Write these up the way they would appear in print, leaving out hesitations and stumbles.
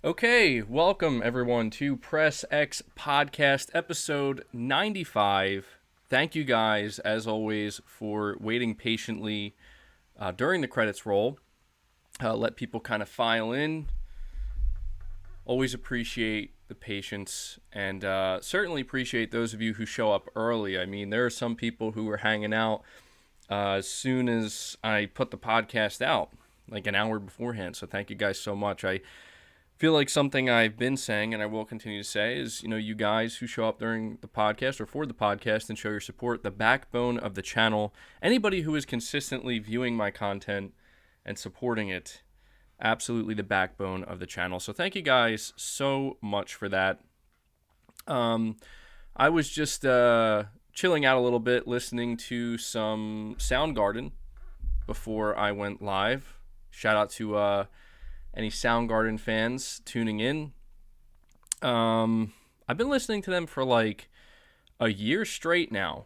Okay, welcome everyone to Press X Podcast episode 95. Thank you guys, as always, for waiting patiently during the credits roll. Let people kind of file in. Always appreciate the patience and certainly appreciate those of you who show up early. I mean, there are some people who were hanging out as soon as I put the podcast out, like an hour beforehand. So thank you guys so much. I feel like something I've been saying and I will continue to say is, you guys who show up during the podcast or for the podcast and show your support, the backbone of the channel, anybody who is consistently viewing my content and supporting it, absolutely the backbone of the channel. So thank you guys so much for that. I was just chilling out a little bit, listening to some Soundgarden before I went live. Shout out to any Soundgarden fans tuning in. I've been listening to them for like a year straight now.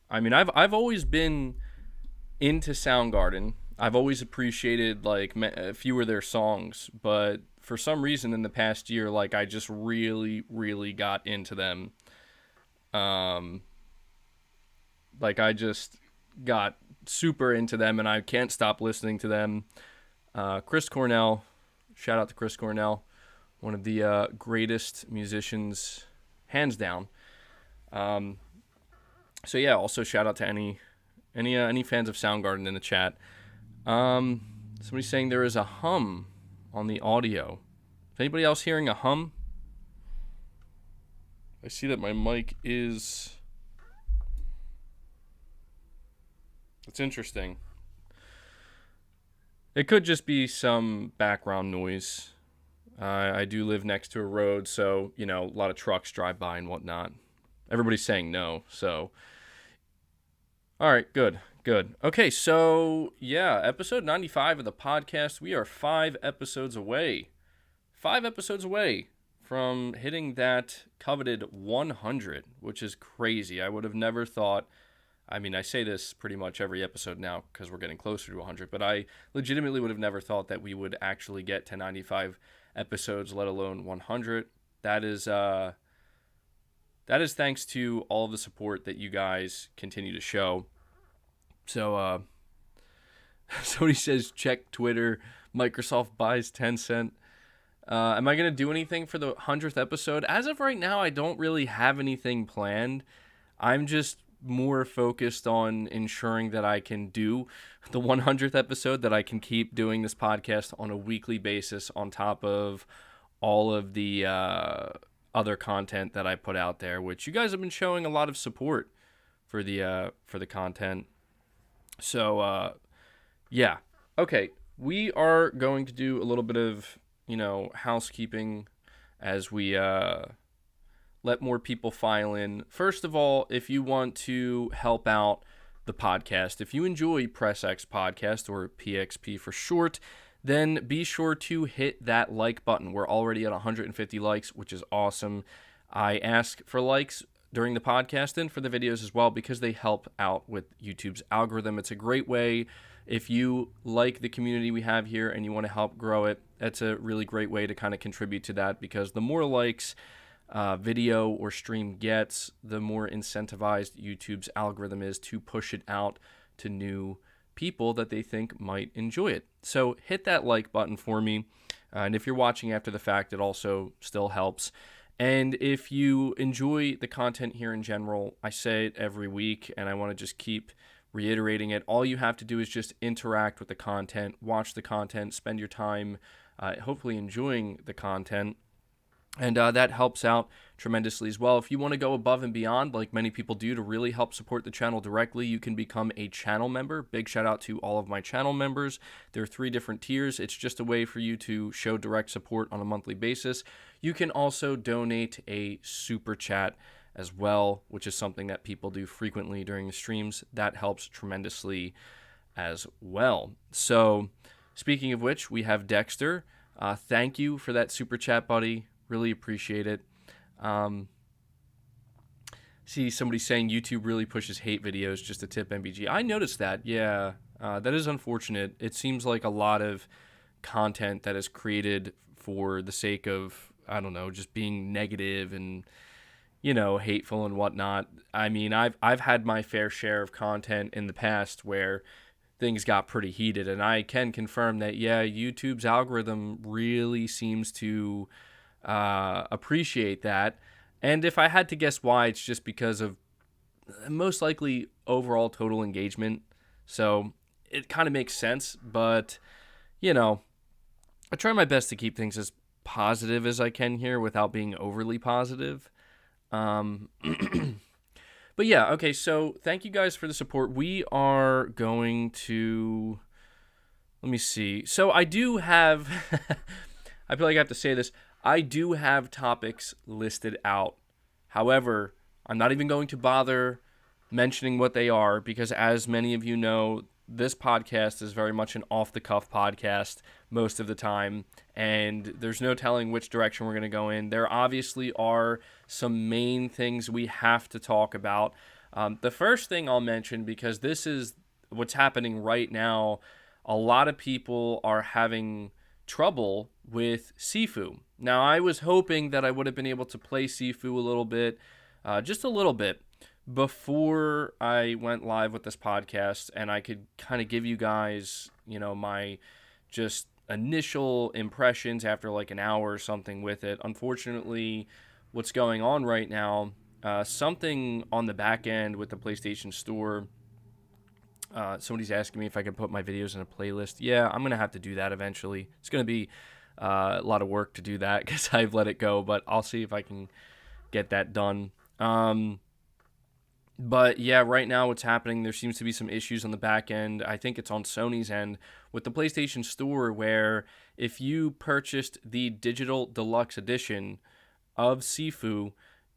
I mean, I've always been into Soundgarden. I've always appreciated like a few of their songs, but for some reason in the past year, like I just really got into them. Like I just got super into them, and I can't stop listening to them. Chris Cornell. Shout out to Chris Cornell, one of the greatest musicians, hands down. So yeah, also shout out to any fans of Soundgarden in the chat. Somebody's saying there is a hum on the audio. Is anybody else hearing a hum? I see that my mic is... It's interesting. It could just be some background noise. I do live next to a road, so, a lot of trucks drive by and whatnot. Everybody's saying no, so... All right, good. Okay, so, yeah, episode 95 of the podcast. We are 5 episodes away. 5 episodes away from hitting that coveted 100, which is crazy. I would have never thought... I mean, I say this pretty much every episode now because we're getting closer to 100, but I legitimately would have never thought that we would actually get to 95 episodes, let alone 100. That is thanks to all of the support that you guys continue to show. So, somebody says, check Twitter, Microsoft buys Tencent. Am I going to do anything for the 100th episode? As of right now, I don't really have anything planned. I'm just more focused on ensuring that I can do the 100th episode, that I can keep doing this podcast on a weekly basis on top of all of the other content that I put out there, which you guys have been showing a lot of support for the content. So, yeah. Okay, we are going to do a little bit of, housekeeping as we let more people file in. First of all, if you want to help out the podcast, if you enjoy Press X Podcast, or PXP for short, then be sure to hit that like button. We're already at 150 likes, which is awesome. I ask for likes during the podcast and for the videos as well because they help out with YouTube's algorithm. It's a great way. If you like the community we have here and you want to help grow it, that's a really great way to kind of contribute to that, because the more likes video or stream gets, the more incentivized YouTube's algorithm is to push it out to new people that they think might enjoy it. So hit that like button for me. And if you're watching after the fact, it also still helps. And if you enjoy the content here in general, I say it every week and I want to just keep reiterating it. All you have to do is just interact with the content, watch the content, spend your time hopefully enjoying the content. And that helps out tremendously as well. If you want to go above and beyond, like many people do, to really help support the channel directly, you can become a channel member. Big shout out to all of my channel members. There are 3 different tiers. It's just a way for you to show direct support on a monthly basis. You can also donate a super chat as well, which is something that people do frequently during the streams. That helps tremendously as well. So, speaking of which, we have Dexter. Thank you for that super chat, buddy. Really appreciate it. See somebody saying YouTube really pushes hate videos just to tip MBG. I noticed that. Yeah, that is unfortunate. It seems like a lot of content that is created for the sake of, I don't know, just being negative and, you know, hateful and whatnot. I mean, I've had my fair share of content in the past where things got pretty heated, and I can confirm that, yeah, YouTube's algorithm really seems to appreciate that. And if I had to guess why, it's just because of most likely overall total engagement. So it kind of makes sense, but, you know, I try my best to keep things as positive as I can here without being overly positive. Um, but yeah, okay, so thank you guys for the support. We are going to, let me see. So I do have, I feel like I have to say this. I do have topics listed out. However, I'm not even going to bother mentioning what they are because, as many of you know, this podcast is very much an off-the-cuff podcast most of the time, and there's no telling which direction we're going to go in. There obviously are some main things we have to talk about. The first thing I'll mention, because this is what's happening right now, a lot of people are having trouble with Sifu. Now, I was hoping that I would have been able to play Sifu a little bit, just a little bit, before I went live with this podcast, and I could kind of give you guys, you know, my just initial impressions after like an hour or something with it. Unfortunately, what's going on right now, something on the back end with the PlayStation Store, somebody's asking me if I can put my videos in a playlist. Yeah, I'm going to have to do that eventually. It's going to be a lot of work to do that because I've let it go, but I'll see if I can get that done. But yeah, right now what's happening, there seems to be some issues on the back end. I think it's on Sony's end with the PlayStation Store, where if you purchased the digital deluxe edition of Sifu,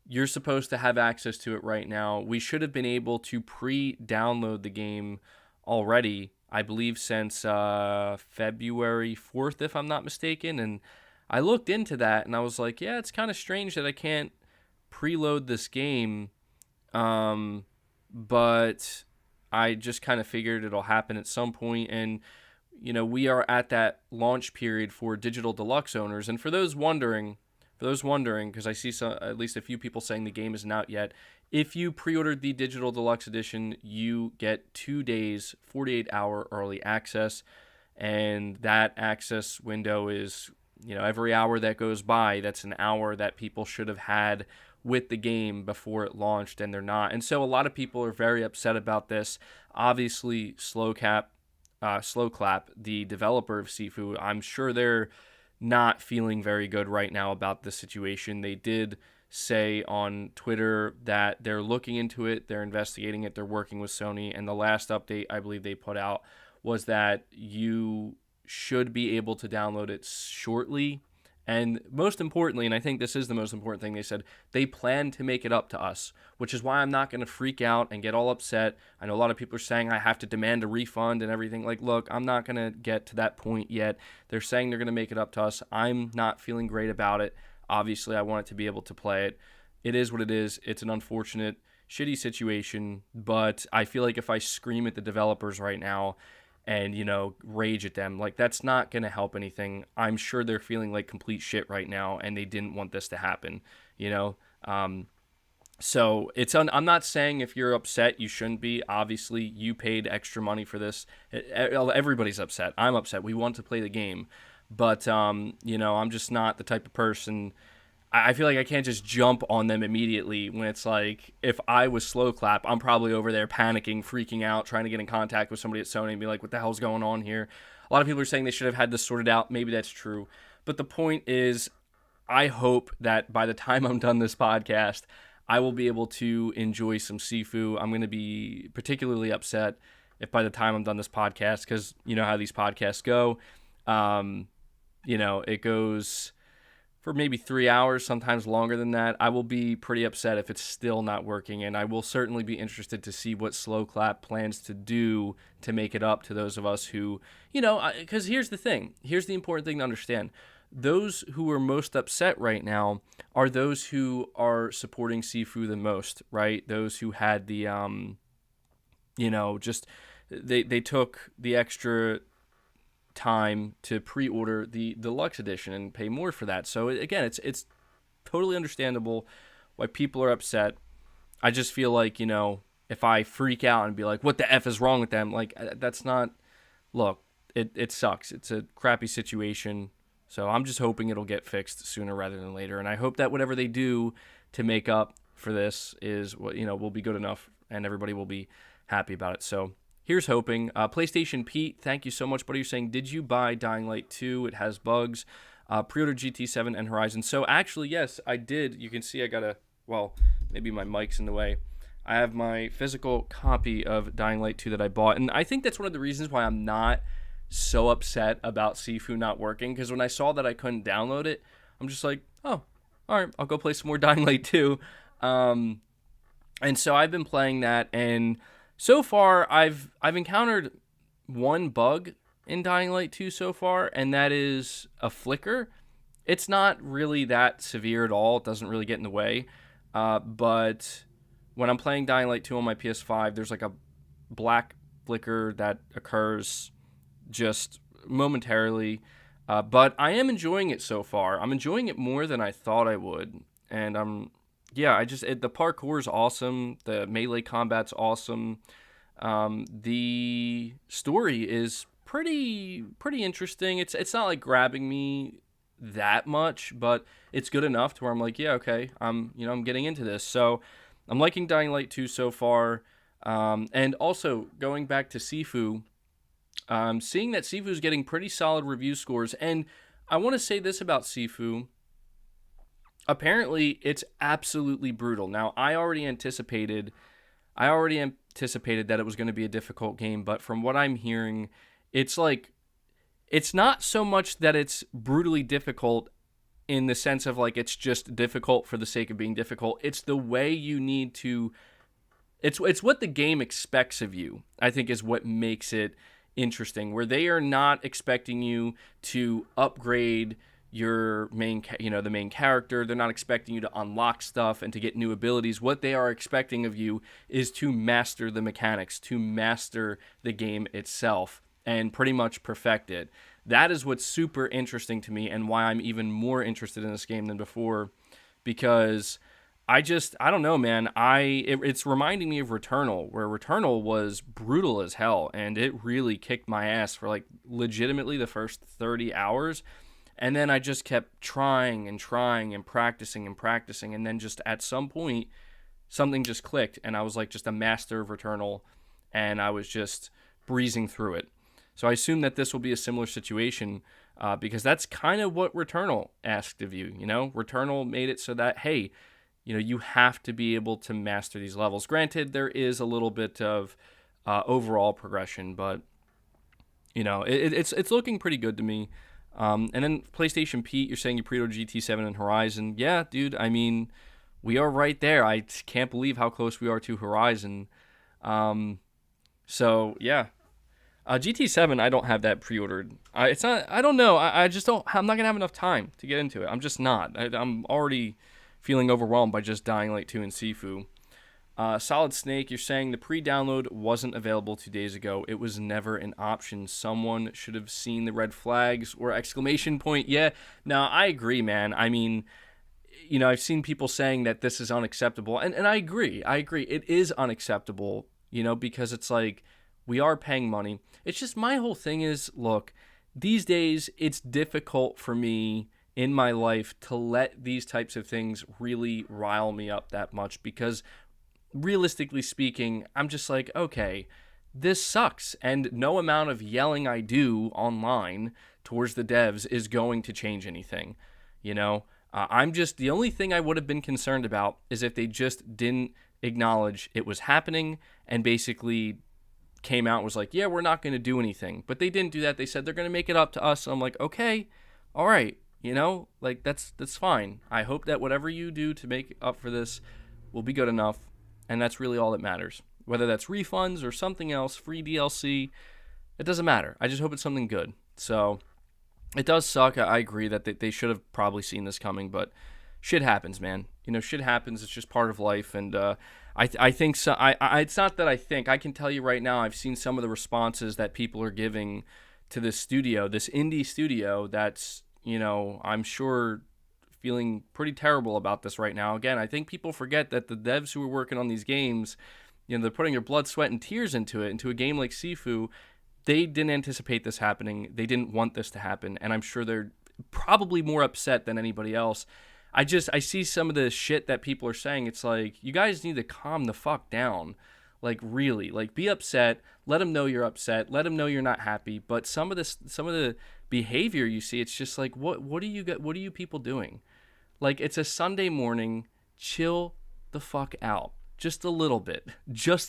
you're supposed to have access to it right now. We should have been able to pre-download the game already, I believe since February 4th, if I'm not mistaken. And I looked into that and I was like, yeah, it's kind of strange that I can't preload this game. But I just kind of figured it'll happen at some point. And, you know, we are at that launch period for digital deluxe owners. And for those wondering, because I see at least a few people saying the game isn't out yet, if you pre-ordered the digital deluxe edition, you get 2 days, 48-hour early access. And that access window is, you know, every hour that goes by, that's an hour that people should have had with the game before it launched, and they're not. And so a lot of people are very upset about this. Obviously, Slowclap, the developer of Sifu, I'm sure they're not feeling very good right now about this situation. They did say on Twitter that they're looking into it, they're investigating it, they're working with Sony, and the last update I believe they put out was that you should be able to download it shortly. And most importantly, and I think this is the most important thing, they said they plan to make it up to us, which is why I'm not going to freak out and get all upset. I know a lot of people are saying I have to demand a refund and everything. Like, look, I'm not going to get to that point yet. They're saying they're going to make it up to us. I'm not feeling great about it. Obviously, I want it to be able to play it. It is what it is. It's an unfortunate, shitty situation, but I feel like if I scream at the developers right now and, you know, rage at them, like, that's not going to help anything. I'm sure they're feeling like complete shit right now, and they didn't want this to happen, you know? So I'm not saying if you're upset, you shouldn't be. Obviously, you paid extra money for this. Everybody's upset. I'm upset. We want to play the game. But, you know, I'm just not the type of person. I feel like I can't just jump on them immediately when it's like, if I was Slowclap, I'm probably over there panicking, freaking out, trying to get in contact with somebody at Sony and be like, what the hell's going on here? A lot of people are saying they should have had this sorted out. Maybe that's true. But the point is, I hope that by the time I'm done this podcast, I will be able to enjoy some Sifu. I'm going to be particularly upset if by the time I'm done this podcast, because you know how these podcasts go. You know, it goes for maybe 3 hours, sometimes longer than that. I will be pretty upset if it's still not working, and I will certainly be interested to see what Slowclap plans to do to make it up to those of us who, you know, because here's the thing. Here's the important thing to understand. Those who are most upset right now are those who are supporting Sifu the most, right? Those who had the, you know, just they took the extra time to pre-order the deluxe edition and pay more for that. So again, it's totally understandable why people are upset. I just feel like, if I freak out and be like, what the F is wrong with them? Like, that's not, look, it sucks. It's a crappy situation. So I'm just hoping it'll get fixed sooner rather than later. And I hope that whatever they do to make up for this is what, will be good enough and everybody will be happy about it. So here's hoping. PlayStation Pete, thank you so much, buddy. You're saying, did you buy Dying Light 2? It has bugs. Pre-ordered GT7 and Horizon. So actually, yes, I did. You can see I got maybe my mic's in the way. I have my physical copy of Dying Light 2 that I bought. And I think that's one of the reasons why I'm not so upset about Sifu not working. Because when I saw that I couldn't download it, I'm just like, oh, all right, I'll go play some more Dying Light 2. And so I've been playing that. And so far, I've encountered one bug in Dying Light 2 so far. And that is a flicker. It's not really that severe at all. It doesn't really get in the way. But when I'm playing Dying Light 2 on my PS5, there's like a black flicker that occurs just momentarily. But I am enjoying it so far. I'm enjoying it more than I thought I would. And the parkour is awesome. The melee combat's awesome. The story is pretty interesting. It's not like grabbing me that much, but it's good enough to where I'm like, yeah, okay, I'm getting into this. So I'm liking Dying Light 2 so far. And also going back to Sifu, seeing that Sifu's getting pretty solid review scores. And I want to say this about Sifu. Apparently, it's absolutely brutal. Now, I already anticipated that it was going to be a difficult game, but from what I'm hearing, it's not so much that it's brutally difficult in the sense of like it's just difficult for the sake of being difficult. It's the way you need to. It's what the game expects of you, I think, is what makes it interesting. Where they are not expecting you to upgrade your the main character. They're not expecting you to unlock stuff and to get new abilities. What they are expecting of you is to master the mechanics, to master the game itself, and pretty much perfect it. That is what's super interesting to me and why I'm even more interested in this game than before, because I don't know, man. It's reminding me of Returnal, where Returnal was brutal as hell, and it really kicked my ass for like legitimately the first 30 hours. And then I just kept trying and practicing, and then just at some point, something just clicked, and I was like just a master of Returnal, and I was just breezing through it. So I assume that this will be a similar situation, because that's kind of what Returnal asked of you. Returnal made it so that, hey, you have to be able to master these levels. Granted, there is a little bit of overall progression, but it's looking pretty good to me. And then PlayStation Pete, you're saying you pre-ordered GT7 and Horizon. Yeah, dude. I mean, we are right there. I can't believe how close we are to Horizon. So yeah. GT7, I don't have that pre-ordered. It's not. I don't know. I just don't. I'm not gonna have enough time to get into it. I'm just not. I'm already feeling overwhelmed by just Dying Light 2 and Sifu. Solid Snake, you're saying the pre-download wasn't available 2 days ago. It was never an option. Someone should have seen the red flags or exclamation point. Yeah. Now I agree, man. I mean, I've seen people saying that this is unacceptable, and I agree. It is unacceptable. Because it's like, we are paying money. It's just, my whole thing is, look, these days it's difficult for me in my life to let these types of things really rile me up that much, because realistically speaking, I'm just like, okay, this sucks, and no amount of yelling I do online towards the devs is going to change anything. I'm just, the only thing I would have been concerned about is if they just didn't acknowledge it was happening and basically came out and was like, yeah, we're not going to do anything. But they didn't do that. They said they're going to make it up to us. So I'm like, okay, all right, that's fine. I hope that whatever you do to make up for this will be good enough, and that's really all that matters. Whether that's refunds or something else, free DLC, it doesn't matter. I just hope it's something good. So it does suck. I agree that they should have probably seen this coming, but shit happens, man. Shit happens. It's just part of life, and I think so. It's not that I think. I can tell you right now, I've seen some of the responses that people are giving to this studio, this indie studio that's, I'm sure feeling pretty terrible about this right now. Again, I think people forget that the devs who are working on these games, they're putting their blood, sweat, and tears into it, into a game like Sifu. They didn't anticipate this happening. They didn't want this to happen, and I'm sure they're probably more upset than anybody else. I see some of the shit that people are saying. It's like, you guys need to calm the fuck down. Like, really, like, be upset. Let them know you're upset. Let them know you're not happy. But some of the behavior you see, it's just like, what are you people doing? Like, it's a Sunday morning. Chill the fuck out. Just a little bit. Like,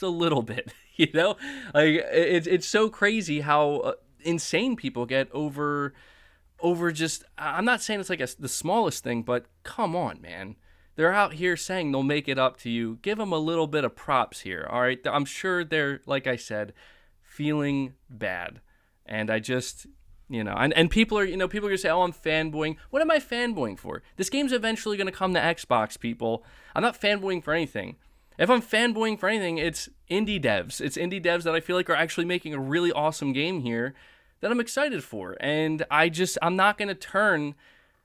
it's so crazy how insane people get over just, I'm not saying it's like the smallest thing, but come on, man. They're out here saying they'll make it up to you. Give them a little bit of props here, all right? I'm sure they're, like I said, feeling bad. And I just, and people are going to say, oh, I'm fanboying. What am I fanboying for? This game's eventually going to come to Xbox, people. I'm not fanboying for anything. If I'm fanboying for anything, it's indie devs. It's indie devs that I feel like are actually making a really awesome game here that I'm excited for. And I'm not going to turn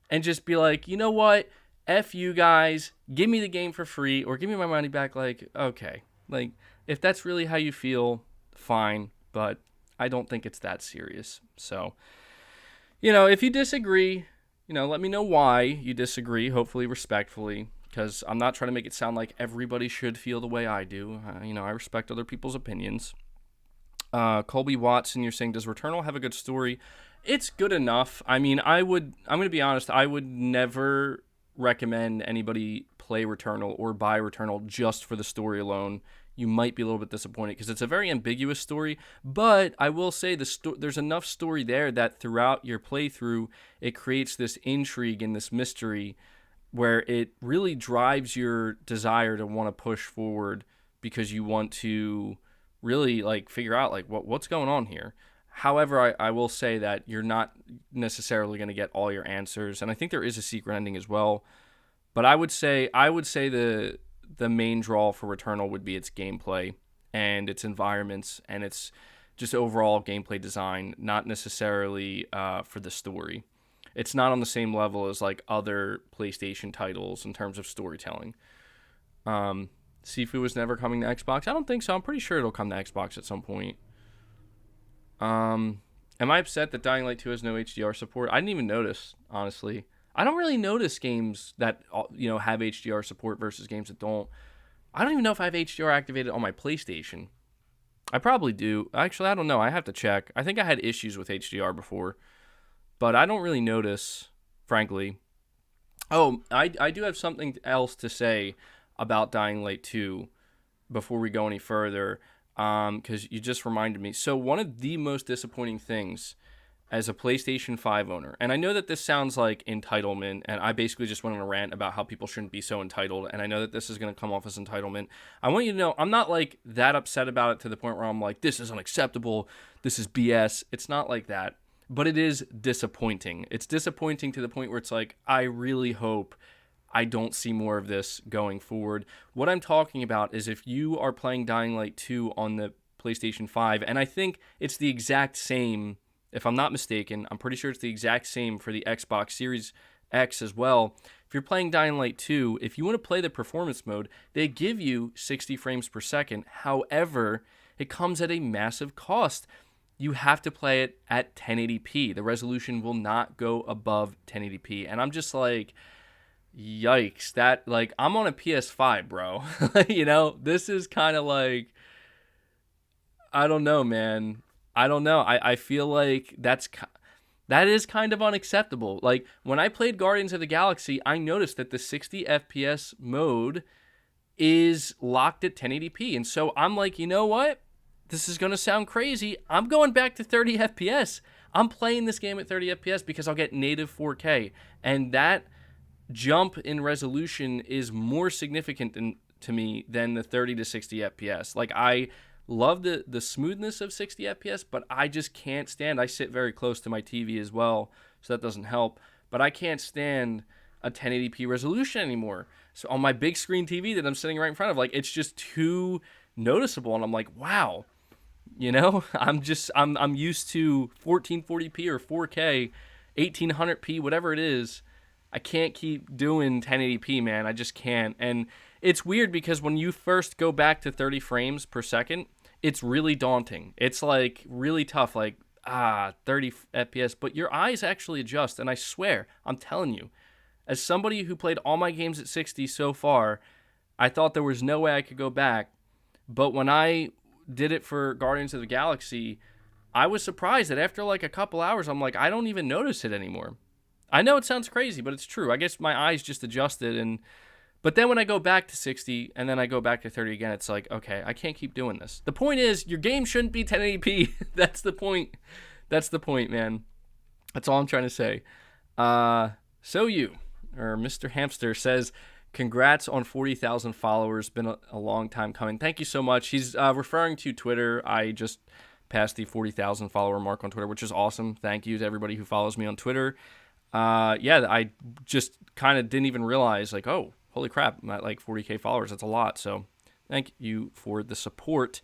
and just be like, you know what? F you guys, give me the game for free or give me my money back. Like, okay. Like, if that's really how you feel, fine. But I don't think it's that serious. So, if you disagree, let me know why you disagree, hopefully respectfully. Because I'm not trying to make it sound like everybody should feel the way I do. I respect other people's opinions. Colby Watson, you're saying, does Returnal have a good story? It's good enough. I mean, I'm going to be honest, I would never recommend anybody play Returnal or buy Returnal just for the story alone. You might be a little bit disappointed because it's a very ambiguous story, but I will say there's enough story there that throughout your playthrough, it creates this intrigue and this mystery where it really drives your desire to want to push forward because you want to really like figure out like what's going on here. However, I will say that you're not necessarily going to get all your answers, and I think there is a secret ending as well. But I would say the main draw for Returnal would be its gameplay and its environments and its just overall gameplay design, not necessarily for the story. It's not on the same level as like other PlayStation titles in terms of storytelling. Sifu is never coming to Xbox. I don't think so. I'm pretty sure it'll come to Xbox at some point. Am I upset that Dying Light 2 has no HDR support? I didn't even notice, honestly. I don't really notice games that have HDR support versus games that don't. I don't even know if I have HDR activated on my PlayStation. I probably do. Actually, I don't know. I have to check. I think I had issues with HDR before, but I don't really notice, frankly. Oh, I do have something else to say about Dying Light 2 before we go any further, because you just reminded me. So one of the most disappointing things as a PlayStation 5 owner, and I know that this sounds like entitlement, and I basically just went on a rant about how people shouldn't be so entitled, and I know that this is going to come off as entitlement. I want you to know I'm not like that upset about it to the point where I'm like, this is unacceptable, this is BS. It's not like that, but it is disappointing. It's disappointing to the point where it's like, I really hope I don't see more of this going forward. What I'm talking about is if you are playing Dying Light 2 on the PlayStation 5, and I think it's the exact same, if I'm not mistaken, I'm pretty sure it's the exact same for the Xbox Series X as well. If you're playing Dying Light 2, if you want to play the performance mode, they give you 60 frames per second. However, it comes at a massive cost. You have to play it at 1080p. The resolution will not go above 1080p. And I'm just like, yikes, that, like, I'm on a PS5, bro. This is kind of like, I don't know, man. I don't know. I feel like that is kind of unacceptable. Like, when I played Guardians of the Galaxy, I noticed that the 60 FPS mode is locked at 1080p. And so I'm like, you know what? This is going to sound crazy. I'm going back to 30 FPS. I'm playing this game at 30 FPS because I'll get native 4K. And that jump in resolution is more significant to me than the 30 to 60 FPS. Like, I love the smoothness of 60 FPS, but I just can't stand. I sit very close to my TV as well, so that doesn't help. But I can't stand a 1080p resolution anymore. So on my big screen TV that I'm sitting right in front of, like, it's just too noticeable. And I'm like, wow, You know, I'm used to 1440p or 4K, 1800p, whatever it is. I can't keep doing 1080p, man. I just can't. And it's weird because when you first go back to 30 frames per second, it's really daunting. It's like really tough, like 30 FPS, but your eyes actually adjust. And I swear, I'm telling you, as somebody who played all my games at 60 so far, I thought there was no way I could go back. But when I did it for Guardians of the Galaxy, I was surprised that after like a couple hours, I'm like, I don't even notice it anymore. I know it sounds crazy, but it's true. I guess my eyes just adjusted, but then when I go back to 60 and then I go back to 30 again, it's like, okay, I can't keep doing this. The point is, your game shouldn't be 1080p. That's the point. That's the point, man. That's all I'm trying to say. Mr. Hamster says, congrats on 40,000 followers. Been a long time coming. Thank you so much. He's referring to Twitter. I just passed the 40,000 follower mark on Twitter, which is awesome. Thank you to everybody who follows me on Twitter. I just kind of didn't even realize, like, oh, holy crap, I'm at like 40K followers. That's a lot. So thank you for the support.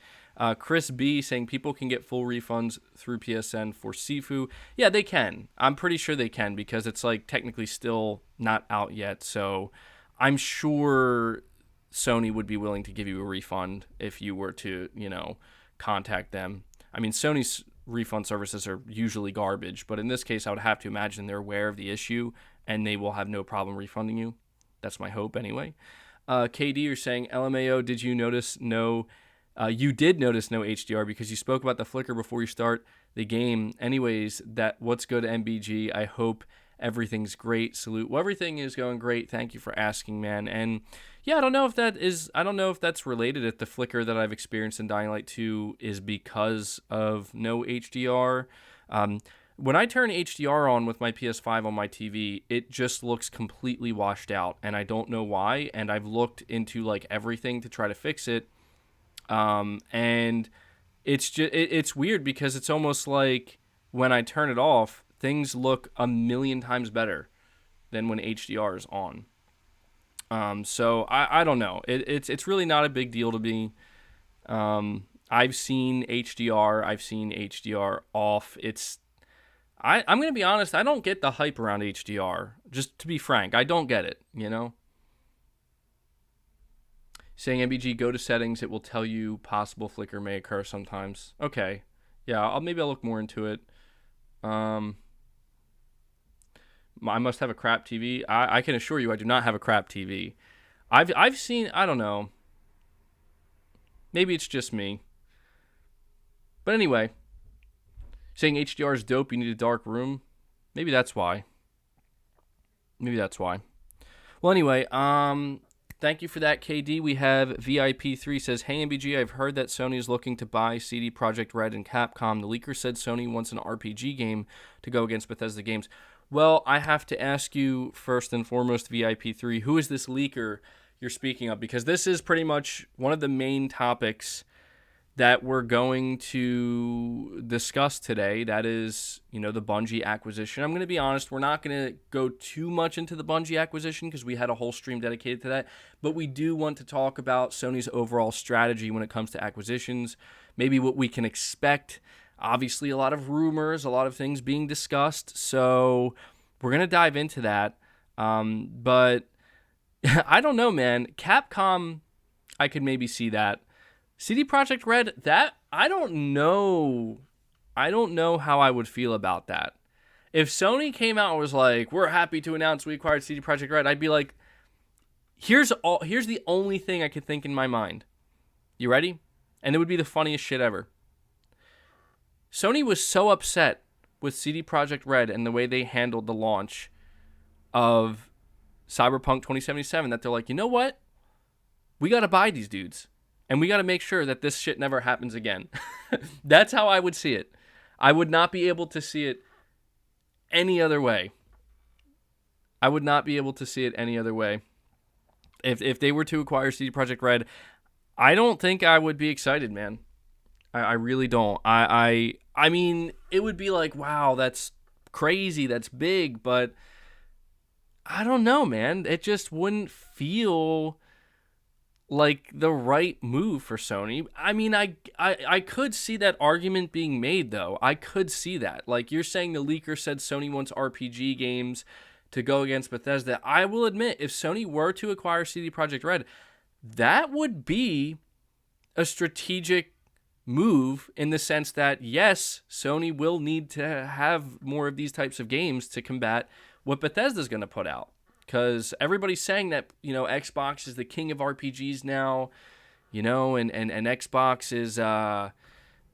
Chris B saying people can get full refunds through PSN for Sifu. Yeah, they can. I'm pretty sure they can because it's like technically still not out yet. So I'm sure Sony would be willing to give you a refund if you were to, contact them. I mean, Sony's refund services are usually garbage, but in this case, I would have to imagine they're aware of the issue and they will have no problem refunding you. That's my hope anyway. KD, you're saying, LMAO, did you notice you did notice no HDR because you spoke about the flicker before you start the game. Anyways, what's good, MBG? I hope everything's great. Salute. Well, everything is going great. Thank you for asking, man. And yeah, I don't know if that's related, if the flicker that I've experienced in Dying Light 2 is because of no HDR. When I turn HDR on with my PS5 on my TV, it just looks completely washed out, and I don't know why. And I've looked into like everything to try to fix it. And it's weird because it's almost like when I turn it off, things look a million times better than when HDR is on. So I don't know. It's really not a big deal to me. I've seen HDR off. I'm going to be honest, I don't get the hype around HDR. Just to be frank, I don't get it, Saying MBG, go to settings, it will tell you possible flicker may occur sometimes. Okay. Yeah, maybe I'll look more into it. I must have a crap TV. I can assure you I do not have a crap TV. I've seen, I don't know. Maybe it's just me. But anyway, saying HDR is dope, you need a dark room. Maybe that's why. Well, anyway, thank you for that, KD. We have VIP3 says, hey, MBG, I've heard that Sony is looking to buy CD Projekt Red and Capcom. The leaker said Sony wants an RPG game to go against Bethesda games. Well, I have to ask you first and foremost, VIP3, who is this leaker you're speaking of? Because this is pretty much one of the main topics that we're going to discuss today. That is, the Bungie acquisition. I'm going to be honest, we're not going to go too much into the Bungie acquisition because we had a whole stream dedicated to that. But we do want to talk about Sony's overall strategy when it comes to acquisitions, maybe what we can expect. Obviously, a lot of rumors, a lot of things being discussed. So we're going to dive into that. But I don't know, man. Capcom, I could maybe see that. CD Projekt Red, that I don't know how I would feel about that. If Sony came out and was like, "We're happy to announce we acquired CD Projekt Red," I'd be like, "Here's the only thing I could think in my mind." You ready? And it would be the funniest shit ever. Sony was so upset with CD Projekt Red and the way they handled the launch of Cyberpunk 2077 that they're like, "You know what? We got to buy these dudes. And we got to make sure that this shit never happens again." That's how I would see it. I would not be able to see it any other way. If they were to acquire CD Projekt Red, I don't think I would be excited, man. I really don't. I mean, it would be like, wow, that's crazy, that's big, but I don't know, man. It just wouldn't feel like the right move for Sony. I mean, I could see that argument being made, though. I could see that. Like, you're saying the leaker said Sony wants RPG games to go against Bethesda. I will admit, if Sony were to acquire CD Projekt Red, that would be a strategic move in the sense that, yes, Sony will need to have more of these types of games to combat what Bethesda's going to put out. Because everybody's saying that, Xbox is the king of RPGs now, and Xbox is,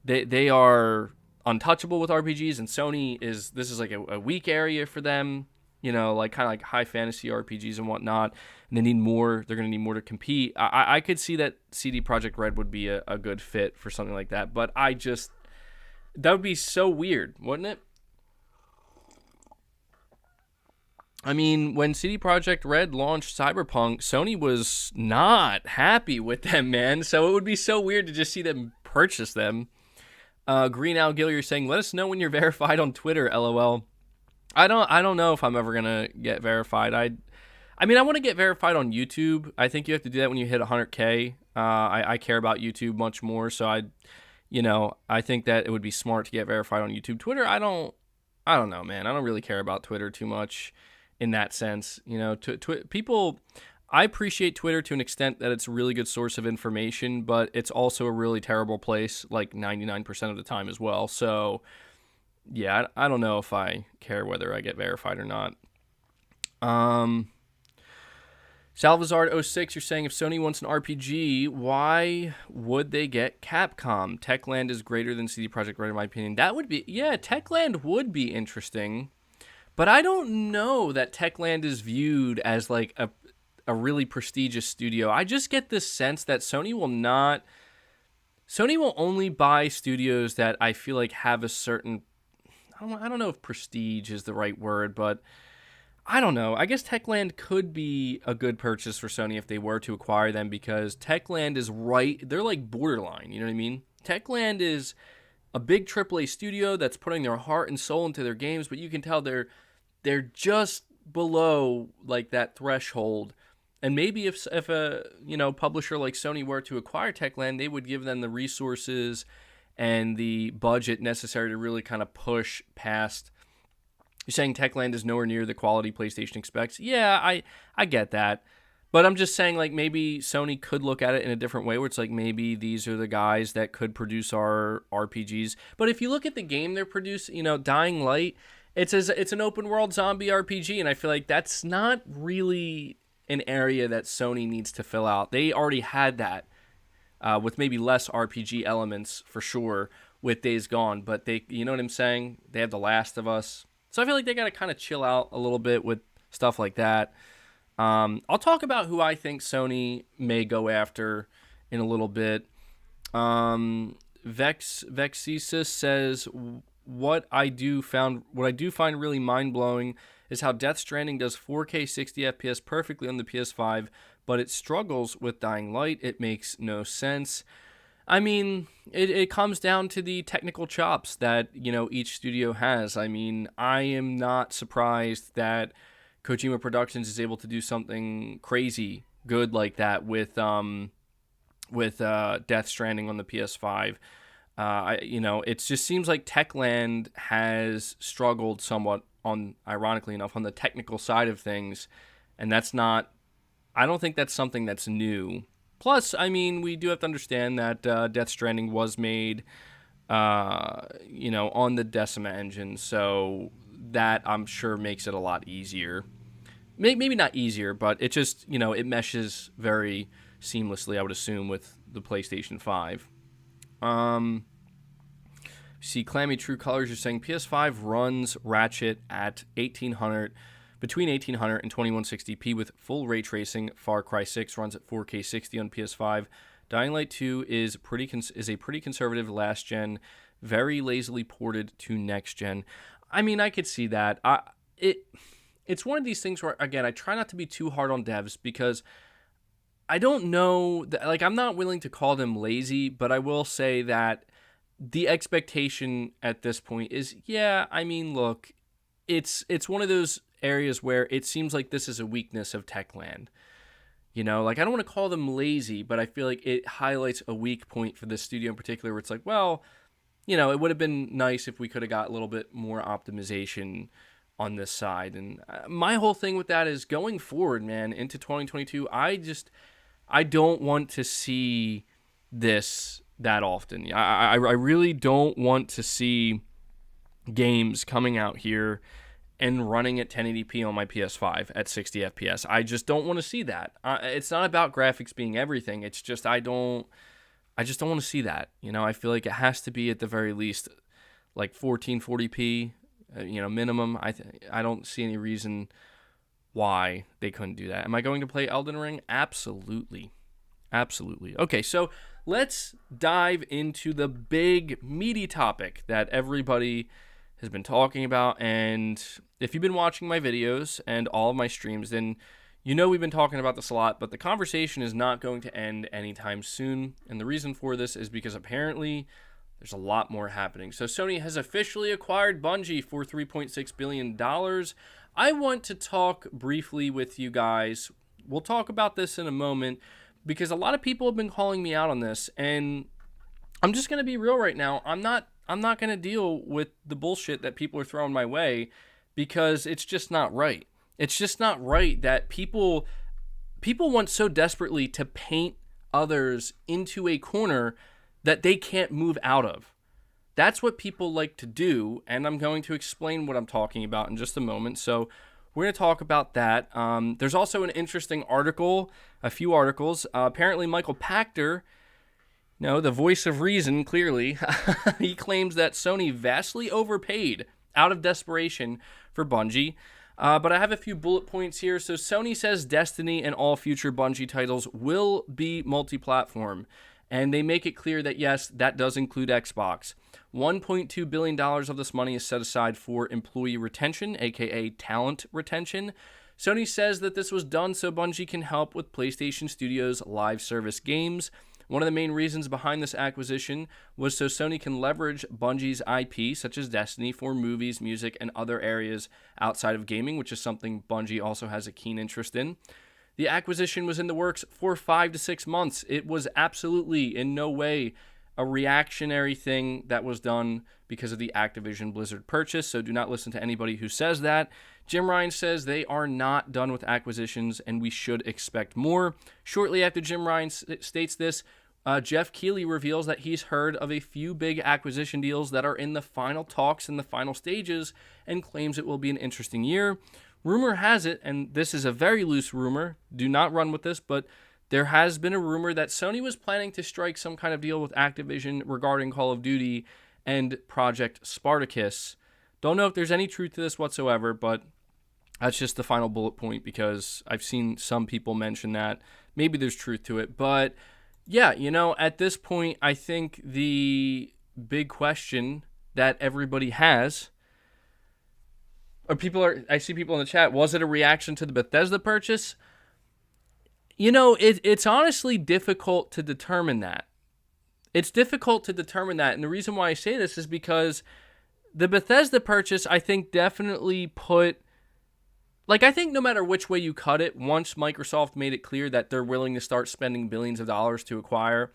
they are untouchable with RPGs, and Sony this is like a weak area for them, like kind of like high fantasy RPGs and whatnot, and they need more, they're going to need more to compete. I could see that CD Projekt Red would be a good fit for something like that, but that would be so weird, wouldn't it? I mean, when CD Projekt Red launched Cyberpunk, Sony was not happy with them, man. So it would be so weird to just see them purchase them. Green Al Gill, you're saying, let us know when you're verified on Twitter, LOL. I don't know if I'm ever gonna get verified. I mean, I want to get verified on YouTube. I think you have to do that when you hit 100K. I care about YouTube much more, so I think that it would be smart to get verified on YouTube. Twitter, I don't know, man. I don't really care about Twitter too much in that sense. People, I appreciate Twitter to an extent that it's a really good source of information, but it's also a really terrible place, like 99% of the time as well. So, yeah, I don't know if I care whether I get verified or not. Salvazard06, you're saying if Sony wants an RPG, why would they get Capcom? Techland is greater than CD Projekt Red, in my opinion. That would be, yeah, Techland would be interesting. But I don't know that Techland is viewed as like a really prestigious studio. I just get this sense that Sony will only buy studios that I feel like have a certain, I don't know if prestige is the right word, but I don't know. I guess Techland could be a good purchase for Sony if they were to acquire them, because Techland is they're like borderline, you know what I mean? Techland is a big AAA studio that's putting their heart and soul into their games, but you can tell they're just below like that threshold. And maybe if a publisher like Sony were to acquire Techland, they would give them the resources and the budget necessary to really kind of push past. You're saying Techland is nowhere near the quality PlayStation expects. Yeah, I get that. But I'm just saying, like, maybe Sony could look at it in a different way, where it's like, maybe these are the guys that could produce our RPGs. But if you look at the game they're producing, Dying Light, it's an open world zombie RPG, and I feel like that's not really an area that Sony needs to fill out. They already had that with maybe less RPG elements for sure with Days Gone, but they, you know what I'm saying? They have The Last of Us. So I feel like they got to kind of chill out a little bit with stuff like that. I'll talk about who I think Sony may go after in a little bit. Vexesis says, what I do find really mind-blowing is how Death Stranding does 4K 60 FPS perfectly on the PS5, but it struggles with Dying Light. It makes no sense. I mean, it comes down to the technical chops that, each studio has. I mean, I am not surprised that Kojima Productions is able to do something crazy good like that with Death Stranding on the PS5. It just seems like Techland has struggled somewhat ironically enough, on the technical side of things, and I don't think that's something that's new. Plus, I mean, we do have to understand that Death Stranding was made, on the Decima engine, so that I'm sure makes it a lot easier. Maybe not easier, but it just, it meshes very seamlessly, I would assume, with the PlayStation 5. See, Clammy True Colors are saying PS5 runs Ratchet at 1800, between 1800 and 2160p with full ray tracing. Far Cry 6 runs at 4K 60 on PS5. Dying Light 2 is a pretty conservative last gen, very lazily ported to next gen. I mean, I could see that. It's one of these things where, again, I try not to be too hard on devs, because I don't know, I'm not willing to call them lazy, but I will say that the expectation at this point is, look, it's one of those areas where it seems like this is a weakness of Techland. You know, like, I don't want to call them lazy, but I feel like it highlights a weak point for this studio in particular, where it's like, well, you know, it would have been nice if we could have got a little bit more optimization on this side. And my whole thing with that is going forward, man, into 2022, I don't want to see this that often. I really don't want to see games coming out here and running at 1080p on my PS5 at 60 FPS. I just don't want to see that. It's not about graphics being everything. It's just I just don't want to see that. You know, I feel like it has to be at the very least like 1440p, minimum. I don't see any reason why they couldn't do that. Am I going to play Elden Ring? Absolutely. Absolutely. Okay, so let's dive into the big meaty topic that everybody has been talking about. And if you've been watching my videos and all of my streams, then you know we've been talking about this a lot, but the conversation is not going to end anytime soon. And the reason for this is because apparently there's a lot more happening. So Sony has officially acquired Bungie for $3.6 billion. I want to talk briefly with you guys. We'll talk about this in a moment because a lot of people have been calling me out on this. And I'm just going to be real right now. I'm not going to deal with the bullshit that people are throwing my way because it's just not right. It's just not right that people want so desperately to paint others into a corner that they can't move out of. That's what people like to do, and I'm going to explain what I'm talking about in just a moment. So we're going to talk about that. There's also an interesting article, a few articles. Apparently Michael Pachter, the voice of reason, clearly, he claims that Sony vastly overpaid out of desperation for Bungie. But I have a few bullet points here. So Sony says Destiny and all future Bungie titles will be multi-platform. And they make it clear that, yes, that does include Xbox. $1.2 billion of this money is set aside for employee retention, aka talent retention. Sony says that this was done so Bungie can help with PlayStation Studios' live service games. One of the main reasons behind this acquisition was so Sony can leverage Bungie's IP, such as Destiny, for movies, music, and other areas outside of gaming, which is something Bungie also has a keen interest in. The acquisition was in the works for 5 to 6 months. It was absolutely in no way a reactionary thing that was done because of the Activision Blizzard purchase, so do not listen to anybody who says that. Jim Ryan says they are not done with acquisitions and we should expect more. Shortly after Jim Ryan states this, Jeff Keighley reveals that he's heard of a few big acquisition deals that are in the final talks and the final stages and claims it will be an interesting year. Rumor has it, and this is a very loose rumor, do not run with this, but there has been a rumor that Sony was planning to strike some kind of deal with Activision regarding Call of Duty and Project Spartacus. Don't know if there's any truth to this whatsoever, but that's just the final bullet point because I've seen some people mention that. Maybe there's truth to it, but yeah, at this point, I think the big question that everybody has, I see people in the chat, was it a reaction to the Bethesda purchase? It's honestly difficult to determine that. It's difficult to determine that, and the reason why I say this is because the Bethesda purchase, I think, definitely I think no matter which way you cut it, once Microsoft made it clear that they're willing to start spending billions of dollars to acquire,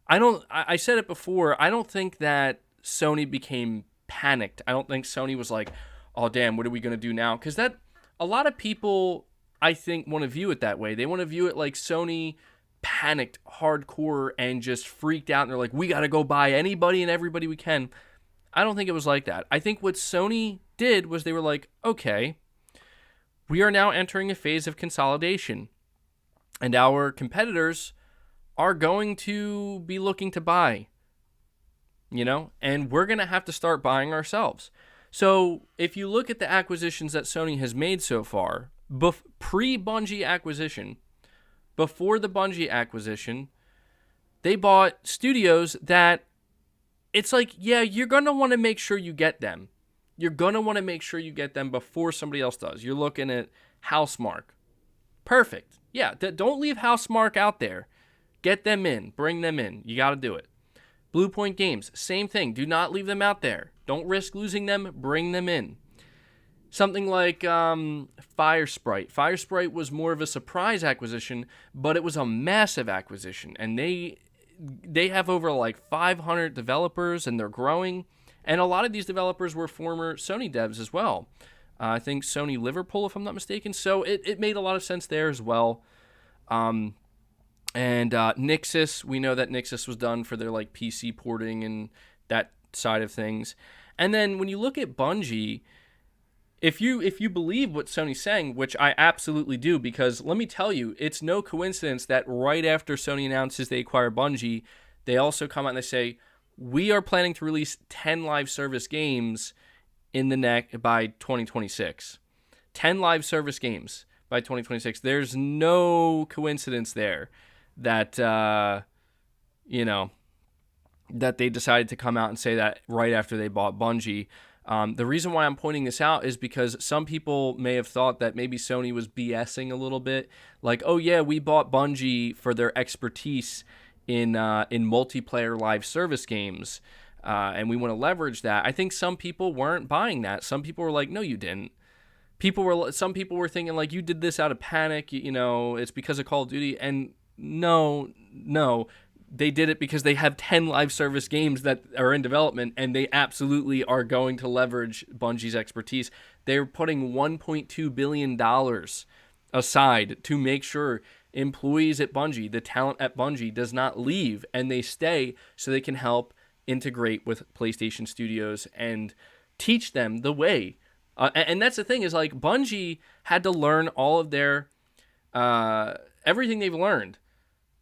I said it before, I don't think that Sony became panicked. I don't think Sony was like, oh, damn, what are we going to do now? Because a lot of people, I think, want to view it that way. They want to view it like Sony panicked hardcore and just freaked out. And they're like, we got to go buy anybody and everybody we can. I don't think it was like that. I think what Sony did was they were like, okay, we are now entering a phase of consolidation. And our competitors are going to be looking to buy, and we're going to have to start buying ourselves. So if you look at the acquisitions that Sony has made so far, pre-Bungie acquisition, before the Bungie acquisition, they bought studios that it's like, yeah, you're going to want to make sure you get them. You're going to want to make sure you get them before somebody else does. You're looking at Housemark. Perfect. Yeah, don't leave Housemark out there. Get them in. Bring them in. You got to do it. Blue Point Games, same thing. Do not leave them out there. Don't risk losing them. Bring them in. Something like Firesprite. Firesprite was more of a surprise acquisition, but it was a massive acquisition, and they have over like 500 developers, and they're growing. And a lot of these developers were former Sony devs as well. I think Sony Liverpool, if I'm not mistaken. So it made a lot of sense there as well. And Nixxes, we know that Nixxes was done for their like PC porting and that side of things. And then when you look at Bungie, if you believe what Sony's saying, which I absolutely do, because let me tell you, it's no coincidence that right after Sony announces they acquire Bungie, they also come out and they say, we are planning to release 10 live service games by 2026. 10 live service games by 2026. There's no coincidence there that, that they decided to come out and say that right after they bought Bungie. The reason why I'm pointing this out is because some people may have thought that maybe Sony was BSing a little bit. Like, oh yeah, we bought Bungie for their expertise in multiplayer live service games, and we want to leverage that. I think some people weren't buying that. Some people were like, no, you didn't. Some people were thinking like, you did this out of panic, it's because of Call of Duty. And no, they did it because they have 10 live service games that are in development, and they absolutely are going to leverage Bungie's expertise. They're putting $1.2 billion aside to make sure employees at Bungie, the talent at Bungie, does not leave, and they stay so they can help integrate with PlayStation Studios and teach them the way. And that's the thing, is like Bungie had to learn all of their everything they've learned,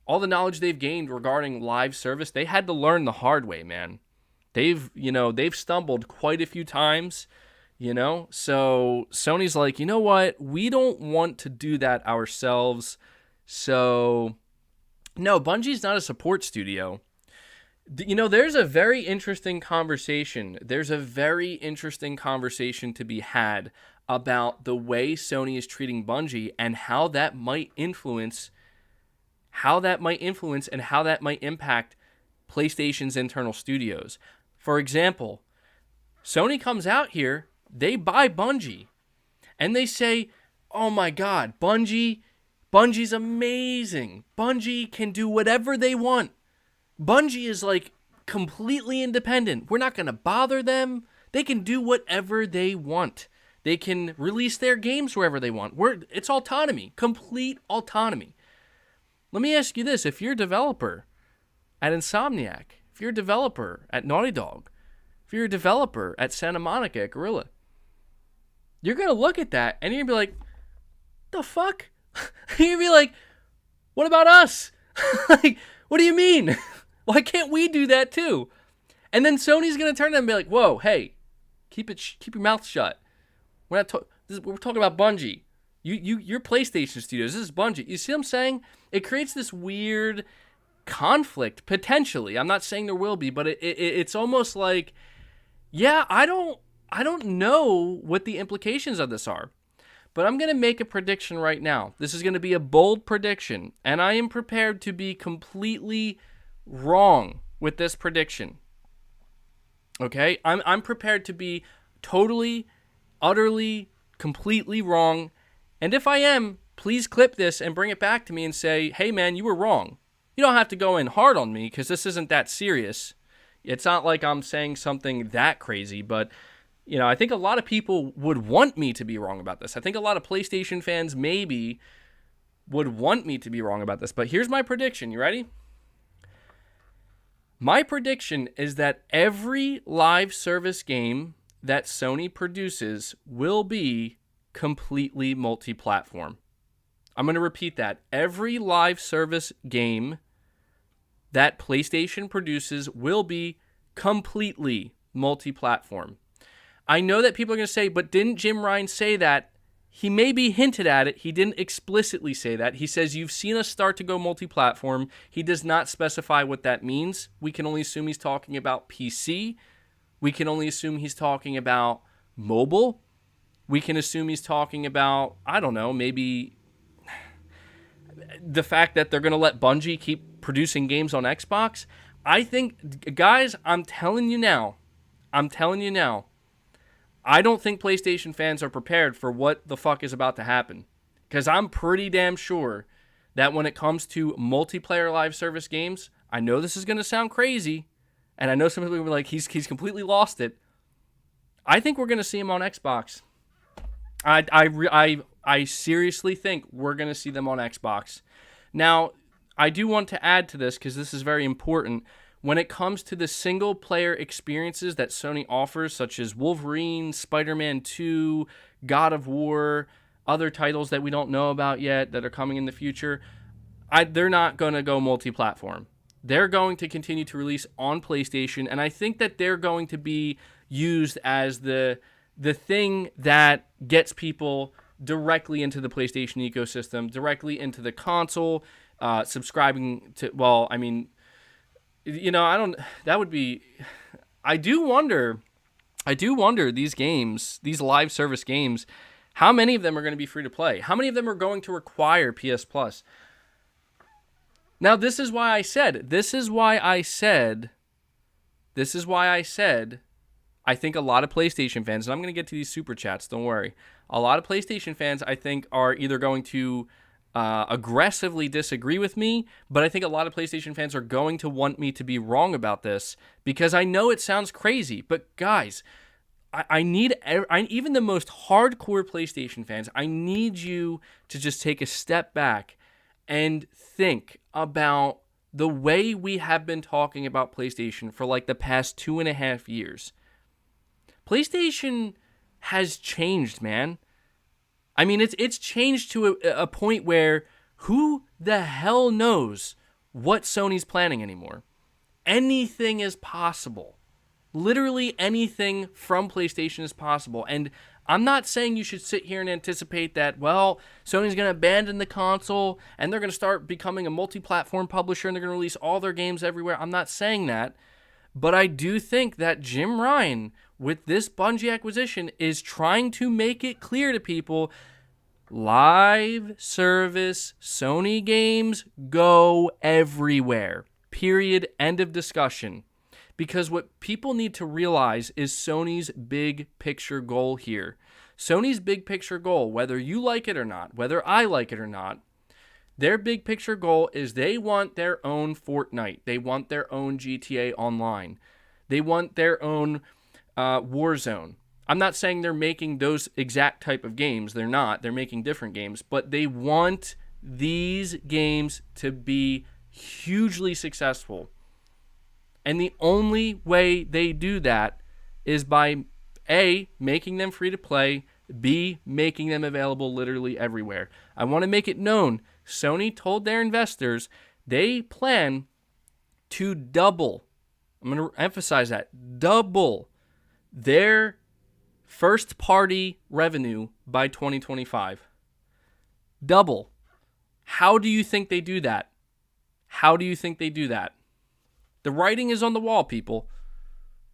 all the knowledge they've gained regarding live service. They had to learn the hard way, man. They've stumbled quite a few times, So Sony's like, you know what? We don't want to do that ourselves. So, no, Bungie's not a support studio. There's a very interesting conversation. There's a very interesting conversation to be had about the way Sony is treating Bungie and how that might influence and how that might impact PlayStation's internal studios. For example, Sony comes out here, they buy Bungie, and they say, oh my God, Bungie's amazing. Bungie can do whatever they want. Bungie is like completely independent. We're not going to bother them. They can do whatever they want. They can release their games wherever they want. It's autonomy, complete autonomy. Let me ask you this. If you're a developer at Insomniac, if you're a developer at Naughty Dog, if you're a developer at Santa Monica at Guerrilla, you're going to look at that and you're going to be like, the fuck? You're going to be like, what about us? Like, what do you mean? Why can't we do that too? And then Sony's going to turn to them and be like, whoa, hey, keep your mouth shut. We're talking about Bungie. You're PlayStation Studios. This is Bungie. You see what I'm saying? It creates this weird conflict, potentially. I'm not saying there will be, but it's almost like, yeah, I don't know what the implications of this are. But I'm going to make a prediction right now. This is going to be a bold prediction, and I am prepared to be completely wrong with this prediction. Okay? I'm prepared to be totally, utterly, completely wrong. And if I am, please clip this and bring it back to me and say, hey man, you were wrong. You don't have to go in hard on me because this isn't that serious. It's not like I'm saying something that crazy, but I think a lot of people would want me to be wrong about this. I think a lot of PlayStation fans maybe would want me to be wrong about this. But here's my prediction. You ready? My prediction is that every live service game that Sony produces will be completely multi-platform. I'm going to repeat that. Every live service game that PlayStation produces will be completely multi-platform. I know that people are going to say, but didn't Jim Ryan say that? He maybe hinted at it. He didn't explicitly say that. He says, you've seen us start to go multi-platform. He does not specify what that means. We can only assume he's talking about PC. We can only assume he's talking about mobile. We can assume he's talking about, I don't know, maybe the fact that they're going to let Bungie keep producing games on Xbox. I think, guys, I'm telling you now, I don't think PlayStation fans are prepared for what the fuck is about to happen. Because I'm pretty damn sure that when it comes to multiplayer live service games, I know this is going to sound crazy, and I know some people will be like, he's completely lost it. I think we're going to see him on Xbox. I seriously think we're going to see them on Xbox. Now, I do want to add to this, because this is very important. When it comes to the single-player experiences that Sony offers, such as Wolverine, Spider-Man 2, God of War, other titles that we don't know about yet that are coming in the future, they're not going to go multi-platform. They're going to continue to release on PlayStation, and I think that they're going to be used as the thing that gets people directly into the PlayStation ecosystem, directly into the console, subscribing to, well, I mean, you know, I do wonder these games, these live service games, how many of them are going to be free to play? How many of them are going to require PS Plus? Now, this is why I said, I think a lot of PlayStation fans, and I'm going to get to these super chats, don't worry. A lot of PlayStation fans, I think, are either going to aggressively disagree with me, but I think a lot of PlayStation fans are going to want me to be wrong about this, because I know it sounds crazy, but guys, I need even the most hardcore PlayStation fans, I need you to just take a step back and think about the way we have been talking about PlayStation for like the past 2.5 years. PlayStation has changed, man. I mean, it's changed to a point where who the hell knows what Sony's planning anymore? Anything is possible. Literally anything from PlayStation is possible. And I'm not saying you should sit here and anticipate that, well, Sony's going to abandon the console and they're going to start becoming a multi-platform publisher and they're going to release all their games everywhere. I'm not saying that. But I do think that Jim Ryan, with this Bungie acquisition, is trying to make it clear to people, live service Sony games go everywhere. Period. End of discussion. Because what people need to realize is Sony's big picture goal here. Sony's big picture goal, whether you like it or not, whether I like it or not, their big picture goal is they want their own Fortnite. They want their own GTA Online. They want their own Warzone. I'm not saying they're making those exact type of games. They're not. They're making different games. But they want these games to be hugely successful. And the only way they do that is by A, making them free to play, B, making them available literally everywhere. I want to make it known, Sony told their investors they plan to double, I'm going to emphasize that, double their first-party revenue by 2025. Double. How do you think they do that? How do you think they do that? The writing is on the wall, people.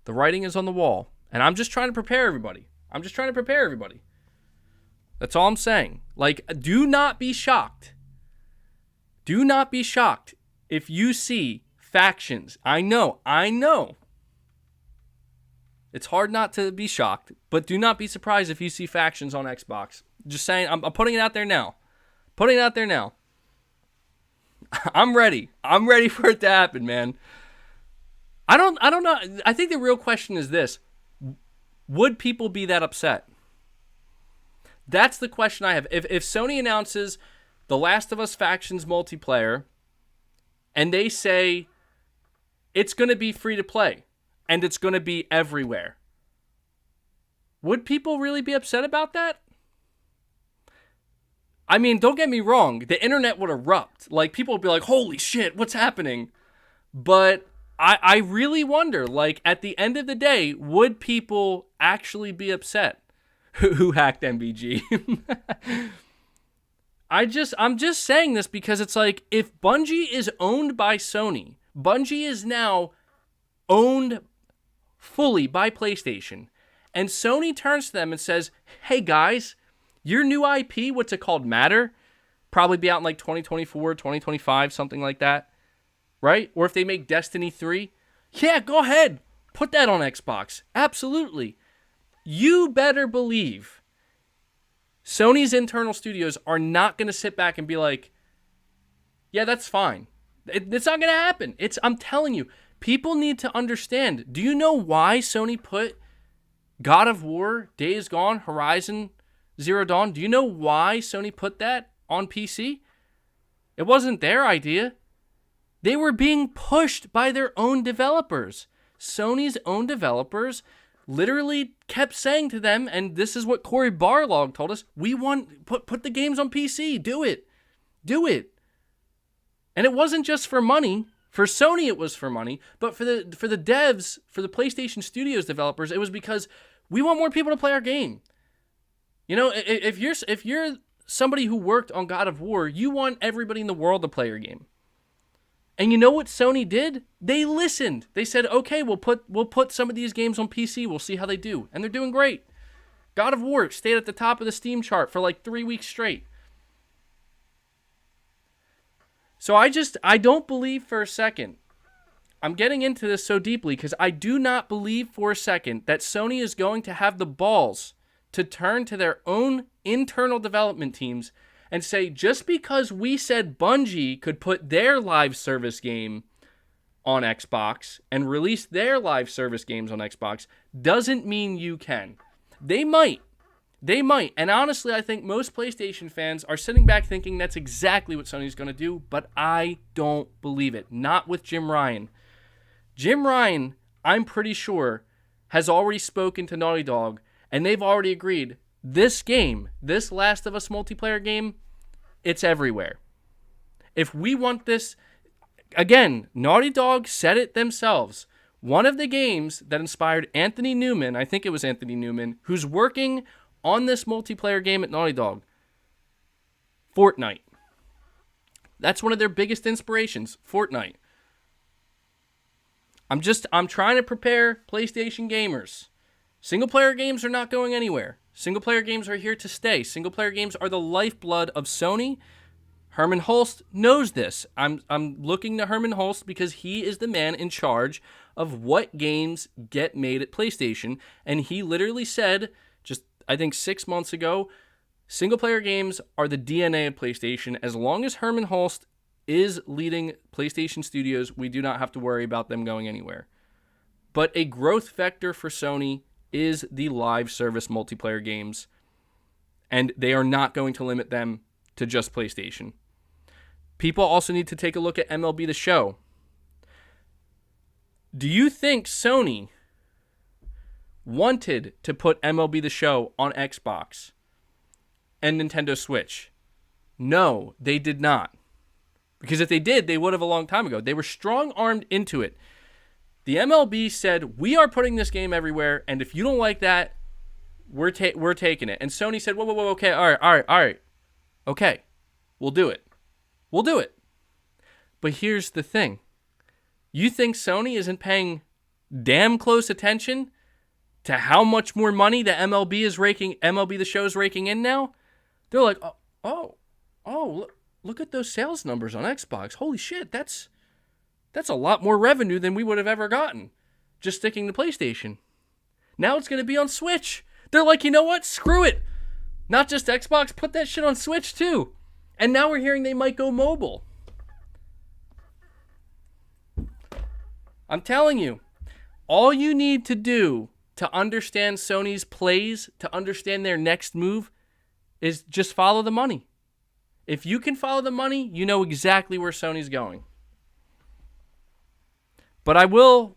The writing is on the wall. And I'm just trying to prepare everybody. That's all I'm saying. Like, do not be shocked. Do not be shocked if you see factions. I know. It's hard not to be shocked, but do not be surprised if you see factions on Xbox. Just saying, I'm putting it out there now. I'm ready. I'm ready for it to happen, man. I don't know. I think the real question is this. Would people be that upset? That's the question I have. If Sony announces The Last of Us Factions multiplayer and they say it's going to be free to play and it's going to be everywhere, would people really be upset about that? I mean, don't get me wrong. The internet would erupt. Like, people would be like, holy shit, what's happening? But I really wonder, like, at the end of the day, would people actually be upset? Who hacked MBG? I'm just saying this because it's like, if Bungie is owned by Sony, Bungie is now owned fully by PlayStation, and Sony turns to them and says, hey guys, your new IP, what's it called, Matter? Probably be out in like 2024, 2025, something like that. Right? Or if they make Destiny 3, yeah, go ahead. Put that on Xbox. Absolutely. You better believe Sony's internal studios are not going to sit back and be like, yeah, that's fine. It's not going to happen. I'm telling you, people need to understand. Do you know why Sony put God of War, Days Gone, Horizon Zero Dawn? Do you know why Sony put that on PC? It wasn't their idea. They were being pushed by their own developers. Sony's own developers literally kept saying to them, and this is what Cory Barlog told us, we want, put the games on PC. Do it. Do it. And it wasn't just for money. For Sony, it was for money. But for the devs, for the PlayStation Studios developers, it was because we want more people to play our game. You know, if you're somebody who worked on God of War, you want everybody in the world to play your game. And you know what Sony did? They listened. They said, okay, we'll put some of these games on PC. We'll see how they do. And they're doing great. God of War stayed at the top of the Steam chart for like 3 weeks straight. So I don't believe for a second, I'm getting into this so deeply because I do not believe for a second that Sony is going to have the balls to turn to their own internal development teams and say, just because we said Bungie could put their live service game on Xbox and release their live service games on Xbox doesn't mean you can. They might. And honestly, I think most PlayStation fans are sitting back thinking that's exactly what Sony's going to do, but I don't believe it. Not with Jim Ryan. Jim Ryan, I'm pretty sure, has already spoken to Naughty Dog, and they've already agreed, this game, this Last of Us multiplayer game, it's everywhere. If we want this, again, Naughty Dog said it themselves. One of the games that inspired Anthony Newman, I think it was Anthony Newman, who's working on this multiplayer game at Naughty Dog, Fortnite. That's one of their biggest inspirations, Fortnite. I'm trying to prepare PlayStation gamers. Single-player games are not going anywhere. Single-player games are here to stay. Single-player games are the lifeblood of Sony. Herman Hulst knows this. I'm looking to Herman Hulst because he is the man in charge of what games get made at PlayStation. And he literally said, just I think 6 months ago, single-player games are the DNA of PlayStation. As long as Herman Hulst is leading PlayStation Studios, we do not have to worry about them going anywhere. But a growth vector for Sony is the live service multiplayer games, and they are not going to limit them to just PlayStation. People also need to take a look at MLB The Show. Do you think Sony wanted to put MLB The Show on Xbox and Nintendo Switch? No, they did not. Because if they did, they would have a long time ago. They were strong-armed into it. The MLB said, we are putting this game everywhere, and if you don't like that, we're taking it. And Sony said, whoa, okay, all right. Okay, we'll do it. But here's the thing. You think Sony isn't paying damn close attention to how much more money the MLB The Show is raking in now? They're like, look at those sales numbers on Xbox. Holy shit, that's a lot more revenue than we would have ever gotten just sticking to PlayStation. Now it's going to be on Switch. They're like, you know what? Screw it. Not just Xbox, put that shit on Switch too. And now we're hearing they might go mobile. I'm telling you, all you need to do to understand Sony's plays, to understand their next move, is just follow the money. If you can follow the money, you know exactly where Sony's going. But I will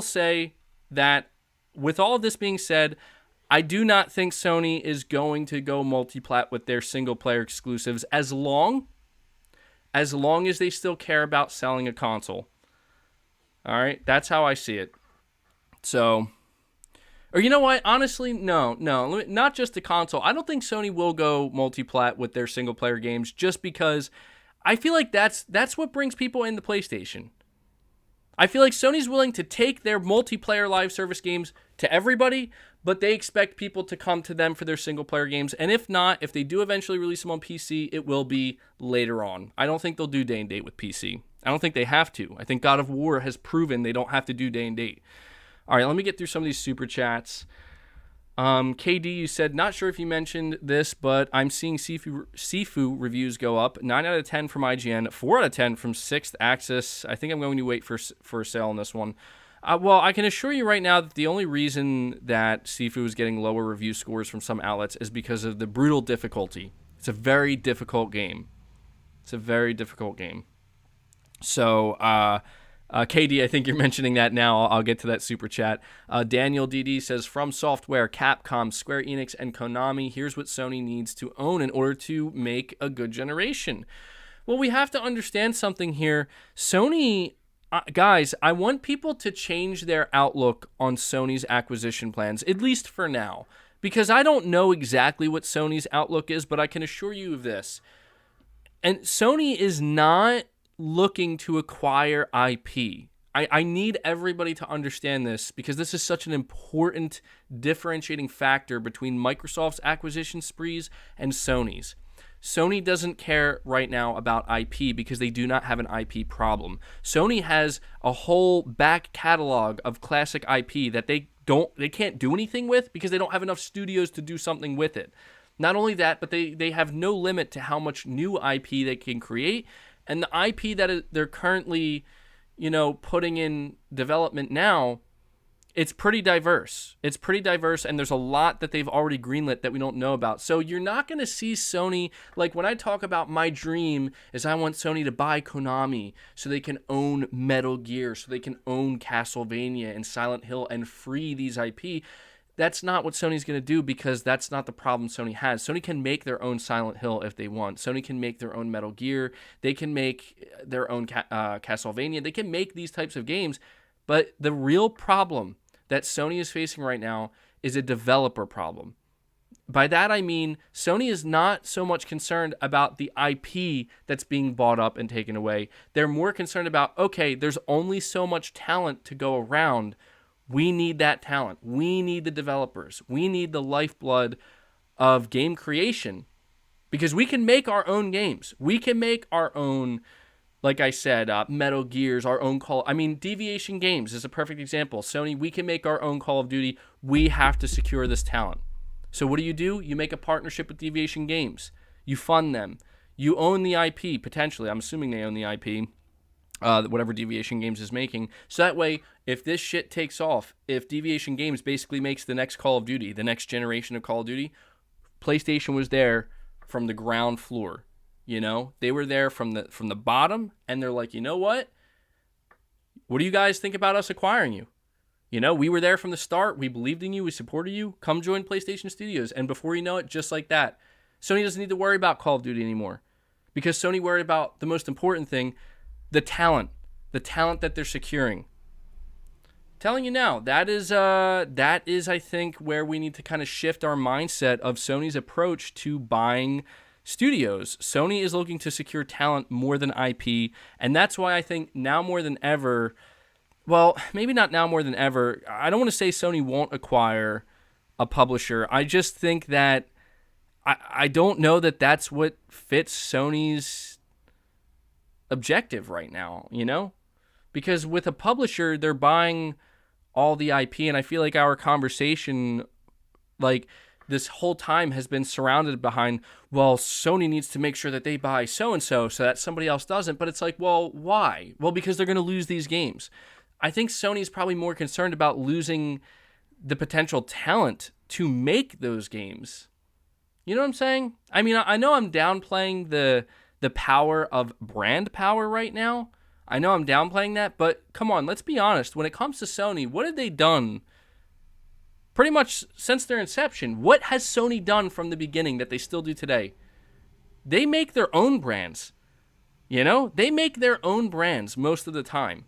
say that with all of this being said, I do not think Sony is going to go multi-plat with their single-player exclusives as long as they still care about selling a console. All right? That's how I see it. So, or you know what? Honestly, no, not just the console. I don't think Sony will go multi-plat with their single-player games just because I feel like that's what brings people into PlayStation. I feel like Sony's willing to take their multiplayer live service games to everybody, but they expect people to come to them for their single-player games. And if not, if they do eventually release them on PC, it will be later on. I don't think they'll do day and date with PC. I don't think they have to. I think God of War has proven they don't have to do day and date. All right, let me get through some of these super chats. KD, you said, not sure if you mentioned this, but I'm seeing Sifu reviews go up. 9 out of 10 from IGN, 4 out of 10 from 6th Axis. I think I'm going to wait for a sale on this one. Well, I can assure you right now that the only reason that Sifu is getting lower review scores from some outlets is because of the brutal difficulty. It's a very difficult game. So, KD, I think you're mentioning that now. I'll get to that super chat. Daniel DD says, From Software, Capcom, Square Enix, and Konami, here's what Sony needs to own in order to make a good generation. Well, we have to understand something here. Sony, guys, I want people to change their outlook on Sony's acquisition plans, at least for now, because I don't know exactly what Sony's outlook is, but I can assure you of this. And Sony is not looking to acquire IP. I need everybody to understand this because this is such an important differentiating factor between Microsoft's acquisition sprees and Sony's. Sony doesn't care right now about IP because they do not have an IP problem. Sony has a whole back catalog of classic IP that they can't do anything with because they don't have enough studios to do something with it. Not only that, but they have no limit to how much new IP they can create. And the IP that they're currently, putting in development now, it's pretty diverse. And there's a lot that they've already greenlit that we don't know about. So you're not going to see Sony, like when I talk about my dream is I want Sony to buy Konami so they can own Metal Gear, so they can own Castlevania and Silent Hill and free these IP. That's not what Sony's going to do because that's not the problem Sony has. Sony can make their own Silent Hill if they want. Sony can make their own Metal Gear. They can make their own Castlevania. They can make these types of games. But the real problem that Sony is facing right now is a developer problem. By that I mean Sony is not so much concerned about the IP that's being bought up and taken away. They're more concerned about, okay, there's only so much talent to go around. We need that talent. We need the developers. We need the lifeblood of game creation because we can make our own games. We can make our own, like I said, Metal Gears, our own Deviation Games is a perfect example. Sony, we can make our own Call of Duty. We have to secure this talent. So what do? You make a partnership with Deviation Games. You fund them. You own the IP, potentially. I'm assuming they own the IP. Whatever Deviation Games is making. So that way, if this shit takes off, if Deviation Games basically makes the next Call of Duty, the next generation of Call of Duty, PlayStation was there from the ground floor. They were there from the bottom, and they're like, you know what? What do you guys think about us acquiring you? We were there from the start. We believed in you. We supported you. Come join PlayStation Studios. And before you know it, just like that, Sony doesn't need to worry about Call of Duty anymore because Sony worried about the most important thing, the talent that they're securing. Telling you now, that is I think where we need to kind of shift our mindset of Sony's approach to buying studios. Sony is looking to secure talent more than IP, and that's why I think now more than ever, well, maybe not now more than ever, I don't want to say Sony won't acquire a publisher. I just think that I don't know that that's what fits Sony's objective right now, because with a publisher, they're buying all the IP, and I feel like our conversation, this whole time has been surrounded behind, well, Sony needs to make sure that they buy so-and-so so that somebody else doesn't, but it's like, well, why? Well, because they're going to lose these games. I think Sony's probably more concerned about losing the potential talent to make those games. You know what I'm saying? I mean, I know I'm downplaying the power of brand power right now. I know I'm downplaying that, but come on, let's be honest. When it comes to Sony, what have they done pretty much since their inception? What has Sony done from the beginning that they still do today? They make their own brands. They make their own brands most of the time.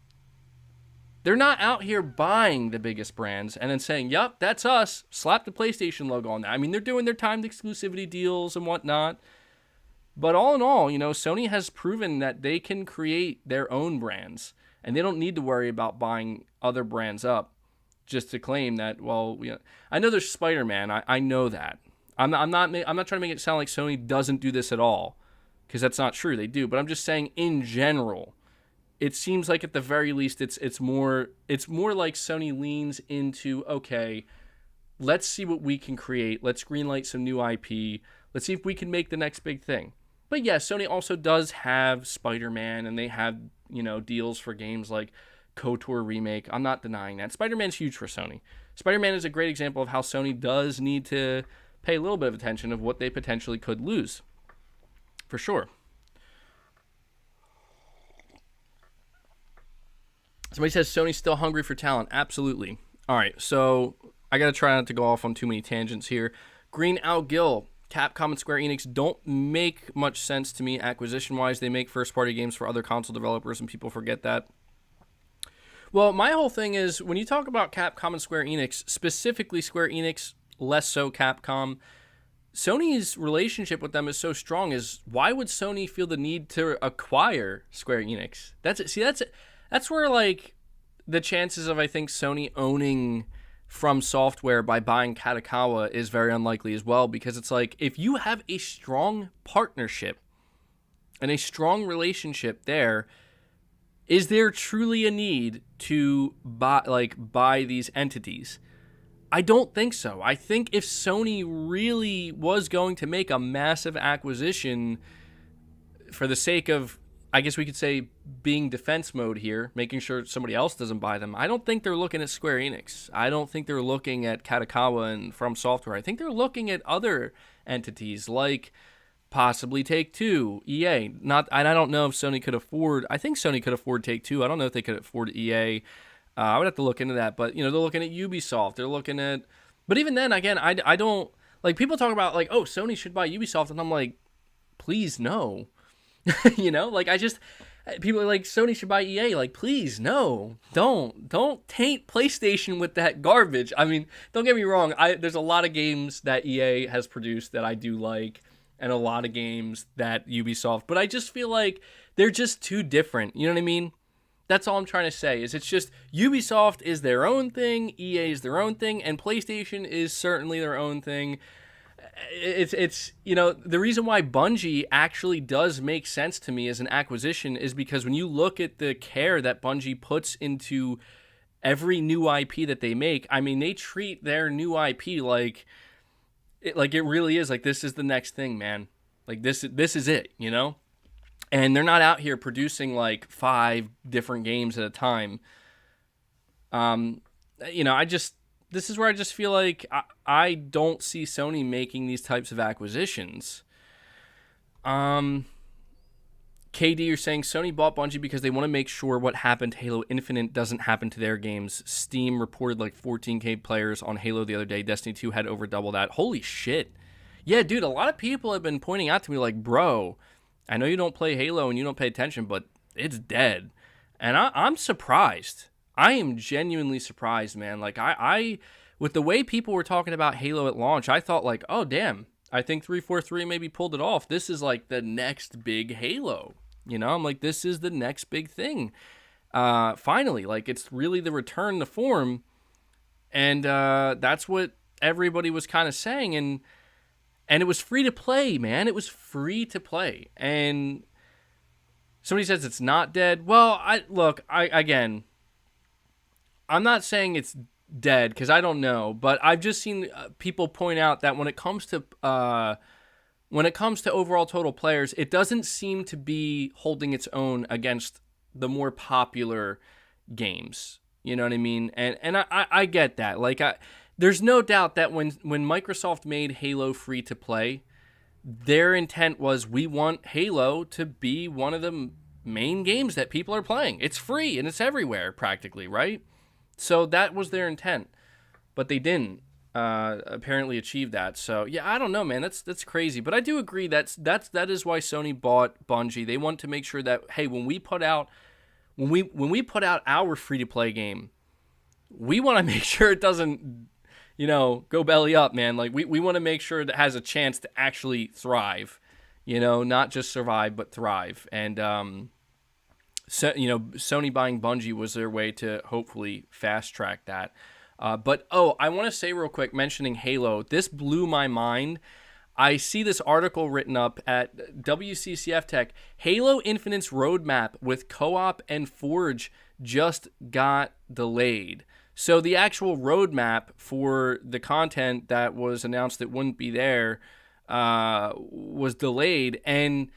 They're not out here buying the biggest brands and then saying, yup, that's us. Slap the PlayStation logo on that. I mean, they're doing their timed exclusivity deals and whatnot. But all in all, Sony has proven that they can create their own brands, and they don't need to worry about buying other brands up just to claim that. Well, I know there's Spider-Man. I know that. I'm not trying to make it sound like Sony doesn't do this at all, because that's not true. They do. But I'm just saying, in general, it seems like at the very least, it's more like Sony leans into, okay, let's see what we can create. Let's greenlight some new IP. Let's see if we can make the next big thing. But yeah, Sony also does have Spider-Man, and they have, deals for games like KOTOR Remake. I'm not denying that. Spider-Man's huge for Sony. Spider-Man is a great example of how Sony does need to pay a little bit of attention of what they potentially could lose. For sure. Somebody says Sony's still hungry for talent. Absolutely. All right, so I got to try not to go off on too many tangents here. Green Al Gill, Capcom and Square Enix don't make much sense to me acquisition-wise. They make first-party games for other console developers, and people forget that. Well, my whole thing is, when you talk about Capcom and Square Enix, specifically Square Enix, less so Capcom, Sony's relationship with them is so strong. Why would Sony feel the need to acquire Square Enix? That's where, like, the chances of, I think, Sony owning From Software by buying Katakawa is very unlikely as well, because it's like, if you have a strong partnership and a strong relationship there, is there truly a need to buy these entities? I don't think so. I think if Sony really was going to make a massive acquisition for the sake of, I guess we could say, being defense mode here, making sure somebody else doesn't buy them, I don't think they're looking at Square Enix. I don't think they're looking at Katakawa and From Software. I think they're looking at other entities like possibly Take-Two, EA. I don't know if Sony could afford. I think Sony could afford Take-Two. I don't know if they could afford EA. I would have to look into that. But, they're looking at Ubisoft. They're looking at. But even then, again, I don't. Like, people talk about, like, oh, Sony should buy Ubisoft. And I'm like, please, no. People are like, Sony should buy EA. Like, please, no. Don't taint PlayStation with that garbage. I mean, don't get me wrong. There's a lot of games that EA has produced that I do like, and a lot of games that Ubisoft, but I just feel like they're just too different. You know what I mean? That's all I'm trying to say, is it's just Ubisoft is their own thing, EA is their own thing, and PlayStation is certainly their own thing. It's the reason why Bungie actually does make sense to me as an acquisition is because when you look at the care that Bungie puts into every new IP that they make, I mean, they treat their new IP like it really is, like, this is the next thing, man. Like, this is it, And they're not out here producing, like, 5 different games at a time. This is where I just feel like I don't see Sony making these types of acquisitions. KD, you're saying Sony bought Bungie because they want to make sure what happened to Halo Infinite doesn't happen to their games. Steam reported like 14K players on Halo the other day. Destiny 2 had over double that. Holy shit. Yeah, dude, a lot of people have been pointing out to me like, bro, I know you don't play Halo and you don't pay attention, but it's dead. And I'm surprised. I am genuinely surprised, man. Like, I with the way people were talking about Halo at launch, I thought like, oh, damn. I think 343 maybe pulled it off. This is like the next big Halo. I'm like, this is the next big thing. Finally, like, it's really the return to form. And that's what everybody was kind of saying. And it was free to play, man. It was free to play. And somebody says it's not dead. Well, again, I'm not saying it's dead because I don't know, but I've just seen people point out that when it comes to overall total players, it doesn't seem to be holding its own against the more popular games. You know what I mean? And I get that. Like, there's no doubt that when Microsoft made Halo free to play, their intent was, we want Halo to be one of the main games that people are playing. It's free and it's everywhere practically, right? So that was their intent, but they didn't apparently achieve that. So yeah, I don't know, man. That's crazy. But I do agree that is why Sony bought Bungie. They want to make sure that, hey, when we put out our free to play game, we want to make sure it doesn't, go belly up, man. Like, we want to make sure that it has a chance to actually thrive, not just survive but thrive. And so, Sony buying Bungie was their way to hopefully fast track that. But I want to say real quick, mentioning Halo, this blew my mind. I see this article written up at WCCF Tech. Halo Infinite's roadmap with co-op and Forge just got delayed. So the actual roadmap for the content that was announced that wouldn't be there was delayed. And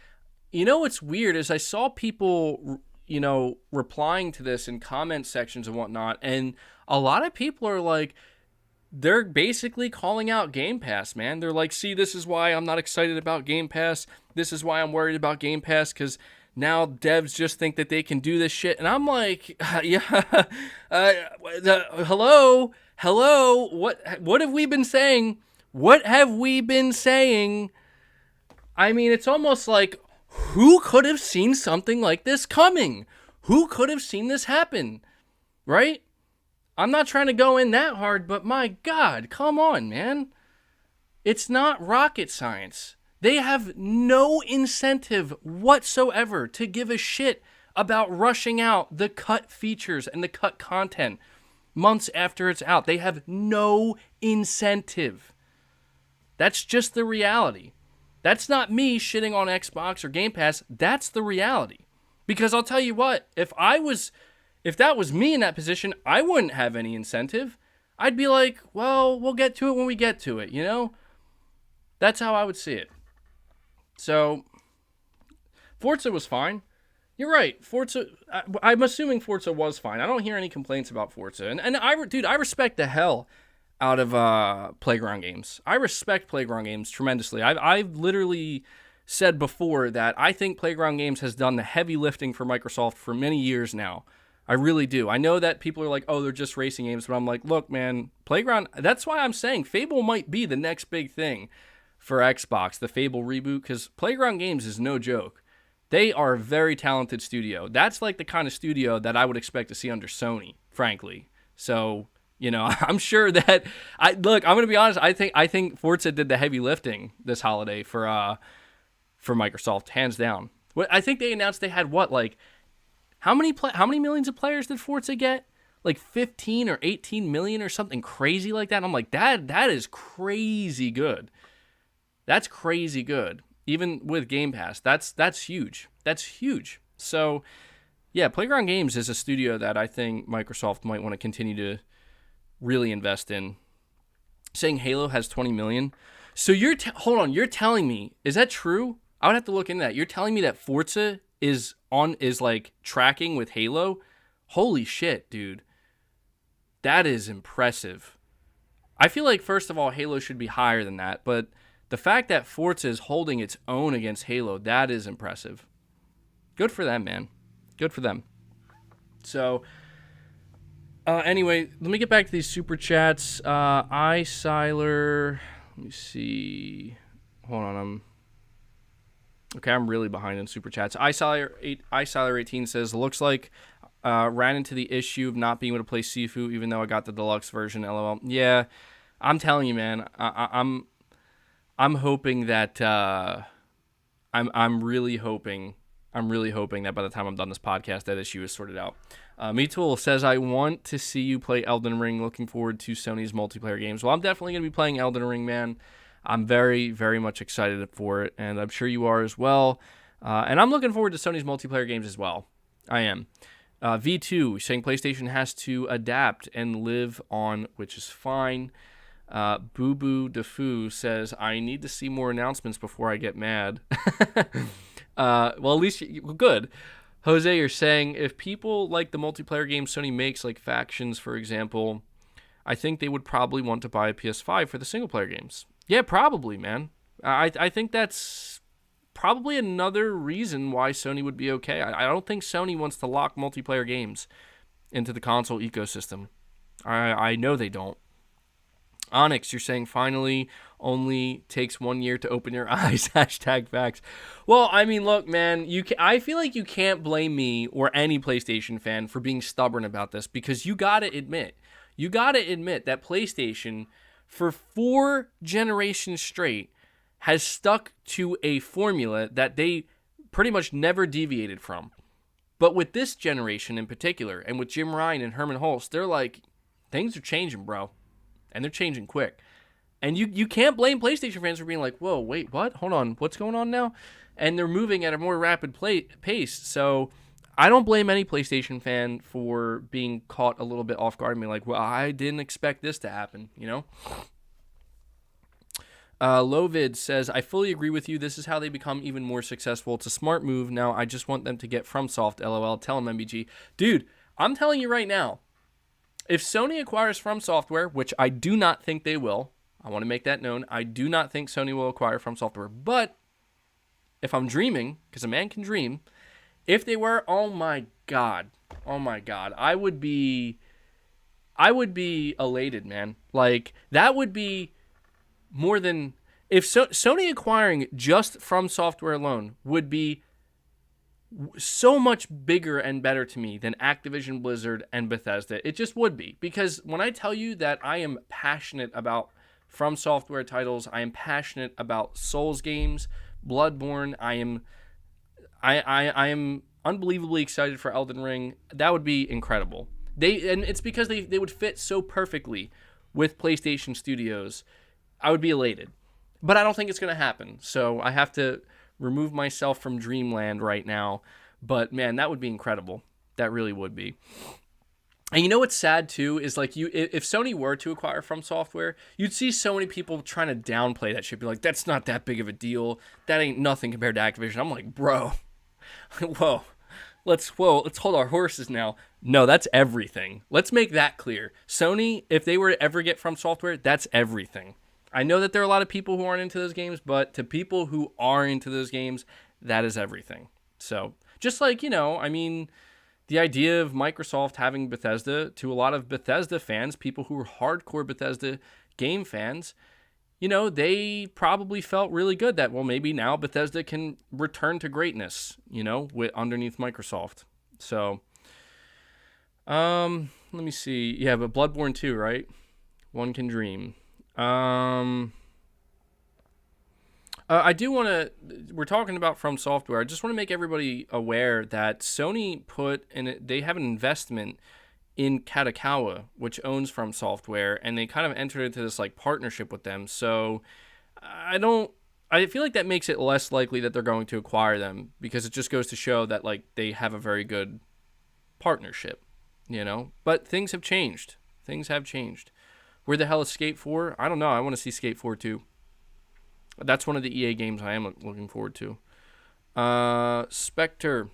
you know what's weird is I saw people, replying to this in comment sections and whatnot, and a lot of people are like, they're basically calling out Game Pass, man. They're like, see, this is why I'm not excited about Game Pass. This is why I'm worried about Game Pass, because now devs just think that they can do this shit. And I'm like, yeah, hello, what have we been saying? What have we been saying? I mean, it's almost like, who could have seen something like this coming? Who could have seen this happen? Right? I'm not trying to go in that hard, but my God, come on, man. It's not rocket science. They have no incentive whatsoever to give a shit about rushing out the cut features and the cut content months after it's out. They have no incentive. That's just the reality. That's not me shitting on Xbox or Game Pass. That's the reality. Because I'll tell you what, if that was me in that position, I wouldn't have any incentive. I'd be like, well, we'll get to it when we get to it, you know? That's how I would see it. So, Forza was fine. You're right. Forza, I'm assuming Forza was fine. I don't hear any complaints about Forza. And I respect the hell out of Playground Games. I respect Playground Games tremendously. I've literally said before that I think Playground Games has done the heavy lifting for Microsoft for many years now. I really do. I know that people are like, oh, they're just racing games, but I'm like, look, man, Playground, that's why I'm saying Fable might be the next big thing for Xbox, the Fable reboot, because Playground Games is no joke. They are a very talented studio. That's like the kind of studio that I would expect to see under Sony, frankly. So, I'm sure that I'm going to be honest. I think Forza did the heavy lifting this holiday for Microsoft, hands down. I think they announced they had how many millions of players did Forza get? Like 15 or 18 million or something crazy like that. And I'm like, that is crazy good. That's crazy good. Even with Game Pass, that's huge. That's huge. So, yeah, Playground Games is a studio that I think Microsoft might want to continue to really invest in. Saying Halo has 20 million. So hold on, you're telling me, is that true? I would have to look into that. You're telling me that Forza is like tracking with Halo? Holy shit, dude. That is impressive. I feel like, first of all, Halo should be higher than that, but the fact that Forza is holding its own against Halo, that is impressive. Good for them, man. Good for them. So, anyway, let me get back to these super chats. iSiler, let me see. Hold on, I'm really behind in super chats. iSiler18 says, looks like ran into the issue of not being able to play Sifu, even though I got the deluxe version. LOL. Yeah, I'm telling you, man. I'm hoping that I'm really hoping that by the time I'm done this podcast, that issue is sorted out. MeTool says, I want to see you play Elden Ring. Looking forward to Sony's multiplayer games. Well, I'm definitely going to be playing Elden Ring, man. I'm very, very much excited for it, and I'm sure you are as well. And I'm looking forward to Sony's multiplayer games as well. I am. V2 saying PlayStation has to adapt and live on, which is fine. Boo Boo Defoo says, I need to see more announcements before I get mad. Well, at least good. Jose, you're saying if people like the multiplayer games Sony makes, like Factions, for example, I think they would probably want to buy a PS5 for the single-player games. Yeah, probably, man. I think that's probably another reason why Sony would be okay. I don't think Sony wants to lock multiplayer games into the console ecosystem. I know they don't. Onyx, you're saying finally only takes 1 year to open your eyes. Hashtag facts. Well, I mean, look, man, I feel like you can't blame me or any PlayStation fan for being stubborn about this, because you got to admit that PlayStation, for 4 generations straight, has stuck to a formula that they pretty much never deviated from. But with this generation in particular, and with Jim Ryan and Herman Hulst, they're like, things are changing, bro. And they're changing quick. And you can't blame PlayStation fans for being like, whoa, wait, what? Hold on, what's going on now? And they're moving at a more rapid pace. So I don't blame any PlayStation fan for being caught a little bit off guard and being like, well, I didn't expect this to happen, you know? Lovid says, I fully agree with you. This is how they become even more successful. It's a smart move. Now, I just want them to get FromSoft, LOL. Tell them, MBG. Dude, I'm telling you right now, if Sony acquires From Software, which I do not think they will, I want to make that known. I do not think Sony will acquire From Software. But if I'm dreaming, because a man can dream, if they were, oh my God, I would be elated, man. Like, that would be more than, if Sony acquiring just From Software alone would be so much bigger and better to me than Activision Blizzard and Bethesda. It just would be, because when I tell you that I am passionate about From Software titles, I am passionate about Souls games, Bloodborne, I am unbelievably excited for Elden Ring. That would be incredible. And it's because they would fit so perfectly with PlayStation Studios. I would be elated. But I don't think it's going to happen. So I have to remove myself from dreamland right now. But man, that would be incredible. That really would be. And you know what's sad too is, like, if Sony were to acquire From Software, you'd see so many people trying to downplay that shit. Be like, that's not that big of a deal. That ain't nothing compared to Activision. I'm like, bro, whoa. Let's hold our horses now. No, that's everything. Let's make that clear. Sony, if they were to ever get From Software, that's everything. I know that there are a lot of people who aren't into those games, but to people who are into those games, that is everything. So, just like, you know, I mean, the idea of Microsoft having Bethesda, to a lot of Bethesda fans, people who are hardcore Bethesda game fans, you know, they probably felt really good that, well, maybe now Bethesda can return to greatness, you know, underneath Microsoft. So, let me see. Yeah, but Bloodborne 2, right? One can dream. I do want to, we're talking about From Software. I just want to make everybody aware that Sony they have an investment in Katakawa, which owns From Software, and they kind of entered into this like partnership with them. So I feel like that makes it less likely that they're going to acquire them, because it just goes to show that, like, they have a very good partnership, you know. But things have changed. Where the hell is Skate 4? I don't know. I want to see Skate 4 too. That's one of the EA games I am looking forward to. Spectre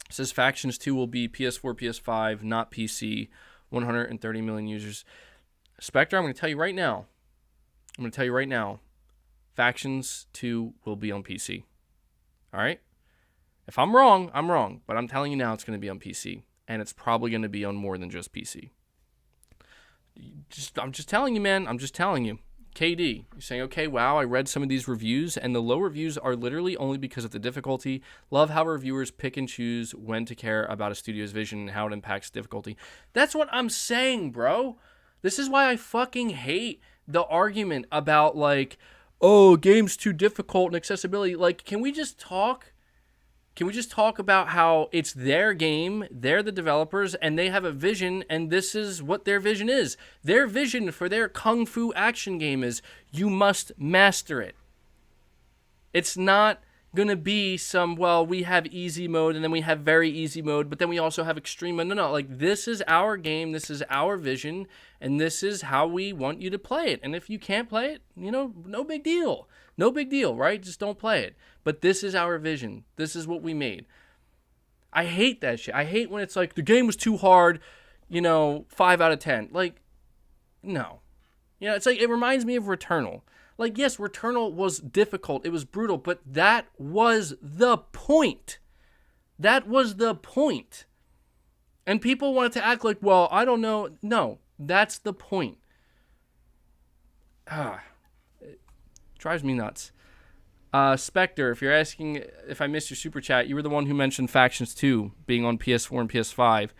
says Factions 2 will be PS4, PS5, not PC. 130 million users. Spectre, I'm going to tell you right now. Factions 2 will be on PC. All right? If I'm wrong, I'm wrong. But I'm telling you now, it's going to be on PC. And it's probably going to be on more than just PC. I'm just telling you, man. I'm just telling you. KD, you're saying, okay, wow, I read some of these reviews, and the low reviews are literally only because of the difficulty. Love how reviewers pick and choose when to care about a studio's vision and how it impacts difficulty. That's what I'm saying, bro. This is why I fucking hate the argument about, like, oh, game's too difficult and accessibility. Like, can we just talk? Can we just talk about how it's their game, they're the developers, and they have a vision, and this is what their vision is. Their vision for their kung fu action game is you must master it. It's not going to be some, well, we have easy mode, and then we have very easy mode, but then we also have extreme mode. No, like, this is our game, this is our vision, and this is how we want you to play it. And if you can't play it, you know, no big deal. No big deal, right? Just don't play it. But this is our vision. This is what we made. I hate that shit. I hate when it's like, the game was too hard, 5 out of 10. Like, no. It's like, it reminds me of Returnal. Like, yes, Returnal was difficult. It was brutal, but that was the point. That was the point. And people wanted to act like, well, I don't know. No, that's the point. It drives me nuts. Spectre, if you're asking if I missed your super chat, you were the one who mentioned Factions 2 being on PS4 and PS5.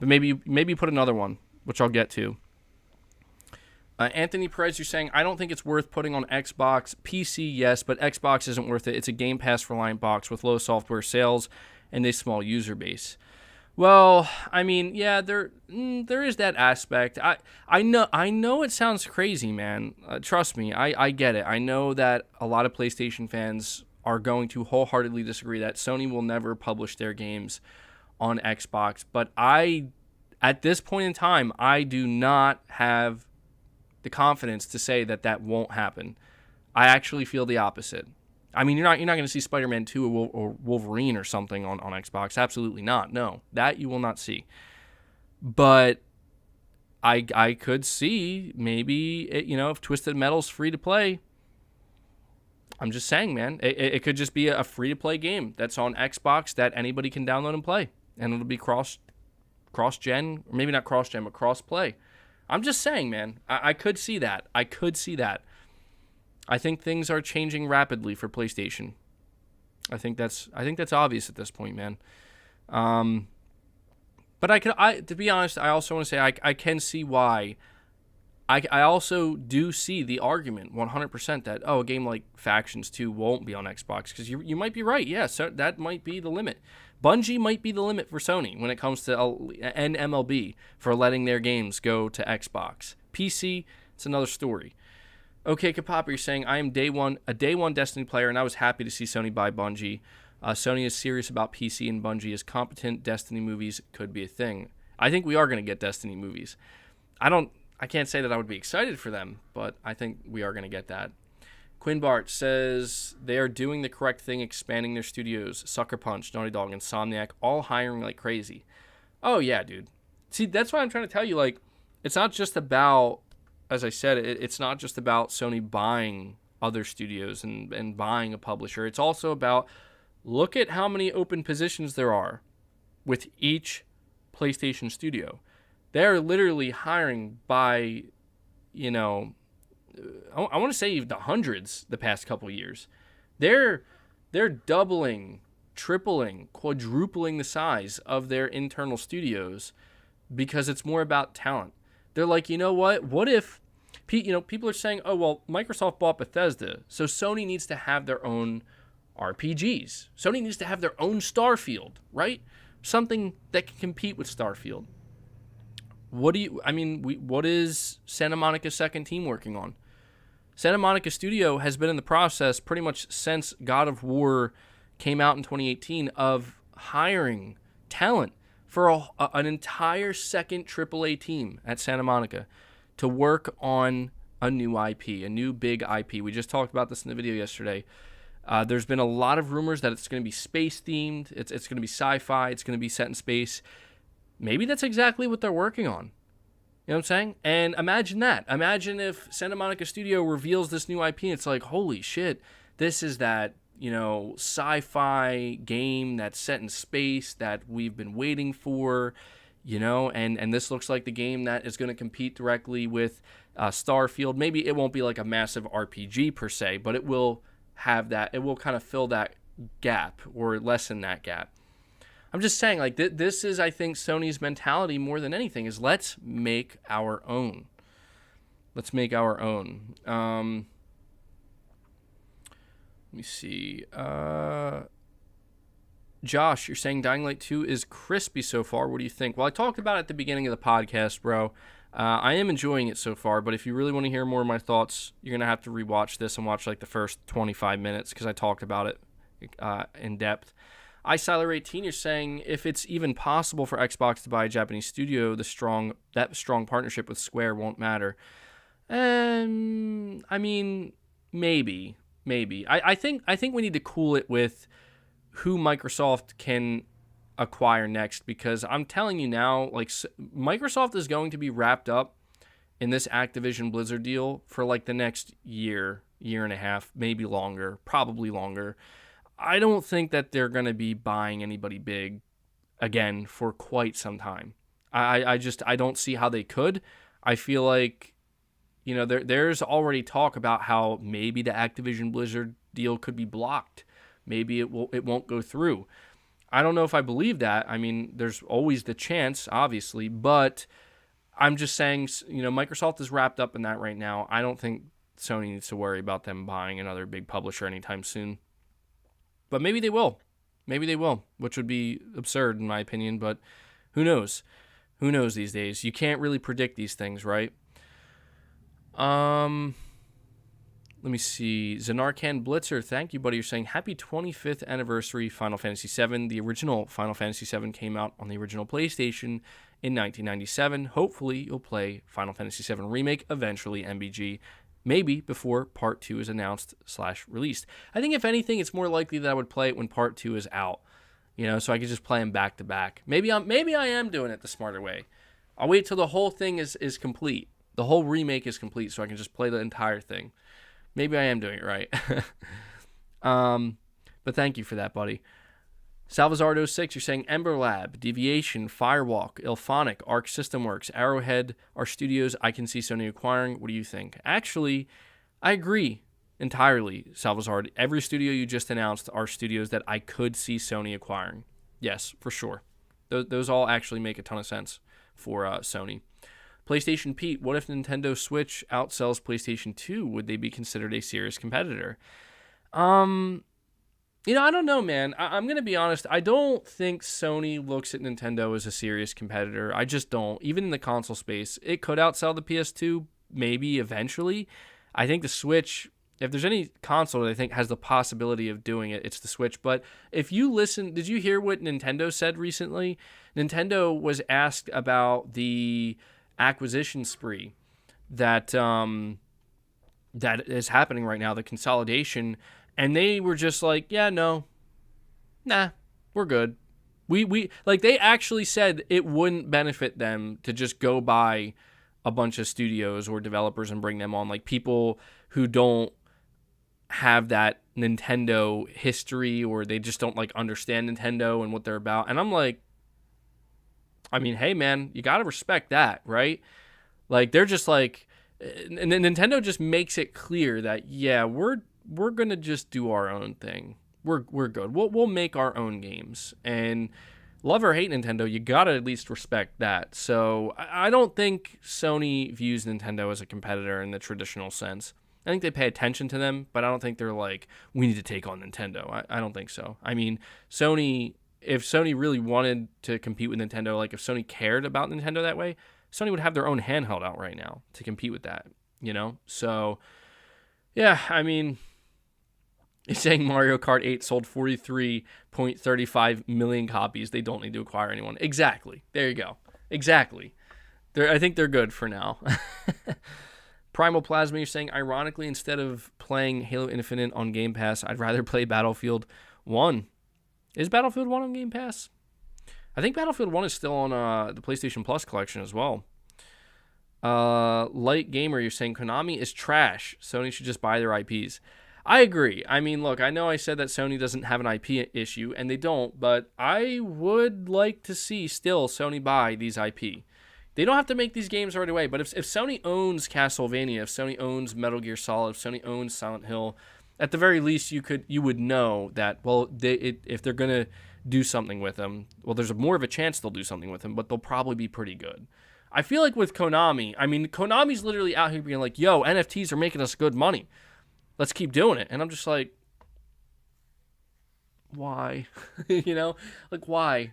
But maybe put another one, which I'll get to. Anthony Perez, you're saying, I don't think it's worth putting on Xbox. PC, yes, but Xbox isn't worth it. It's a Game Pass reliant box with low software sales and a small user base. Well, I mean, yeah, there is that aspect. I know it sounds crazy, man. Trust me, I get it. I know that a lot of PlayStation fans are going to wholeheartedly disagree that Sony will never publish their games on Xbox. But at this point in time, I do not have the confidence to say that won't happen. I actually feel the opposite. I mean, you're not going to see Spider-Man 2 or Wolverine or something on Xbox. Absolutely not. No, that you will not see. But I could see maybe, if Twisted Metal's free to play. I'm just saying, man, it could just be a free to play game that's on Xbox that anybody can download and play, and it'll be cross gen, or maybe not cross gen, but cross play. I'm just saying, man, I could see that. I think things are changing rapidly for PlayStation. I think that's obvious at this point, man. But to be honest, I also want to say I can see why. I also do see the argument 100% that, a game like Factions 2 won't be on Xbox, because you might be right. Yeah, so that might be the limit. Bungie might be the limit for Sony when it comes to and MLB for letting their games go to Xbox. PC, it's another story. Okay, Kapapa, you're saying, I am a day one Destiny player, and I was happy to see Sony buy Bungie. Sony is serious about PC, and Bungie is competent. Destiny movies could be a thing. I think we are going to get Destiny movies. I can't say that I would be excited for them, but I think we are going to get that. Quinn Bart says they are doing the correct thing, expanding their studios. Sucker Punch, Naughty Dog, Insomniac, all hiring like crazy. Oh, yeah, dude. See, that's why I'm trying to tell you, like, it's not just about, as I said, it's not just about Sony buying other studios and buying a publisher. It's also about, look at how many open positions there are with each PlayStation studio. They're literally hiring by, I want to say the hundreds the past couple years. They're doubling, tripling, quadrupling the size of their internal studios because it's more about talent. They're like, you know what? What if, people are saying, oh, well, Microsoft bought Bethesda, so Sony needs to have their own RPGs. Sony needs to have their own Starfield, right? Something that can compete with Starfield. What is Santa Monica's second team working on? Santa Monica Studio has been in the process pretty much since God of War came out in 2018 of hiring talent for an entire second AAA team at Santa Monica to work on a new IP, a new big IP. We just talked about this in the video yesterday. There's been a lot of rumors that it's going to be space-themed. It's going to be sci-fi. It's going to be set in space. Maybe that's exactly what they're working on. You know what I'm saying? And imagine that. Imagine if Santa Monica Studio reveals this new IP and it's like, holy shit, this is that, sci-fi game that's set in space that we've been waiting for, and this looks like the game that is going to compete directly with Starfield. Maybe it won't be like a massive RPG per se, but it will have that. It will kind of fill that gap or lessen that gap. I'm just saying, like, this is, I think, Sony's mentality more than anything, is let's make our own. Let's make our own. Let me see. Josh, you're saying Dying Light 2 is crispy so far. What do you think? Well, I talked about it at the beginning of the podcast, bro. I am enjoying it so far, but if you really want to hear more of my thoughts, you're going to have to rewatch this and watch, like, the first 25 minutes, because I talked about it in depth. iSiler18, you're saying if it's even possible for Xbox to buy a Japanese studio, that strong partnership with Square won't matter. I mean, maybe. I think we need to cool it with who Microsoft can acquire next, because I'm telling you now, like, Microsoft is going to be wrapped up in this Activision Blizzard deal for like the next year and a half, maybe longer, probably longer. I don't think that they're going to be buying anybody big again for quite some time. I don't see how they could. I feel like, there's already talk about how maybe the Activision Blizzard deal could be blocked. Maybe it won't go through. I don't know if I believe that. I mean, there's always the chance, obviously, but I'm just saying, Microsoft is wrapped up in that right now. I don't think Sony needs to worry about them buying another big publisher anytime soon. But maybe they will. Which would be absurd in my opinion, but who knows? Who knows these days? You can't really predict these things, right? Let me see. Zanarkand Blitzer, thank you, buddy. You're saying happy 25th anniversary Final Fantasy VII. The original Final Fantasy VII came out on the original PlayStation in 1997. Hopefully, you'll play Final Fantasy VII Remake eventually, MBG. Maybe before Part 2 is announced/released. I think if anything, it's more likely that I would play it when Part 2 is out. So I could just play them back to back. Maybe I am doing it the smarter way. I'll wait till the whole thing is complete. The whole remake is complete, so I can just play the entire thing. Maybe I am doing it right. But thank you for that, buddy. Salvazardo6, you're saying Ember Lab, Deviation, Firewalk, Ilphonic, Arc System Works, Arrowhead are studios I can see Sony acquiring. What do you think? Actually, I agree entirely, Salvazar. Every studio you just announced are studios that I could see Sony acquiring. Yes, for sure. Those all actually make a ton of sense for Sony. PlayStation Pete, what if Nintendo Switch outsells PlayStation 2? Would they be considered a serious competitor? I don't know, man. I'm going to be honest. I don't think Sony looks at Nintendo as a serious competitor. I just don't. Even in the console space, it could outsell the PS2, maybe eventually. I think the Switch, if there's any console that I think has the possibility of doing it, it's the Switch. But if you listen, did you hear what Nintendo said recently? Nintendo was asked about the acquisition spree that is happening right now, the consolidation, and they were just like, yeah, no, nah, we're good. We like, they actually said it wouldn't benefit them to just go buy a bunch of studios or developers and bring them on, like people who don't have that Nintendo history, or they just don't like understand Nintendo and what they're about. And I'm like, I mean, hey man, you gotta respect that, right? Like, they're just like, and then Nintendo just makes it clear that, yeah, we're gonna just do our own thing. We're good. We'll make our own games. And love or hate Nintendo, you gotta at least respect that. So I don't think Sony views Nintendo as a competitor in the traditional sense. I think they pay attention to them, but I don't think they're like, we need to take on Nintendo. I don't think so. I mean, if Sony really wanted to compete with Nintendo, like if Sony cared about Nintendo that way, Sony would have their own handheld out right now to compete with that, So, yeah, I mean, it's saying Mario Kart 8 sold 43.35 million copies. They don't need to acquire anyone. Exactly. There you go. Exactly. I think they're good for now. Primal Plasma, you're saying, ironically, instead of playing Halo Infinite on Game Pass, I'd rather play Battlefield 1. Is Battlefield 1 on Game Pass? I think Battlefield 1 is still on the PlayStation Plus collection as well. Light Gamer, you're saying Konami is trash. Sony should just buy their IPs. I agree. I mean, look, I know I said that Sony doesn't have an IP issue, and they don't, but I would like to see still Sony buy these IP. They don't have to make these games right away, but if Sony owns Castlevania, if Sony owns Metal Gear Solid, if Sony owns Silent Hill, at the very least, you would know that, well, if they're going to do something with them, well, there's more of a chance they'll do something with them, but they'll probably be pretty good. I feel like with Konami, I mean, Konami's literally out here being like, yo, NFTs are making us good money. Let's keep doing it. And I'm just like, why? Like, why?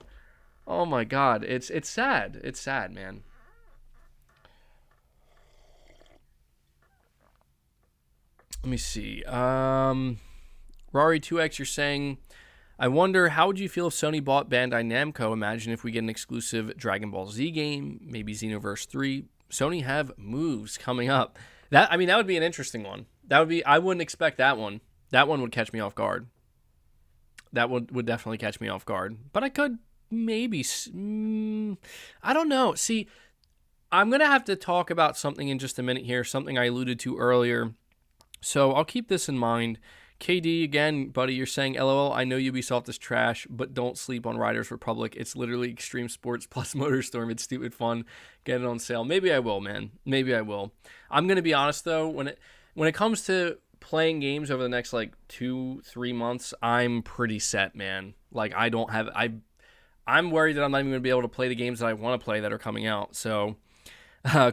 Oh my God. It's sad. It's sad, man. Let me see. Rari2X, you're saying, I wonder, how would you feel if Sony bought Bandai Namco? Imagine if we get an exclusive Dragon Ball Z game, maybe Xenoverse 3. Sony have moves coming up. That would be an interesting one. I wouldn't expect that one. That one would catch me off guard. That would definitely catch me off guard. But I could maybe, I don't know. See, I'm going to have to talk about something in just a minute here, something I alluded to earlier. So I'll keep this in mind. KD, again, buddy, you're saying, LOL, I know Ubisoft is trash, but don't sleep on Riders Republic. It's literally Extreme Sports plus Motorstorm. It's stupid fun. Get it on sale. Maybe I will, man. Maybe I will. I'm going to be honest, though. When it comes to playing games over the next, 2-3 months, I'm pretty set, man. Like, I'm worried that I'm not even going to be able to play the games that I want to play that are coming out. So,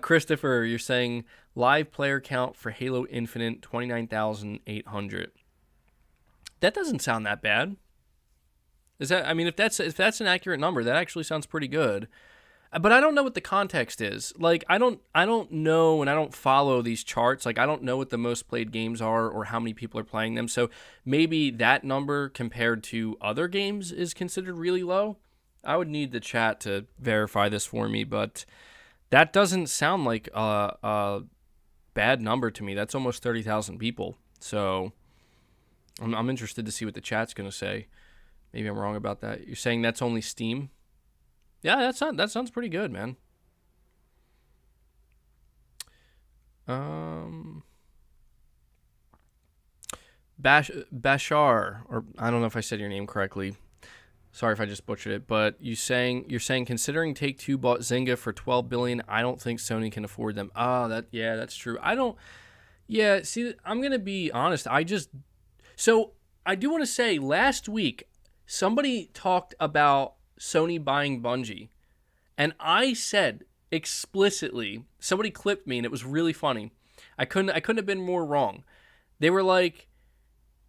Christopher, you're saying live player count for Halo Infinite, 29,800. That doesn't sound that bad. Is that? I mean, if that's an accurate number, that actually sounds pretty good. But I don't know what the context is. Like I don't know, and I don't follow these charts. Like I don't know what the most played games are or how many people are playing them. So maybe that number compared to other games is considered really low. I would need the chat to verify this for me, but that doesn't sound like a bad number to me. That's almost 30,000 people. So I'm interested to see what the chat's going to say. Maybe I'm wrong about that. You're saying that's only Steam? Yeah, that sounds pretty good, man. Bashar, or I don't know if I said your name correctly. Sorry if I just butchered it, but you're saying considering Take-Two bought Zynga for $12 billion, I don't think Sony can afford them. That's true. I don't. Yeah, see, I'm gonna be honest. So I do want to say last week somebody talked about Sony buying Bungie, and I said explicitly, somebody clipped me, and it was really funny. I couldn't have been more wrong. They were like,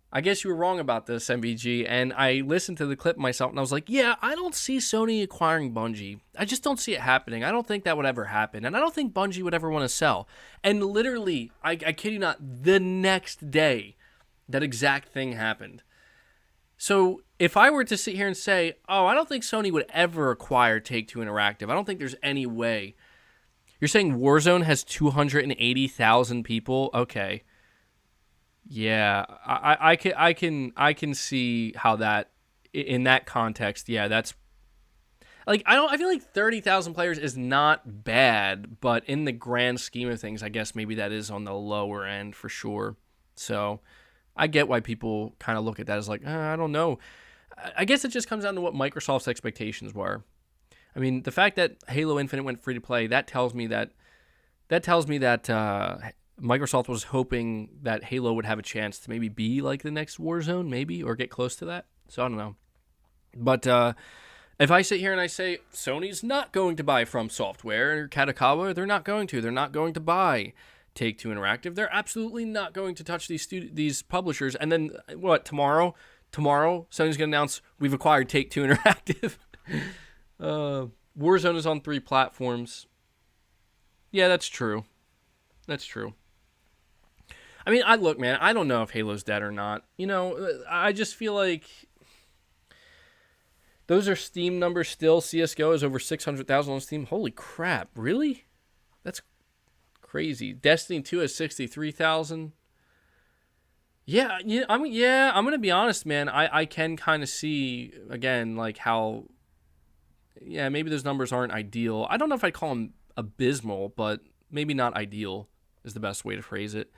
I guess you were wrong about this, MVG. And I listened to the clip myself, and I was like, yeah, I don't see Sony acquiring Bungie. I just don't see it happening. I don't think that would ever happen. And I don't think Bungie would ever want to sell. And literally, I kid you not, the next day, that exact thing happened. So if I were to sit here and say, I don't think Sony would ever acquire Take-Two Interactive, I don't think there's any way. You're saying Warzone has 280,000 people? Okay. Yeah, I can see how that, in that context, yeah, that's like I feel like 30,000 players is not bad, but in the grand scheme of things, I guess maybe that is on the lower end for sure. So I get why people kind of look at that as like, I don't know. I guess it just comes down to what Microsoft's expectations were. I mean, the fact that Halo Infinite went free to play, that tells me that Microsoft was hoping that Halo would have a chance to maybe be like the next Warzone, maybe, or get close to that. So I don't know. But if I sit here and I say Sony's not going to buy From Software or Katakawa, they're not going to. They're not going to buy Take-Two Interactive. They're absolutely not going to touch these publishers. And then what? Tomorrow, Sony's going to announce we've acquired Take-Two Interactive. Warzone is on 3 platforms. Yeah, that's true. That's true. I mean, look, man, I don't know if Halo's dead or not. You know, I just feel like those are Steam numbers still. CSGO is over 600,000 on Steam. Holy crap, really? That's crazy. Destiny 2 has 63,000. Yeah, I'm going to be honest, man. I can kind of see, again, like how, yeah, maybe those numbers aren't ideal. I don't know if I'd call them abysmal, but maybe not ideal is the best way to phrase it.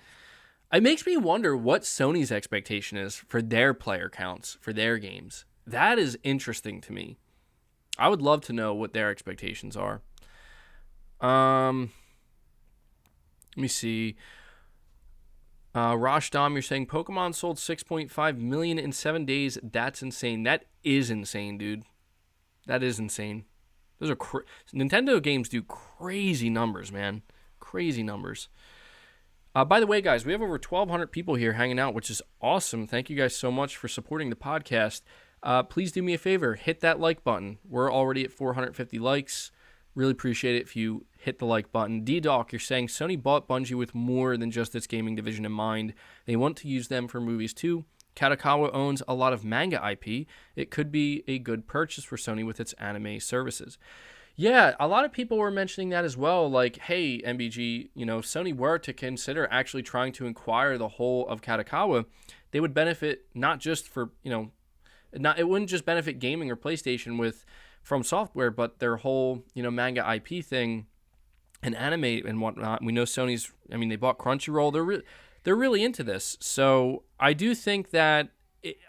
It makes me wonder what Sony's expectation is for their player counts, for their games. That is interesting to me. I would love to know what their expectations are. Let me see. Rosh Dom, you're saying Pokemon sold 6.5 million in 7 days. That's insane. That is insane, dude. That is insane. Those are Nintendo games do crazy numbers, man. Crazy numbers. By the way, guys, we have over 1,200 people here hanging out, which is awesome. Thank you guys so much for supporting the podcast. Please do me a favor. Hit that like button. We're already at 450 likes. Really appreciate it if you hit the like button. D-Doc, you're saying Sony bought Bungie with more than just its gaming division in mind. They want to use them for movies too. Katakawa owns a lot of manga IP. It could be a good purchase for Sony with its anime services. Yeah, a lot of people were mentioning that as well. Like, hey, MBG, if Sony were to consider actually trying to acquire the whole of Katakawa, they would benefit not just for, it wouldn't just benefit gaming or PlayStation from software, but their whole, manga IP thing and anime and whatnot. We know Sony's, they bought Crunchyroll. They're really into this. So I do think that,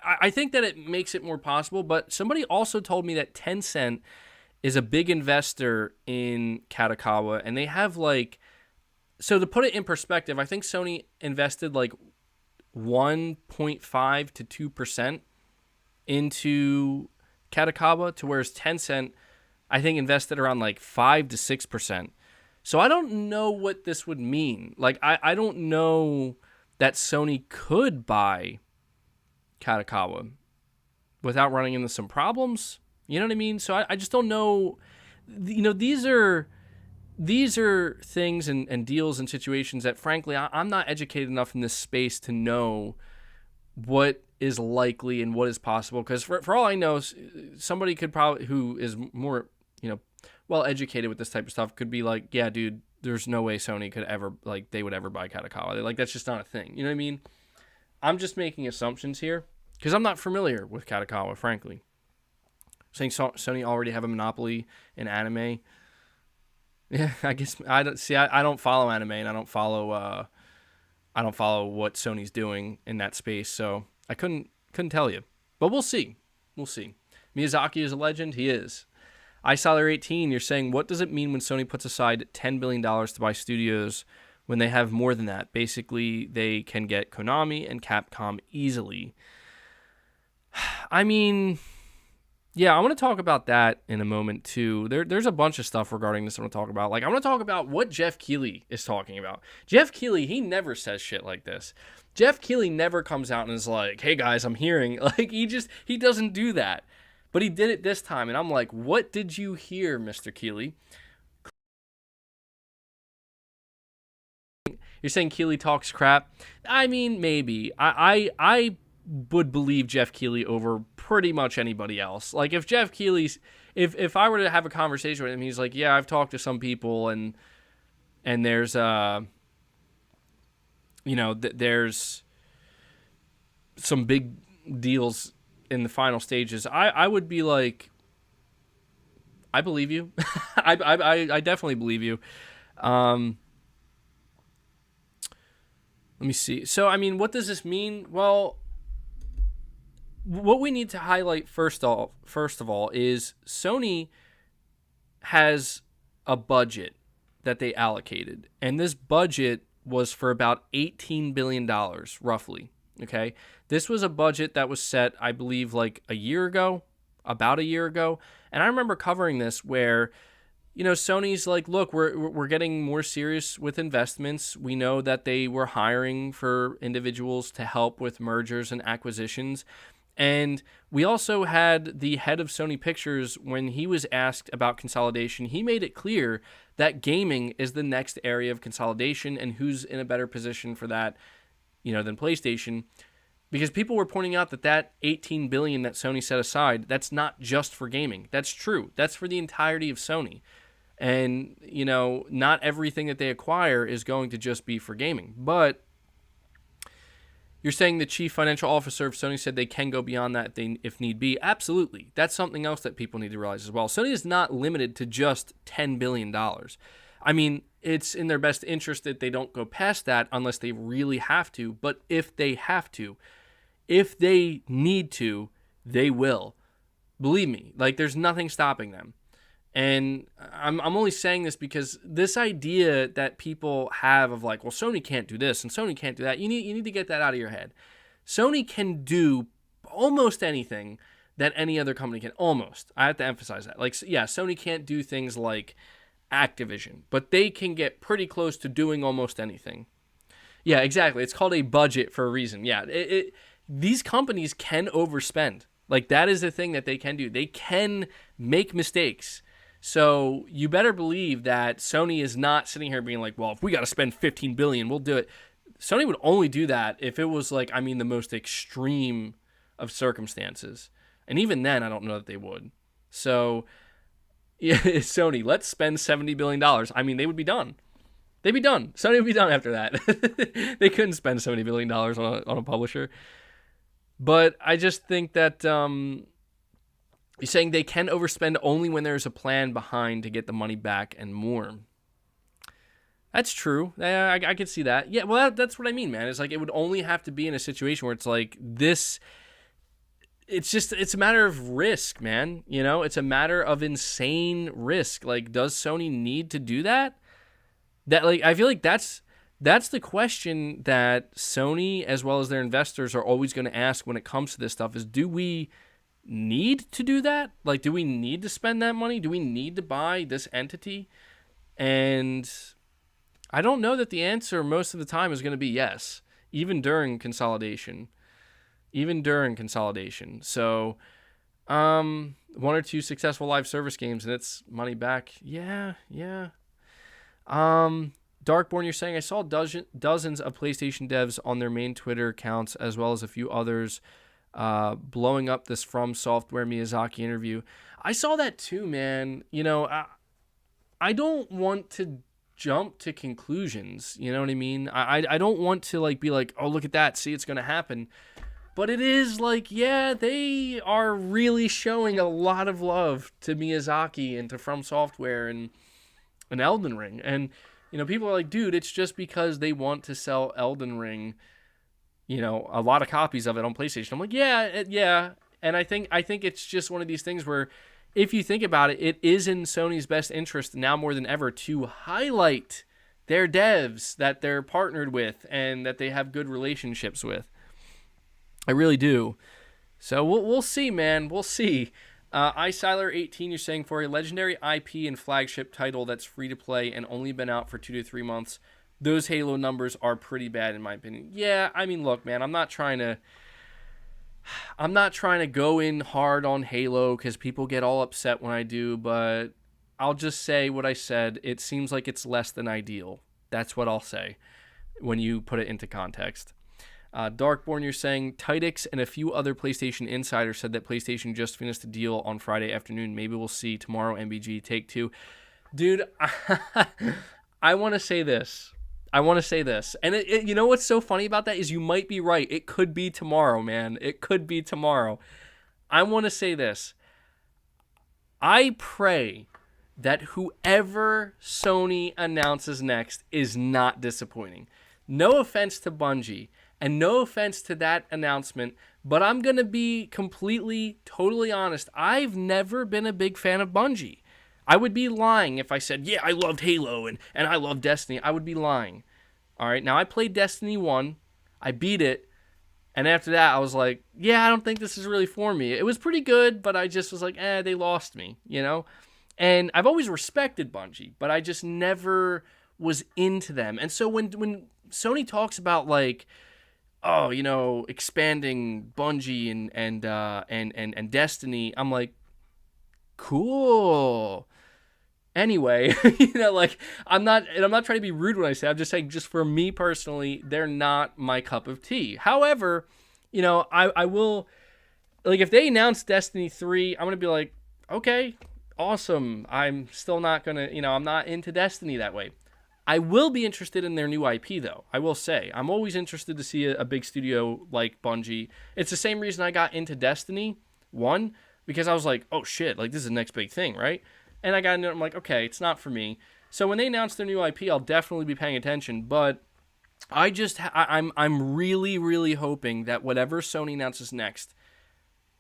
I think that it makes it more possible, but somebody also told me that Tencent is a big investor in Katakawa, and they have so to put it in perspective, I think Sony invested 1.5 to 2% into Katakawa, to whereas Tencent, I think, invested around 5 to 6%. So I don't know what this would mean. I don't know that Sony could buy Katakawa without running into some problems. You know what I mean? So I just don't know. these are things and deals and situations that, frankly, I'm not educated enough in this space to know what is likely and what is possible. Because for all I know, somebody could probably, who is more, well educated with this type of stuff, could be like, yeah, dude, there's no way Sony could ever, like, they would ever buy Kadokawa. Like, that's just not a thing. You know what I mean? I'm just making assumptions here because I'm not familiar with Kadokawa, frankly. Saying Sony already have a monopoly in anime. Yeah, I guess I don't see. I don't follow anime, and I don't follow what Sony's doing in that space. So I couldn't tell you, but we'll see. We'll see. Miyazaki is a legend. He is. iSolder18, you're saying, what does it mean when Sony puts aside $10 billion to buy studios when they have more than that? Basically, they can get Konami and Capcom easily. I mean, yeah, I want to talk about that in a moment, too. There's a bunch of stuff regarding this I want to talk about. Like, I want to talk about what Jeff Keighley is talking about. Jeff Keighley, he never says shit like this. Jeff Keighley never comes out and is like, hey, guys, I'm hearing. Like, he doesn't do that. But he did it this time, and I'm like, what did you hear, Mr. Keighley? You're saying Keighley talks crap? I mean, maybe. I would believe Jeff Keighley over pretty much anybody else. Like, if Jeff Keighley's... If I were to have a conversation with him, he's like, yeah, I've talked to some people, and there's, there's some big deals in the final stages, I would be like, I believe you. I definitely believe you. Let me see. So, I mean, what does this mean? Well, what we need to highlight first of all is Sony has a budget that they allocated, and this budget was for about $18 billion, roughly. Okay, this was a budget that was set, I believe, like about a year ago. And I remember covering this where, Sony's like, look, we're getting more serious with investments. We know that they were hiring for individuals to help with mergers and acquisitions. And we also had the head of Sony Pictures, when he was asked about consolidation, he made it clear that gaming is the next area of consolidation, and who's in a better position for that, than PlayStation, because people were pointing out that $18 billion that Sony set aside, that's not just for gaming. That's true. That's for the entirety of Sony. And, not everything that they acquire is going to just be for gaming. But you're saying the chief financial officer of Sony said they can go beyond that if need be. Absolutely. That's something else that people need to realize as well. Sony is not limited to just $10 billion. I mean, it's in their best interest that they don't go past that unless they really have to. But if they have to, if they need to, they will. Believe me, like, there's nothing stopping them. And I'm only saying this because this idea that people have of like, well, Sony can't do this and Sony can't do that, you need to get that out of your head. Sony can do almost anything that any other company can. Almost. I have to emphasize that. Like, yeah, Sony can't do things like Activision, but they can get pretty close to doing almost anything. Yeah, exactly. It's called a budget for a reason. Yeah, these companies can overspend. Like, that is the thing that they can do. They can make mistakes. So you better believe that Sony is not sitting here being like, well, if we got to spend $15 billion, we'll do it. Sony would only do that if it was like, I mean, the most extreme of circumstances. And even then, I don't know that they would. So, yeah, Sony, let's spend $70 billion. I mean, they would be done. They'd be done. Sony would be done after that. They couldn't spend $70 billion on a publisher. But I just think that you're saying they can overspend only when there's a plan behind to get the money back and more. That's true. I could see that. Yeah, well, that's what I mean, man. It's like, it would only have to be in a situation where it's like this. It's a matter of risk, man. It's a matter of insane risk. Like, does Sony need to do that? I feel like that's the question that Sony, as well as their investors, are always going to ask when it comes to this stuff is, do we need to do that? Like, do we need to spend that money? Do we need to buy this entity? And I don't know that the answer most of the time is going to be yes, even during consolidation. So, One or two successful live service games and it's money back. Yeah. Darkborn, you're saying I saw dozens of PlayStation devs on their main Twitter accounts as well as a few others blowing up this From Software Miyazaki interview. I saw that too, man. You know, I don't want to jump to conclusions. You know what I mean? I don't want to like be like, oh, look at that. See, it's going to happen. But it is like, yeah, they are really showing a lot of love to Miyazaki and to From Software and Elden Ring. And, you know, people are like, dude, it's just because they want to sell Elden Ring, you know, a lot of copies of it on PlayStation. I'm like, yeah. And I think it's just one of these things where if you think about it, it is in Sony's best interest now more than ever to highlight their devs that they're partnered with and that they have good relationships with. I really do. So we'll see, man. We'll see. iSiler18, you're saying for a legendary IP and flagship title that's free to play and only been out for 2 to 3 months, those Halo numbers are pretty bad in my opinion. Yeah, I mean, look, man, I'm not trying to go in hard on Halo because people get all upset when I do, but I'll just say what I said. It seems like it's less than ideal. That's what I'll say when you put it into context. Darkborn, you're saying Tidix and a few other PlayStation insiders said that PlayStation just finished a deal on Friday afternoon. Maybe we'll see tomorrow. MBG Take-Two. Dude, I want to say this. And you know what's so funny about that is you might be right. It could be tomorrow, man. It could be tomorrow. I want to say this. I pray that whoever Sony announces next is not disappointing. No offense to Bungie. And no offense to that announcement, but I'm going to be totally honest. I've never been a big fan of Bungie. I would be lying if I said, yeah, I loved Halo and I love Destiny. I would be lying. All right, now I played Destiny 1. I beat it. And after that, I was like, yeah, I don't think this is really for me. It was pretty good, but I just was like, they lost me, you know? And I've always respected Bungie, but I just never was into them. And so when Sony talks about like, oh, you know, expanding Bungie and Destiny, I'm like, cool. Anyway, you know, like I'm not trying to be rude when I say I'm just saying just for me personally, they're not my cup of tea. However, you know, I will like if they announce Destiny 3, I'm gonna be like, okay, awesome. I'm still not gonna, you know, I'm not into Destiny that way. I will be interested in their new IP, though. I will say. I'm always interested to see a big studio like Bungie. It's the same reason I got into Destiny 1, because I was like, oh, shit, like, this is the next big thing, right? And I got into it, I'm like, okay, it's not for me. So when they announce their new IP, I'll definitely be paying attention, but I'm really, really hoping that whatever Sony announces next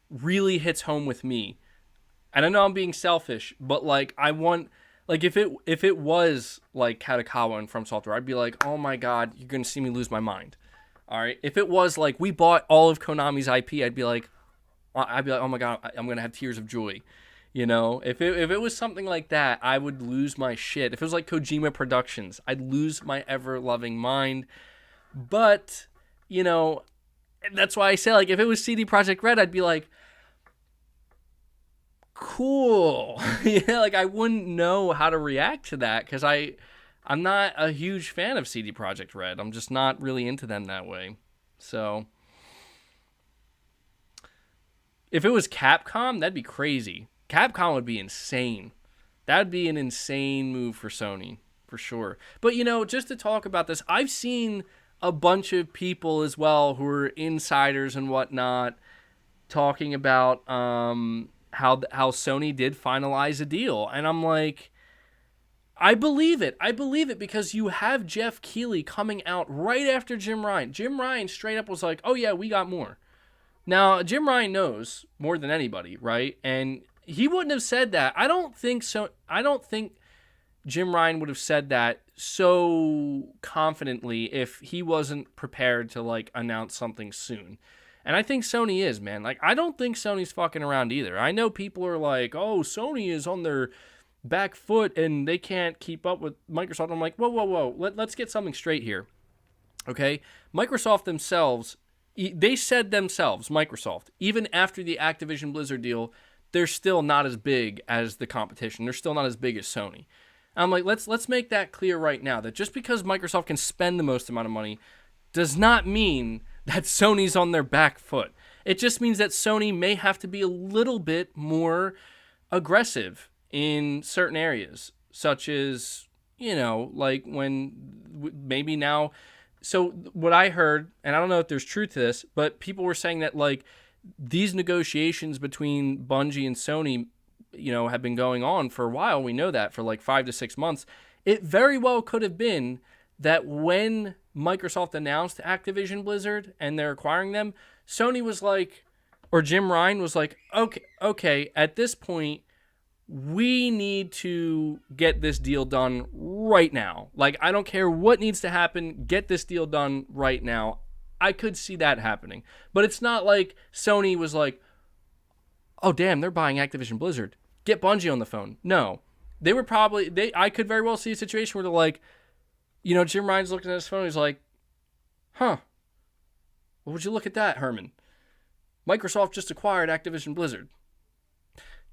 really hits home with me. And I know I'm being selfish, but, like, I want... Like, if it was, like, Kadokawa and From Software, I'd be like, oh, my God, you're going to see me lose my mind. All right? If it was, like, we bought all of Konami's IP, I'd be like, oh, my God, I'm going to have tears of joy. You know? If it was something like that, I would lose my shit. If it was, like, Kojima Productions, I'd lose my ever-loving mind. But, you know, that's why I say, like, if it was CD Projekt Red, I'd be like, cool. Yeah, like I wouldn't know how to react to that because I'm not a huge fan of CD Projekt Red. I'm just not really into them that way. So if it was Capcom, that'd be crazy. Capcom would be insane. That'd be an insane move for Sony, for sure. But, you know, just to talk about this, I've seen a bunch of people as well who are insiders and whatnot talking about how Sony did finalize a deal. And I'm like, I believe it. I believe it because you have Jeff Keighley coming out right after Jim Ryan. Jim Ryan straight up was like, oh, yeah, we got more. Now, Jim Ryan knows more than anybody, right? And he wouldn't have said that. I don't think Jim Ryan would have said that so confidently if he wasn't prepared to, like, announce something soon. And I think Sony is, man. Like, I don't think Sony's fucking around either. I know people are like, oh, Sony is on their back foot and they can't keep up with Microsoft. I'm like, whoa. Let's get something straight here. Okay? Microsoft themselves, they said themselves, Microsoft, even after the Activision Blizzard deal, they're still not as big as the competition. They're still not as big as Sony. I'm like, let's make that clear right now, that just because Microsoft can spend the most amount of money does not mean that Sony's on their back foot. It just means that Sony may have to be a little bit more aggressive in certain areas, such as, like when maybe now. So what I heard, and I don't know if there's truth to this, but people were saying that like these negotiations between Bungie and Sony, have been going on for a while. We know that for like 5 to 6 months. It very well could have been that when Microsoft announced Activision Blizzard and they're acquiring them, Sony was like, or Jim Ryan was like, okay, at this point, we need to get this deal done right now. Like, I don't care what needs to happen, get this deal done right now. I could see that happening. But it's not like Sony was like, oh, damn, they're buying Activision Blizzard. Get Bungie on the phone. No. They were probably, I could very well see a situation where they're like, Jim Ryan's looking at his phone. He's like, huh, well, would you look at that, Herman? Microsoft just acquired Activision Blizzard.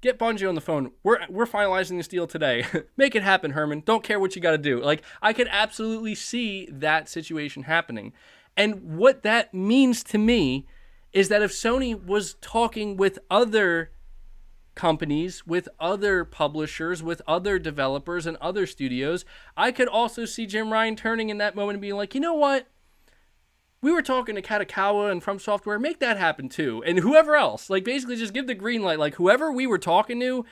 Get Bungie on the phone. We're finalizing this deal today. Make it happen, Herman. Don't care what you got to do. Like, I could absolutely see that situation happening. And what that means to me is that if Sony was talking with other companies, with other publishers, with other developers and other studios, I could also see Jim Ryan turning in that moment and being like, you know what? We were talking to Katakawa and From Software. Make that happen too. And whoever else, like basically just give the green light. Like whoever we were talking to,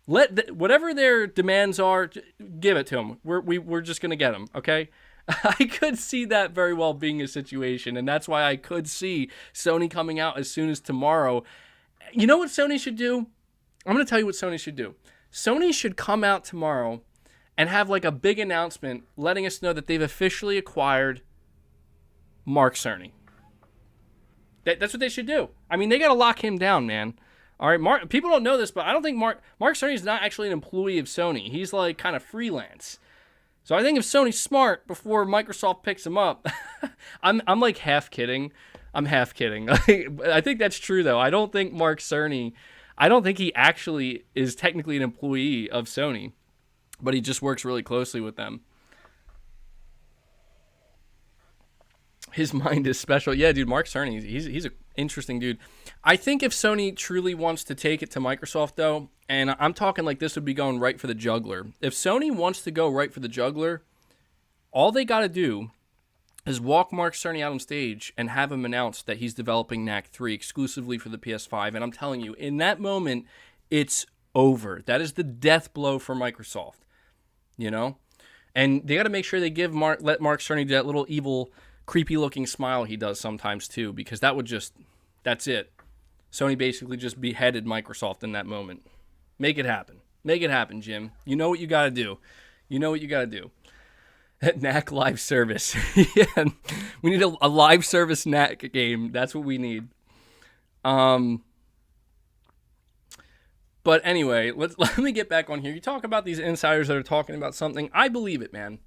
whatever their demands are, give it to them. We're just going to get them, okay? I could see that very well being a situation, and that's why I could see Sony coming out as soon as tomorrow. You know what Sony should do? I'm going to tell you what Sony should do. Sony should come out tomorrow and have like a big announcement letting us know that they've officially acquired Mark Cerny. That's what they should do. I mean, they got to lock him down, man. All right, people don't know this, but I don't think Mark Cerny is not actually an employee of Sony. He's like kind of freelance. So I think if Sony's smart before Microsoft picks him up, I'm like half kidding. I'm half kidding. I think that's true though. I don't think Mark Cerny, I don't think he actually is technically an employee of Sony, but he just works really closely with them. His mind is special. Yeah, dude, Mark Cerny, he's an interesting dude. I think if Sony truly wants to take it to Microsoft, though, and I'm talking like this would be going right for the juggler. If Sony wants to go right for the juggler, all they got to do is walk Mark Cerny out on stage and have him announce that he's developing Knack 3 exclusively for the PS5. And I'm telling you, in that moment, it's over. That is the death blow for Microsoft, And they got to make sure they let Mark Cerny do that little evil, creepy-looking smile he does sometimes, too, because that's it. Sony basically just beheaded Microsoft in that moment. Make it happen. Make it happen, Jim. You know what you got to do. Knack live service. Yeah, we need a live service Knack game. That's what we need. But anyway, let me get back on here. You talk about these insiders that are talking about something. I believe it, man.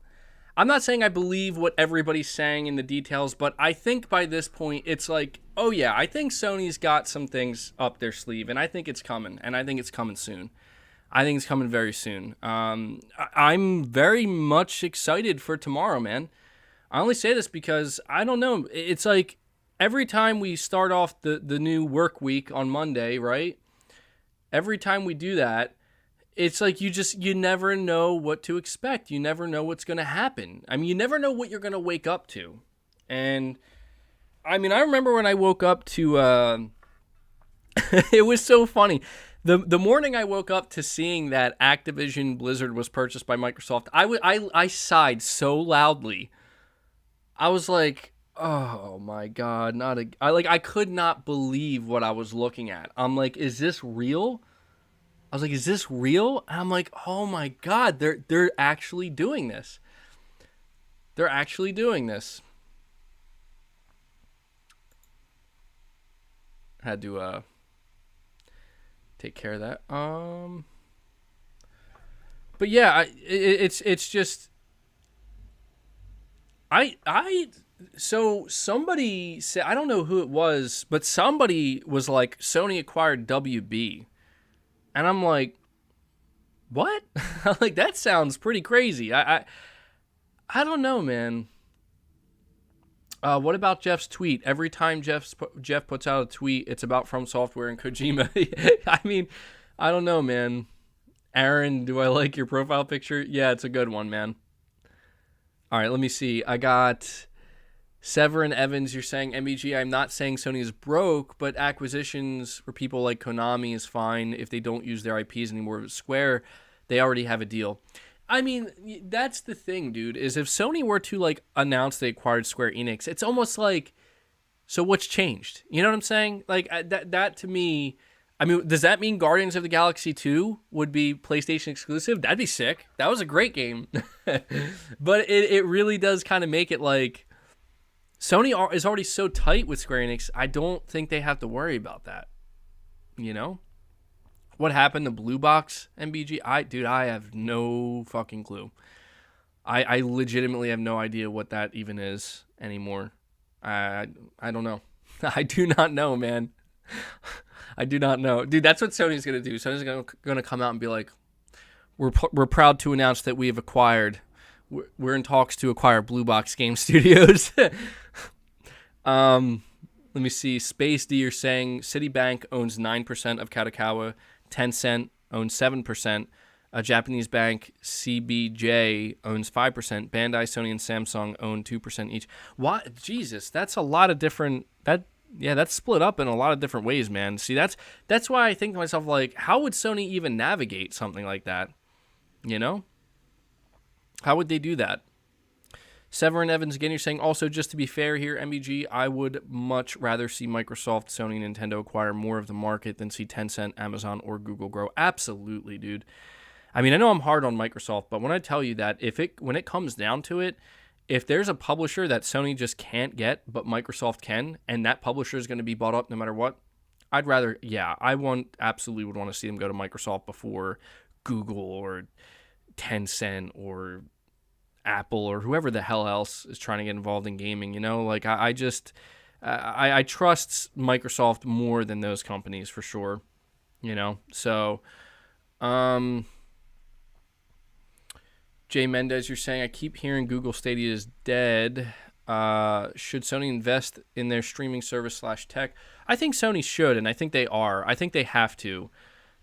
I'm not saying I believe what everybody's saying in the details, but I think by this point, it's like, oh yeah, I think Sony's got some things up their sleeve, and I think it's coming, and I think it's coming soon. I think it's coming very soon. I'm very much excited for tomorrow, man. I only say this because, I don't know, it's like every time we start off the new work week on Monday, right? Every time we do that, it's like you never know what to expect. You never know what's going to happen. I mean, you never know what you're going to wake up to. And, I mean, I remember when I woke up to, it was so funny. The morning I woke up to seeing that Activision Blizzard was purchased by Microsoft, I sighed so loudly. I was like, oh my God, I could not believe what I was looking at. I'm like, is this real? I was like, is this real? And I'm like, oh my God, they're actually doing this. They're actually doing this. Had to take care of that. But yeah, it's just I So somebody said, I don't know who it was, but somebody was like, Sony acquired WB. And I'm like, what? Like, that sounds pretty crazy. I don't know, man. What about Jeff's tweet? Every time Jeff puts out a tweet, it's about From Software and Kojima. I mean, I don't know, man. Aaron, do I like your profile picture? Yeah, it's a good one, man. All right, let me see. I got Severin Evans. You're saying, MBG, I'm not saying Sony is broke, but acquisitions for people like Konami is fine if they don't use their IPs anymore. With Square, they already have a deal. I mean, that's the thing, dude, is if Sony were to, like, announce they acquired Square Enix, it's almost like, so what's changed? You know what I'm saying? Like, that to me, I mean, does that mean Guardians of the Galaxy 2 would be PlayStation exclusive? That'd be sick. That was a great game. But it really does kind of make it like, Sony is already so tight with Square Enix, I don't think they have to worry about that. You know? What happened to Blue Box, MBG? I have no fucking clue. I legitimately have no idea what that even is anymore. I don't know. I do not know, man. I do not know. Dude, that's what Sony's going to do. Sony's going to come out and be like, we're proud to announce that we have acquired. We're in talks to acquire Blue Box Game Studios. Let me see. Space D, you're saying Citibank owns 9% of Katakawa. Tencent owns 7%. A Japanese bank, CBJ, owns 5%. Bandai, Sony, and Samsung own 2% each. What? Jesus, that's a lot of different. That's split up in a lot of different ways, man. See, that's why I think to myself, like, how would Sony even navigate something like that? You know? How would they do that? Severin Evans, again, you're saying, also, just to be fair here, MBG, I would much rather see Microsoft, Sony, and Nintendo acquire more of the market than see Tencent, Amazon, or Google grow. Absolutely, dude. I mean, I know I'm hard on Microsoft, but when I tell you that when it comes down to it, if there's a publisher that Sony just can't get, but Microsoft can, and that publisher is going to be bought up no matter what, I'd rather, absolutely would want to see them go to Microsoft before Google or Tencent or Apple or whoever the hell else is trying to get involved in gaming. You know, like I trust Microsoft more than those companies for sure. You know, so Jay Mendez, you're saying, I keep hearing Google Stadia is dead. Should Sony invest in their streaming service / tech? I think Sony should, and I think they are. I think they have to.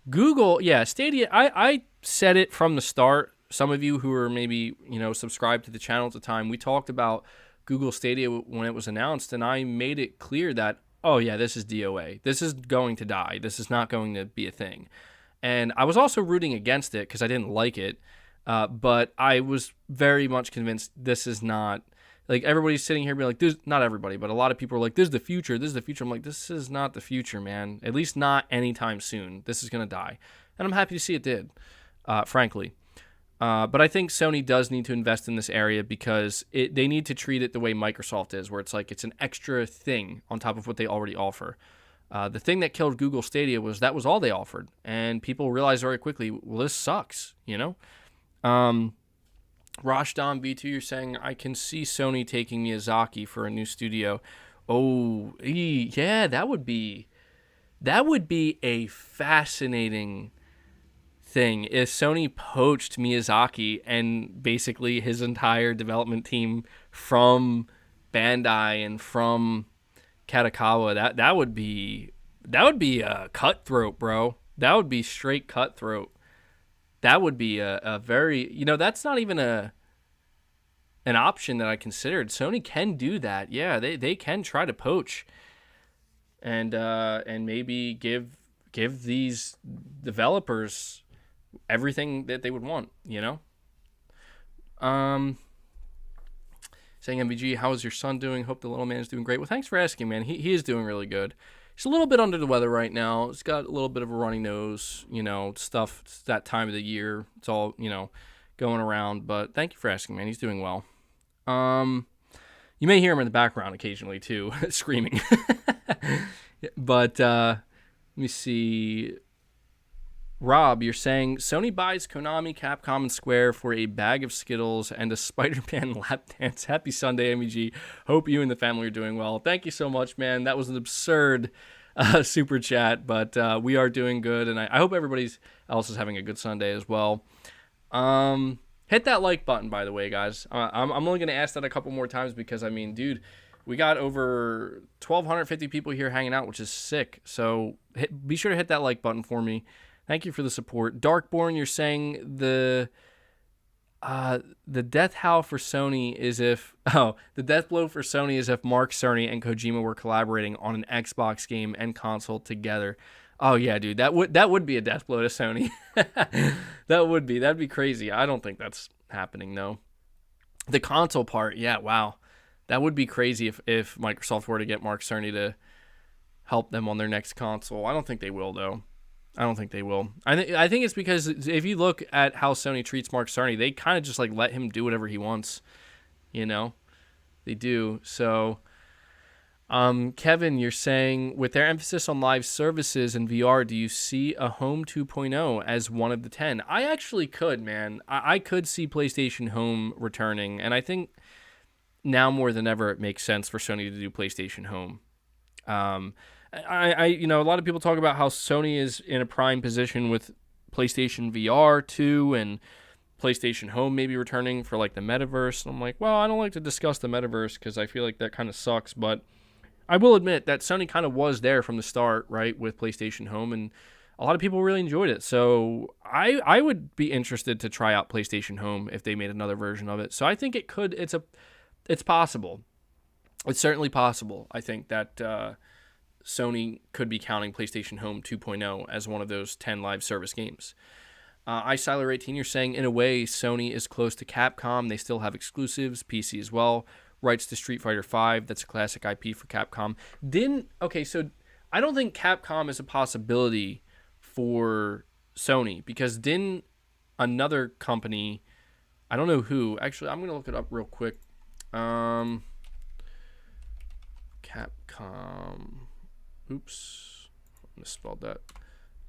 Google, Stadia, I said it from the start. Some of you who are maybe, subscribed to the channel at the time, we talked about Google Stadia when it was announced, and I made it clear that, this is DOA. This is going to die. This is not going to be a thing. And I was also rooting against it because I didn't like it. But I was very much convinced this is not, like, everybody's sitting here being like, this, not everybody, but a lot of people are like, this is the future. This is the future. I'm like, this is not the future, man. At least not anytime soon. This is going to die. And I'm happy to see it did, frankly. But I think Sony does need to invest in this area because they need to treat it the way Microsoft is, where it's like it's an extra thing on top of what they already offer. The thing that killed Google Stadia was that was all they offered. And people realized very quickly, well, this sucks, Rashdon V2, you're saying, I can see Sony taking Miyazaki for a new studio. Oh, yeah, that would be a fascinating thing if Sony poached Miyazaki and basically his entire development team from Bandai and from Katakawa. That would be a cutthroat, bro. That would be straight cutthroat. That would be a very, that's not even an option that I considered. Sony can do that. Yeah, they can try to poach and maybe give these developers everything that they would want, Saying, MBG, how is your son doing? Hope the little man is doing great. Well, thanks for asking, man. He is doing really good. He's a little bit under the weather right now. He's got a little bit of a runny nose, stuff. It's that time of the year. It's all, going around. But thank you for asking, man. He's doing well. You may hear him in the background occasionally, too, screaming. But let me see. Rob, you're saying Sony buys Konami, Capcom, and Square for a bag of Skittles and a Spider-Man lap dance. Happy Sunday, MEG. Hope you and the family are doing well. Thank you so much, man. That was an absurd super chat, but we are doing good, and I hope everybody else is having a good Sunday as well. Hit that like button, by the way, guys. I'm only going to ask that a couple more times because, I mean, dude, we got over 1,250 people here hanging out, which is sick. So be sure to hit that like button for me. Thank you for the support. Darkborn, you're saying the death howl for Sony is if the death blow for Sony is if Mark Cerny and Kojima were collaborating on an Xbox game and console together. Oh yeah, dude, that would be a death blow to Sony. That'd be crazy. I don't think that's happening though. The console part, yeah, wow, that would be crazy if Microsoft were to get Mark Cerny to help them on their next console. I don't think they will though. I think it's because if you look at how Sony treats Mark Cerny, they kind of just like let him do whatever he wants. You know, they do. So, Kevin, you're saying with their emphasis on live services and VR, do you see a Home 2.0 as one of the 10? I actually could, man. I could see PlayStation Home returning, and I think now more than ever it makes sense for Sony to do PlayStation Home. I a lot of people talk about how Sony is in a prime position with PlayStation VR 2 and PlayStation Home maybe returning for like the metaverse. And I'm like, well, I don't like to discuss the metaverse because I feel like that kind of sucks. But I will admit that Sony kind of was there from the start, right, with PlayStation Home, and a lot of people really enjoyed it. So I would be interested to try out PlayStation Home if they made another version of it. So I think it could. It's possible. It's certainly possible. I think that Sony could be counting PlayStation Home 2.0 as one of those 10 live service games. iSiler18, you're saying, in a way, Sony is close to Capcom. They still have exclusives, PC as well. Rights to Street Fighter V, that's a classic IP for Capcom. So I don't think Capcom is a possibility for Sony, because didn't another company, I don't know who, actually, I'm going to look it up real quick. Capcom. Oops, misspelled that.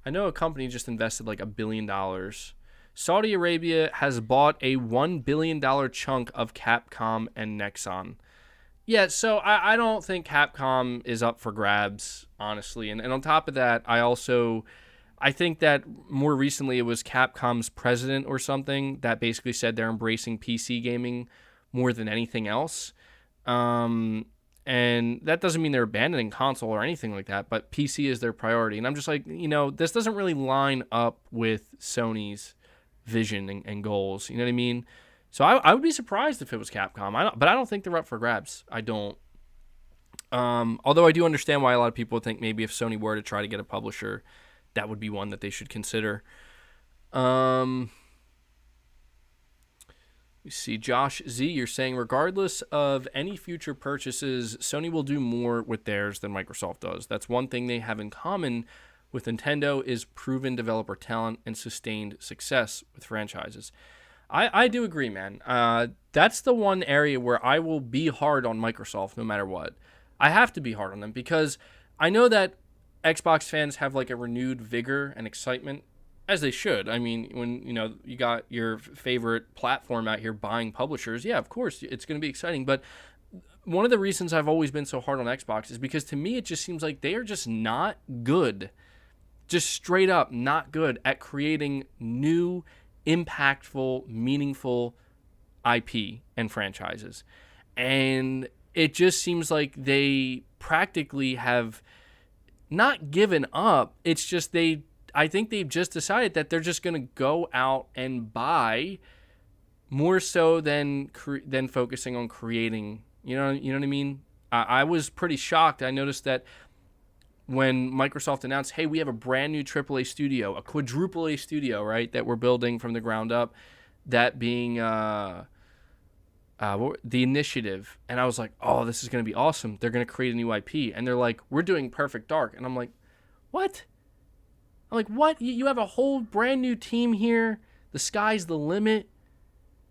I know a company just invested like $1 billion. Saudi Arabia has bought a $1 billion chunk of Capcom and Nexon. Yeah, so I don't think Capcom is up for grabs, honestly. And on top of that, I think that more recently it was Capcom's president or something that basically said they're embracing PC gaming more than anything else. And that doesn't mean they're abandoning console or anything like that, but PC is their priority. And I'm just like, this doesn't really line up with Sony's vision and goals. You know what I mean? So I would be surprised if it was Capcom. But I don't think they're up for grabs. I don't. Although I do understand why a lot of people think maybe if Sony were to try to get a publisher, that would be one that they should consider. You see, Josh Z, you're saying regardless of any future purchases, Sony will do more with theirs than Microsoft does. That's one thing they have in common with Nintendo is proven developer talent and sustained success with franchises. I do agree, man. That's the one area where I will be hard on Microsoft no matter what. I have to be hard on them because I know that Xbox fans have like a renewed vigor and excitement, as they should. I mean, when you got your favorite platform out here buying publishers, yeah, of course it's going to be exciting. But one of the reasons I've always been so hard on Xbox is because to me it just seems like they are just not good, just straight up not good at creating new, impactful, meaningful IP and franchises. And it just seems like they practically have not given up. It's just I think they've just decided that they're just going to go out and buy more so than focusing on creating. You know what I mean? I was pretty shocked. I noticed that when Microsoft announced, hey, we have a brand new AAA studio, a quadruple A studio, right, that we're building from the ground up, that being The Initiative. And I was like, oh, this is going to be awesome. They're going to create a new IP. And they're like, we're doing Perfect Dark. And I'm like, what? I'm like, what? You have a whole brand new team here. The sky's the limit.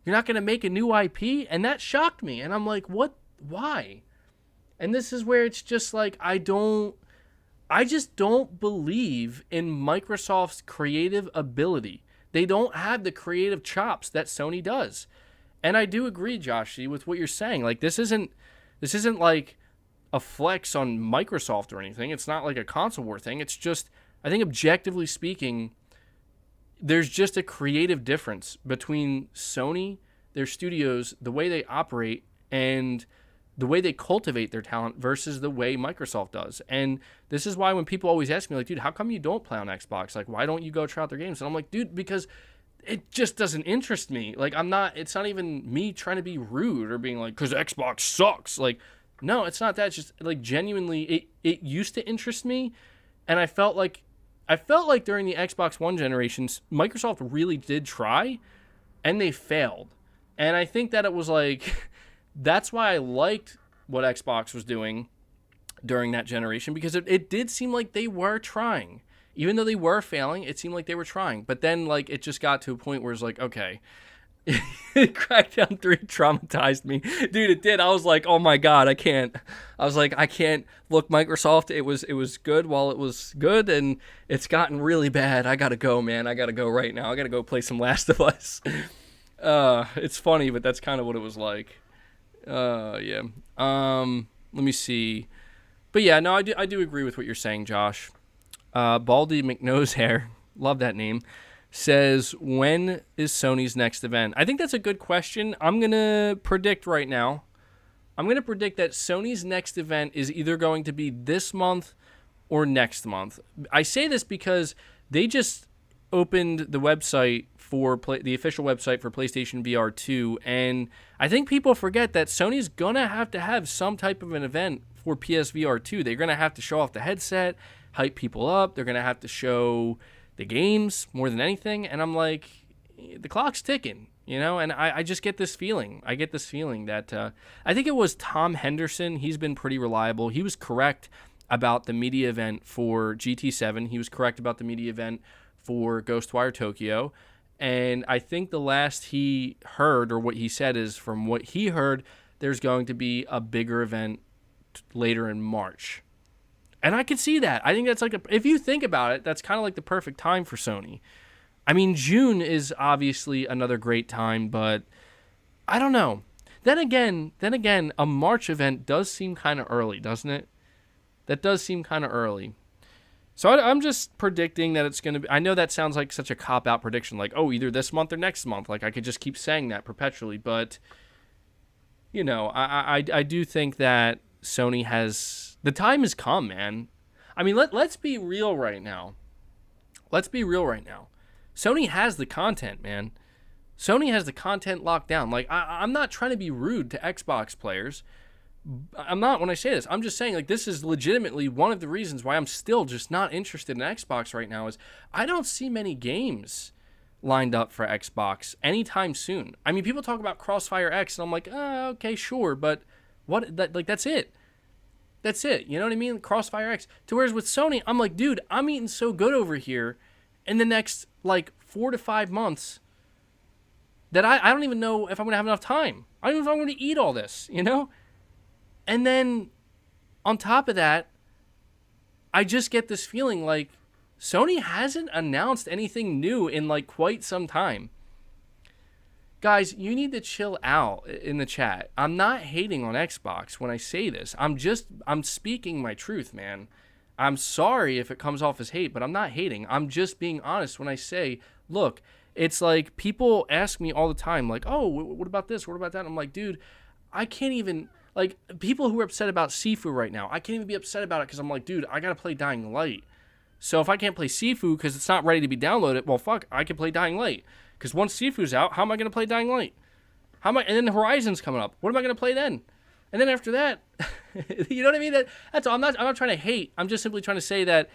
You're not going to make a new IP? And that shocked me. And I'm like, what? Why? And this is where it's just like, I don't I just don't believe in Microsoft's creative ability. They don't have the creative chops that Sony does. And I do agree, Joshy, with what you're saying. Like this isn't like a flex on Microsoft or anything. It's not like a console war thing. It's just, I think objectively speaking, there's just a creative difference between Sony, their studios, the way they operate, and the way they cultivate their talent versus the way Microsoft does. And this is why when people always ask me, like, dude, how come you don't play on Xbox? Like, why don't you go try out their games? And I'm like, dude, because it just doesn't interest me. Like, it's not even me trying to be rude or being like, because Xbox sucks. Like, no, it's not that. It's just, like, genuinely, it used to interest me. And I felt like during the Xbox One generations, Microsoft really did try, and they failed. And I think that it was like, that's why I liked what Xbox was doing during that generation, because it did seem like they were trying. Even though they were failing, it seemed like they were trying. But then, like, it just got to a point where it's like, okay, Crackdown 3 traumatized me. Dude, it did. I was like, oh my God, I can't. I was like, I can't. Look, Microsoft, it was good while it was good, and it's gotten really bad. I gotta go, man. I gotta go right now. I gotta go play some Last of Us. It's funny, but that's kind of what it was like. Yeah. Let me see. But yeah, no, I do agree with what you're saying, Josh. Baldy McNosehair, love that name, says, when is Sony's next event? I think that's a good question. I'm going to predict right now. I'm going to predict that Sony's next event is either going to be this month or next month. I say this because they just opened the website for the official website for PlayStation VR 2, and I think people forget that Sony's going to have some type of an event for PSVR 2. They're going to have to show off the headset, hype people up. They're going to have to show the games more than anything. And I'm like, the clock's ticking, and I just get this feeling. I get this feeling that I think it was Tom Henderson. He's been pretty reliable. He was correct about the media event for GT7. He was correct about the media event for Ghostwire Tokyo. And I think the last he heard, or what he said, is from what he heard, there's going to be a bigger event later in March. And I can see that. I think that's like, if you think about it, that's kind of like the perfect time for Sony. I mean, June is obviously another great time, but I don't know. Then again, a March event does seem kind of early, doesn't it? That does seem kind of early. So I'm just predicting that it's going to be, I know that sounds like such a cop-out prediction, like, oh, either this month or next month. Like, I could just keep saying that perpetually, but, I do think that Sony has, the time has come, man. I mean, let's be real right now. Sony has the content, man. Sony has the content locked down. Like, I'm not trying to be rude to Xbox players. I'm not when I say this. I'm just saying, like, this is legitimately one of the reasons why I'm still just not interested in Xbox right now is I don't see many games lined up for Xbox anytime soon. I mean, people talk about Crossfire X, and I'm like, okay, sure, but what? That's it. That's it. You know what I mean? Crossfire X. To whereas with Sony, I'm like, dude, I'm eating so good over here in the next, like, 4 to 5 months that I don't even know if I'm going to have enough time. I don't know if I'm going to eat all this, And then on top of that, I just get this feeling like Sony hasn't announced anything new in, like, quite some time. Guys, you need to chill out in the chat. I'm not hating on Xbox when I say this. I'm speaking my truth, man. I'm sorry if it comes off as hate, but I'm not hating. I'm just being honest when I say, look, it's like people ask me all the time, like, oh, what about this? What about that? I'm like, dude, I can't even, like, people who are upset about Sifu right now, I can't even be upset about it because I'm like, dude, I got to play Dying Light. So if I can't play Sifu because it's not ready to be downloaded, well, fuck, I can play Dying Light. Because once Sifu's out, how am I going to play Dying Light? And then Horizon's coming up. What am I going to play then? And then after that, you know what I mean? That's all. I'm not trying to hate. I'm just simply trying to say that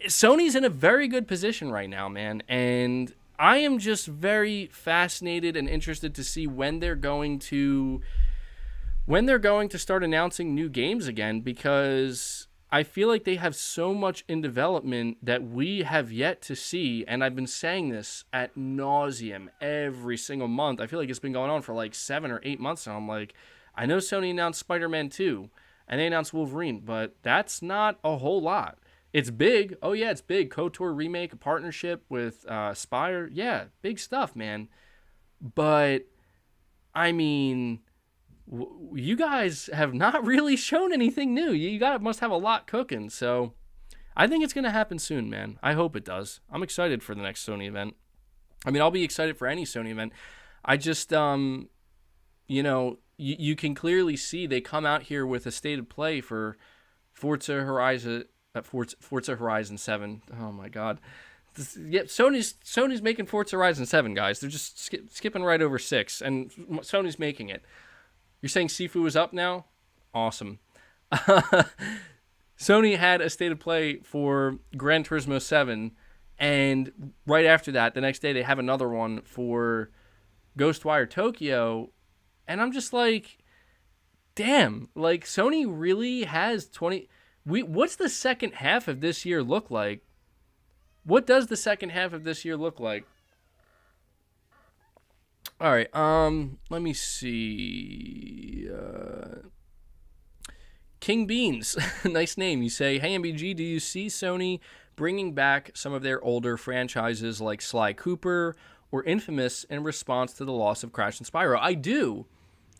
Sony's in a very good position right now, man. And I am just very fascinated and interested to see when they're going to start announcing new games again, because I feel like they have so much in development that we have yet to see, and I've been saying this ad nauseum every single month. I feel like it's been going on for like 7 or 8 months now. I'm like, I know Sony announced Spider-Man 2, and they announced Wolverine, but that's not a whole lot. It's big. Oh yeah, it's big. KOTOR remake, a partnership with Spire. Yeah, big stuff, man. But I mean, you guys have not really shown anything new. You got must have a lot cooking. So I think it's gonna happen soon, man. I hope it does. I'm excited for the next Sony event. I mean, I'll be excited for any Sony event. I just you can clearly see they come out here with a state of play for Forza Horizon. Forza Horizon 7. Oh my God. Sony's making Forza Horizon 7, guys. They're just skipping right over 6, and Sony's making it. You're saying Sifu is up now? Awesome. Sony had a state of play for Gran Turismo 7, and right after that, the next day, they have another one for Ghostwire Tokyo, and I'm just like, damn, like Sony really has 20. What's the second half of this year look like? What does the second half of this year look like? All right, let me see. King Beans, nice name. You say, hey MBG, do you see Sony bringing back some of their older franchises like Sly Cooper or Infamous in response to the loss of Crash and Spyro? I do.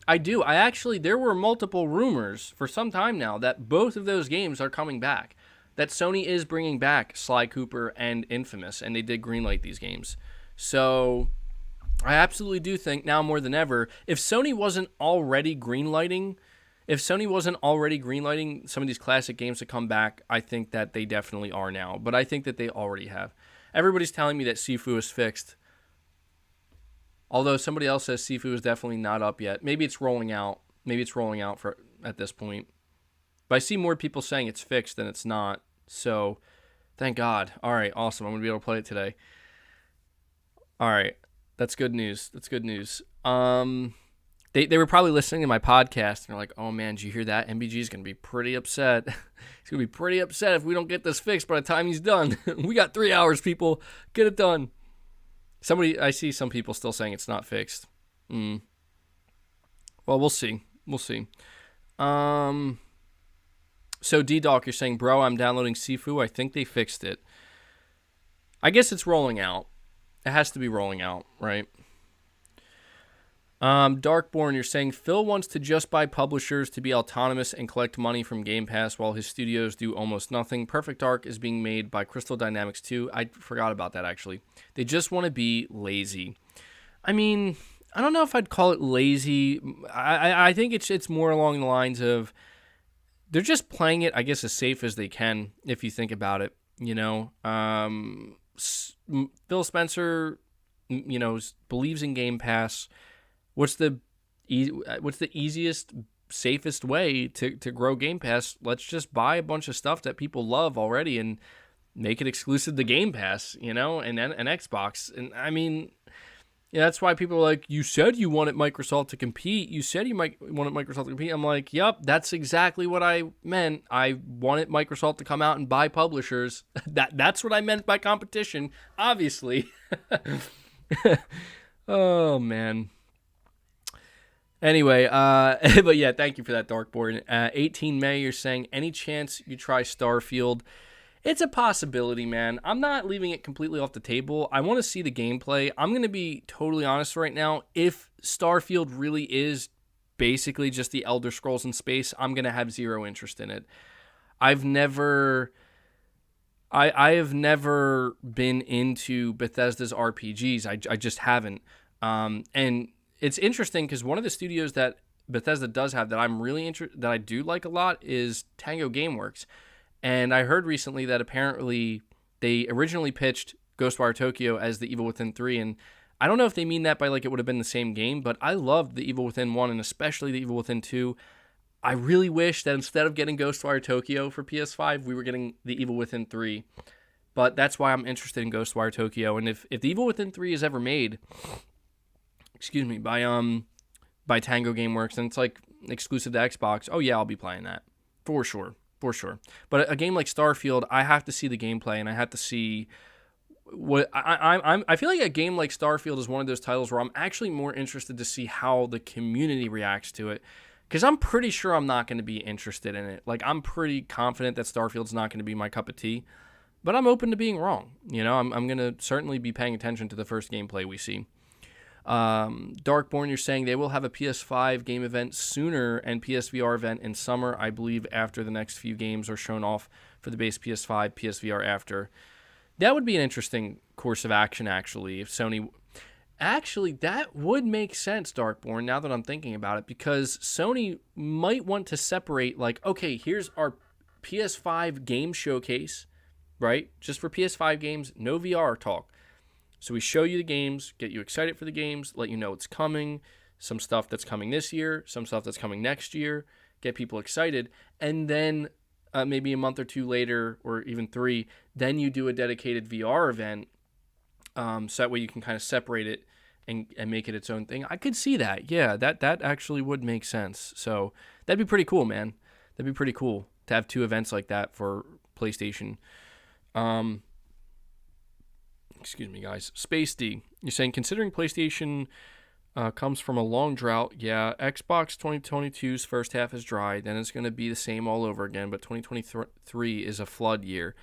There were multiple rumors for some time now that both of those games are coming back. That Sony is bringing back Sly Cooper and Infamous, and they did greenlight these games. So I absolutely do think now more than ever, if Sony wasn't already greenlighting some of these classic games to come back, I think that they definitely are now. But I think that they already have. Everybody's telling me that Sifu is fixed. Although somebody else says Sifu is definitely not up yet. Maybe it's rolling out. For at this point. But I see more people saying it's fixed than it's not. So, thank God. All right, awesome. I'm going to be able to play it today. All right. That's good news. They were probably listening to my podcast, and they're like, oh, man, did you hear that? MBG is going to be pretty upset. He's going to be pretty upset if we don't get this fixed by the time he's done. We got 3 hours, people. Get it done. I see some people still saying it's not fixed. Well, we'll see. So D-Doc, you're saying, bro, I'm downloading Sifu. I think they fixed it. I guess it's rolling out. It has to be rolling out, right? Darkborn, you're saying Phil wants to just buy publishers to be autonomous and collect money from Game Pass while his studios do almost nothing. Perfect Dark is being made by Crystal Dynamics 2. I forgot about that, actually. They just want to be lazy. I mean, I don't know if I'd call it lazy. I think it's more along the lines of they're just playing it, I guess, as safe as they can, if you think about it. You know, Phil Spencer, believes in Game Pass. What's the easiest, safest way to grow Game Pass? Let's just buy a bunch of stuff that people love already and make it exclusive to Game Pass, and Xbox. And I mean, that's why people are like, you said you wanted Microsoft to compete. I'm like, yep, that's exactly what I meant. I wanted Microsoft to come out and buy publishers. That's what I meant by competition, obviously. Oh, man. Anyway, but yeah, thank you for that, Darkborn. 18 May, you're saying, any chance you try Starfield? It's a possibility, man. I'm not leaving it completely off the table. I want to see the gameplay. I'm going to be totally honest right now. If Starfield really is basically just the Elder Scrolls in space, I'm going to have zero interest in it. I have never been into Bethesda's RPGs. I just haven't. And it's interesting because one of the studios that Bethesda does have that I'm really that I do like a lot is Tango Gameworks. And I heard recently that apparently they originally pitched Ghostwire Tokyo as the Evil Within 3, and I don't know if they mean that by like it would have been the same game, but I loved the Evil Within 1 and especially the Evil Within 2. I really wish that instead of getting Ghostwire Tokyo for PS5, we were getting the Evil Within 3. But that's why I'm interested in Ghostwire Tokyo. And if the Evil Within 3 is ever made, by Tango Gameworks, and it's like exclusive to Xbox, oh yeah, I'll be playing that for sure. But a game like Starfield, I have to see the gameplay, and I have to see what I feel like a game like Starfield is one of those titles where I'm actually more interested to see how the community reacts to it, Because I'm pretty sure I'm not going to be interested in it. Like, I'm pretty confident that Starfield's not going to be my cup of tea. But I'm open to being wrong. You know, I'm going to certainly be paying attention to the first gameplay we see. Darkborn, you're saying they will have a PS5 game event sooner and PSVR event in summer, I believe, after the next few games are shown off for the base PS5, PSVR after. That would be an interesting course of action, actually, if Sony... Actually, that would make sense, Darkborn, now that I'm thinking about it, because Sony might want to separate, like, okay, here's our PS5 game showcase, right? Just for PS5 games, no VR talk. So we show you the games, get you excited for the games, let you know it's coming, some stuff that's coming this year, some stuff that's coming next year, get people excited, and then maybe a month or two later, or even 3, then you do a dedicated VR event, so that way you can kind of separate it and make it its own thing. I could see that. Yeah, that actually would make sense. So that'd be pretty cool, man. That'd be pretty cool to have 2 events like that for PlayStation. Excuse me, guys. Space D, you're saying, considering PlayStation comes from a long drought, yeah, Xbox 2022's first half is dry, then it's going to be the same all over again, but 2023 is a flood year.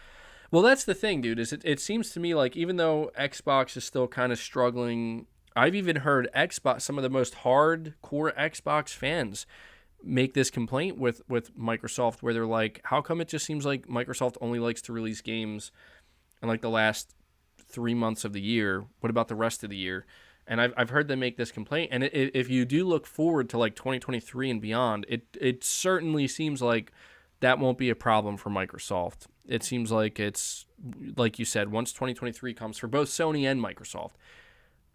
Well, that's the thing, dude, is it seems to me like even though Xbox is still kind of struggling, I've even heard some of the most hardcore Xbox fans make this complaint with Microsoft, where they're like, how come it just seems like Microsoft only likes to release games in like the last 3 months of the year? What about the rest of the year? And I've heard them make this complaint. And if you do look forward to like 2023 and beyond, it certainly seems like that won't be a problem for Microsoft. It seems like it's, like you said, once 2023 comes for both Sony and Microsoft,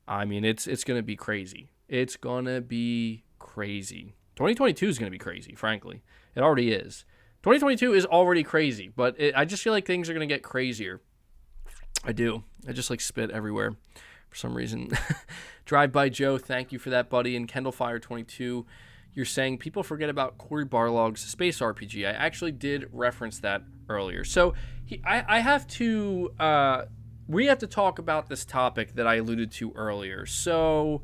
I mean, it's going to be crazy. It's going to be crazy. 2022 is going to be crazy, frankly. It already is. 2022 is already crazy, but I just feel like things are going to get crazier. I do. I just like spit everywhere for some reason. Drive by Joe, thank you for that, buddy. And Kendallfire22, you're saying people forget about Cory Barlog's space RPG. I actually did reference that earlier. So I have to... we have to talk about this topic that I alluded to earlier. So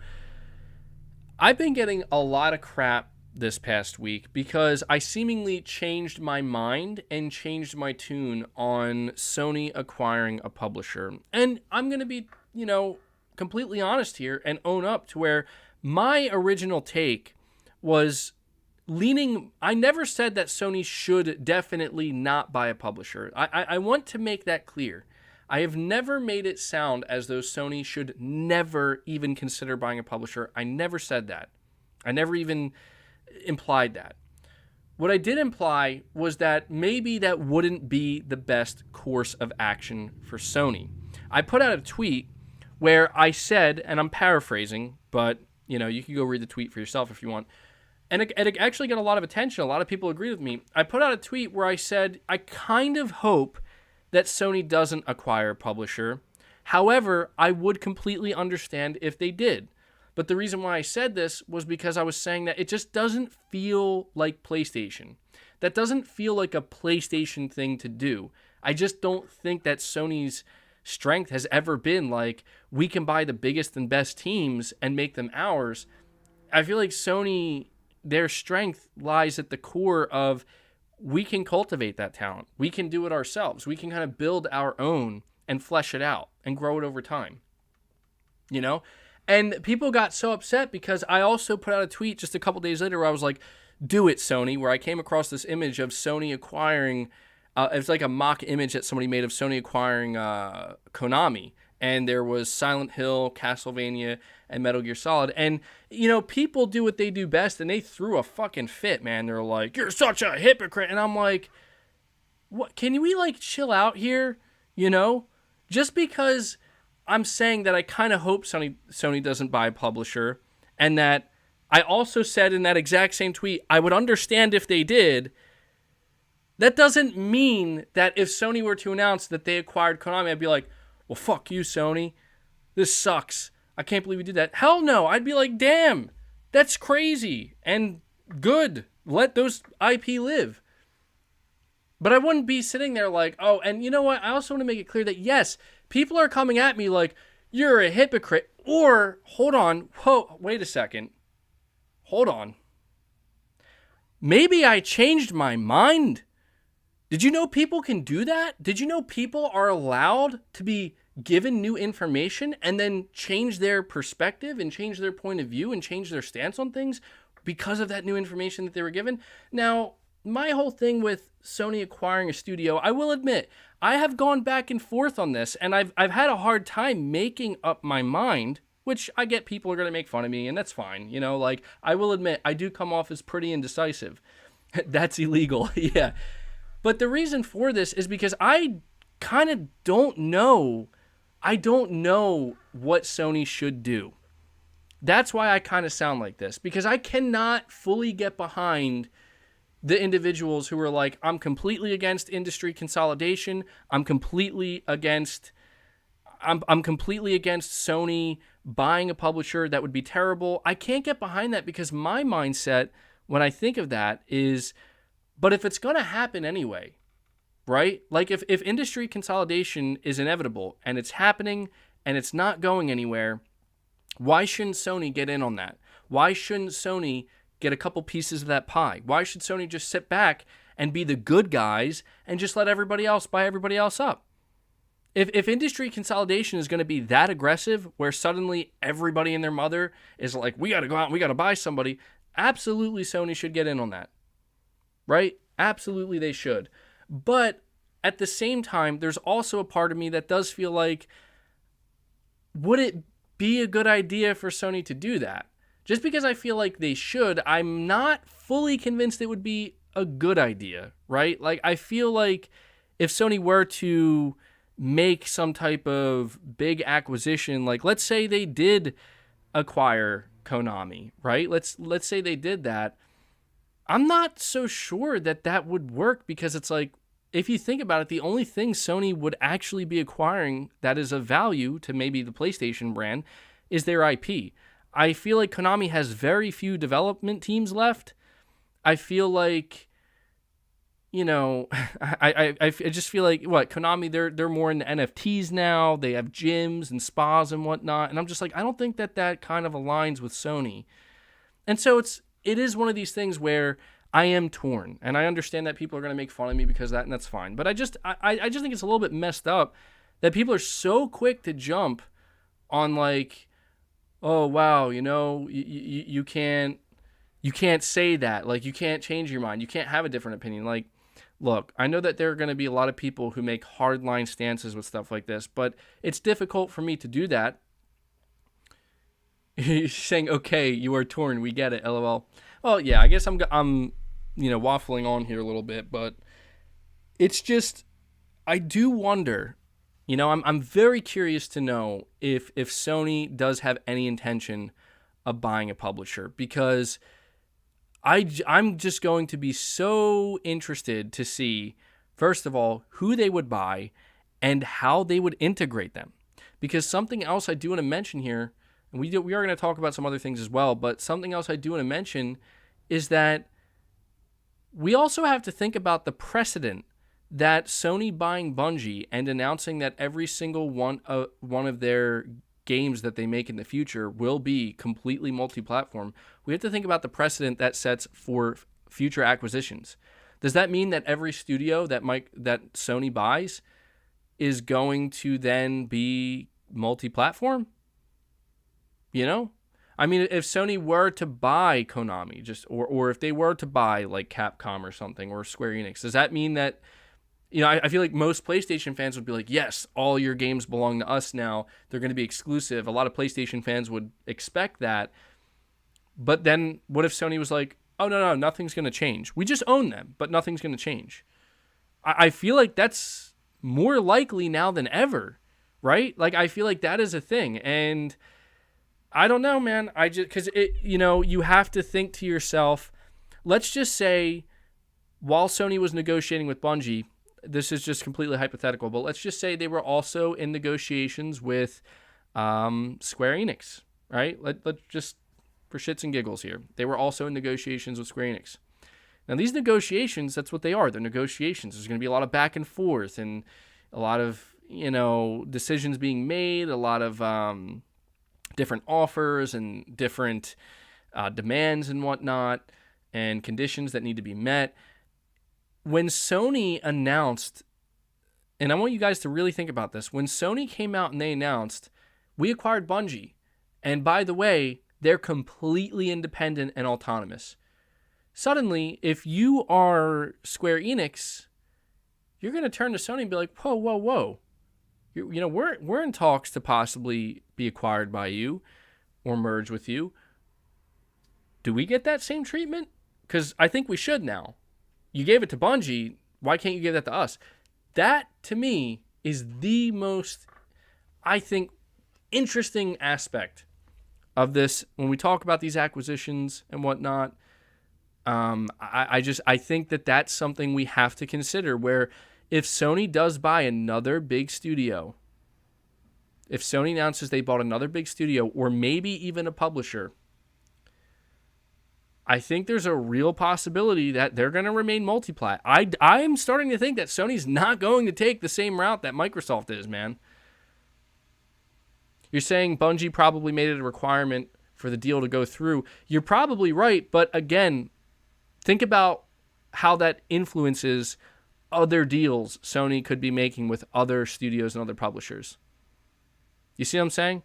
I've been getting a lot of crap this past week because I seemingly changed my mind and changed my tune on Sony acquiring a publisher. And I'm going to be, completely honest here and own up to where my original take was leaning... I never said that Sony should definitely not buy a publisher. I want to make that clear. I have never made it sound as though Sony should never even consider buying a publisher. I never said that. I never even implied that. What I did imply was that maybe that wouldn't be the best course of action for Sony. I put out a tweet where I said, and I'm paraphrasing, but you can go read the tweet for yourself if you want. And it actually got a lot of attention. A lot of people agreed with me. I put out a tweet where I said, I kind of hope that Sony doesn't acquire a publisher. However, I would completely understand if they did. But the reason why I said this was because I was saying that it just doesn't feel like PlayStation. That doesn't feel like a PlayStation thing to do. I just don't think that Sony's strength has ever been like, we can buy the biggest and best teams and make them ours. I feel like Sony, their strength lies at the core of, we can cultivate that talent. We can do it ourselves. We can kind of build our own and flesh it out and grow it over time. And people got so upset because I also put out a tweet just a couple days later where I was like, do it, Sony, where I came across this image of Sony acquiring, it's like a mock image that somebody made of Sony acquiring Konami. And there was Silent Hill, Castlevania, and Metal Gear Solid. And, people do what they do best, and they threw a fucking fit, man. They're like, you're such a hypocrite. And I'm like, what? Can we, chill out here? Just because I'm saying that I kind of hope Sony doesn't buy a publisher, and that I also said in that exact same tweet, I would understand if they did. That doesn't mean that if Sony were to announce that they acquired Konami, I'd be like, well, fuck you, Sony. This sucks. I can't believe we did that. Hell no. I'd be like, damn, that's crazy and good. Let those IP live. But I wouldn't be sitting there like, oh, and you know what? I also want to make it clear that, yes, people are coming at me like, you're a hypocrite. Or, hold on. Whoa, wait a second. Hold on. maybe I changed my mind. Did you know people can do that? Did you know people are allowed to be given new information and then change their perspective and change their point of view and change their stance on things because of that new information that they were given? Now, my whole thing with Sony acquiring a studio, I will admit, I have gone back and forth on this, and I've had a hard time making up my mind, which I get people are going to make fun of me, and that's fine. You know, like, I will admit, I do come off as pretty indecisive. That's illegal. Yeah. But the reason for this is because I kind of don't know. I don't know what Sony should do. That's why I kind of sound like this, because I cannot fully get behind the individuals who are like, I'm completely against industry consolidation. I'm completely against Sony buying a publisher. That would be terrible. I can't get behind that because my mindset when I think of that is, but if it's going to happen anyway, right? Like if industry consolidation is inevitable and it's happening and it's not going anywhere, why shouldn't Sony get in on that? Why shouldn't Sony get a couple pieces of that pie? Why should Sony just sit back and be the good guys and just let everybody else buy everybody else up? If industry consolidation is going to be that aggressive where suddenly everybody and their mother is like, we got to go out and we got to buy somebody, absolutely Sony should get in on that, right? Absolutely they should. But at the same time, there's also a part of me that does feel like, would it be a good idea for Sony to do that? Just because I feel like they should, I'm not fully convinced it would be a good idea, right? Like, I feel like if Sony were to make some type of big acquisition, like let's say they did acquire Konami, right? Let's say they did that. I'm not so sure that would work because it's like, if you think about it, the only thing Sony would actually be acquiring that is of value to maybe the PlayStation brand is their IP. I feel like Konami has very few development teams left. I feel like, you know, I just feel like, Konami, they're more into NFTs now. They have gyms and spas and whatnot. And I'm just like, I don't think that kind of aligns with Sony. And so it is one of these things where I am torn. And I understand that people are going to make fun of me because of that, and that's fine. But I just think it's a little bit messed up that people are so quick to jump on like, oh wow, you know, you can't say that. Like, you can't change your mind. You can't have a different opinion. Like, look, I know that there are going to be a lot of people who make hardline stances with stuff like this, but it's difficult for me to do that. He's saying, okay, you are torn. We get it. LOL. Well, yeah, I guess I'm waffling on here a little bit, but it's just, I do wonder. You know, I'm very curious to know if Sony does have any intention of buying a publisher, because I'm just going to be so interested to see, first of all, who they would buy and how they would integrate them. Because something else I do want to mention here, and we are going to talk about some other things as well, but something else I do want to mention is that we also have to think about the precedent that Sony buying Bungie and announcing that every single one of their games that they make in the future will be completely multi-platform. We have to think about the precedent that sets for future acquisitions. Does that mean that every studio that Sony buys is going to then be multi-platform? You know? I mean, if Sony were to buy Konami, or if they were to buy like Capcom or something, or Square Enix, does that mean that, you know, I feel like most PlayStation fans would be like, yes, all your games belong to us now. They're going to be exclusive. A lot of PlayStation fans would expect that. But then what if Sony was like, oh, no, nothing's going to change. We just own them, but nothing's going to change. I feel like that's more likely now than ever, right? Like, I feel like that is a thing. And I don't know, man. Because you have to think to yourself, let's just say while Sony was negotiating with Bungie, this is just completely hypothetical, but let's just say they were also in negotiations with Square Enix, right? Let's just, for shits and giggles here, they were also in negotiations with Square Enix. Now, these negotiations, that's what they are. They're negotiations. There's going to be a lot of back and forth and a lot of, decisions being made, a lot of different offers and different demands and whatnot. and conditions that need to be met. When Sony announced, and I want you guys to really think about this, when Sony came out and they announced, we acquired Bungie, and by the way, they're completely independent and autonomous. Suddenly, if you are Square Enix, you're going to turn to Sony and be like, whoa, whoa, whoa. We're in talks to possibly be acquired by you or merge with you. Do we get that same treatment? Because I think we should now. You gave it to Bungie. Why can't you give that to us? That, to me, is the most, I think, interesting aspect of this when we talk about these acquisitions and whatnot. I think that that's something we have to consider, where if Sony does buy another big studio, if Sony announces they bought another big studio or maybe even a publisher, I think there's a real possibility that they're going to remain multi-plat. I'm starting to think that Sony's not going to take the same route that Microsoft is, man. You're saying Bungie probably made it a requirement for the deal to go through. You're probably right, but again, think about how that influences other deals Sony could be making with other studios and other publishers. You see what I'm saying?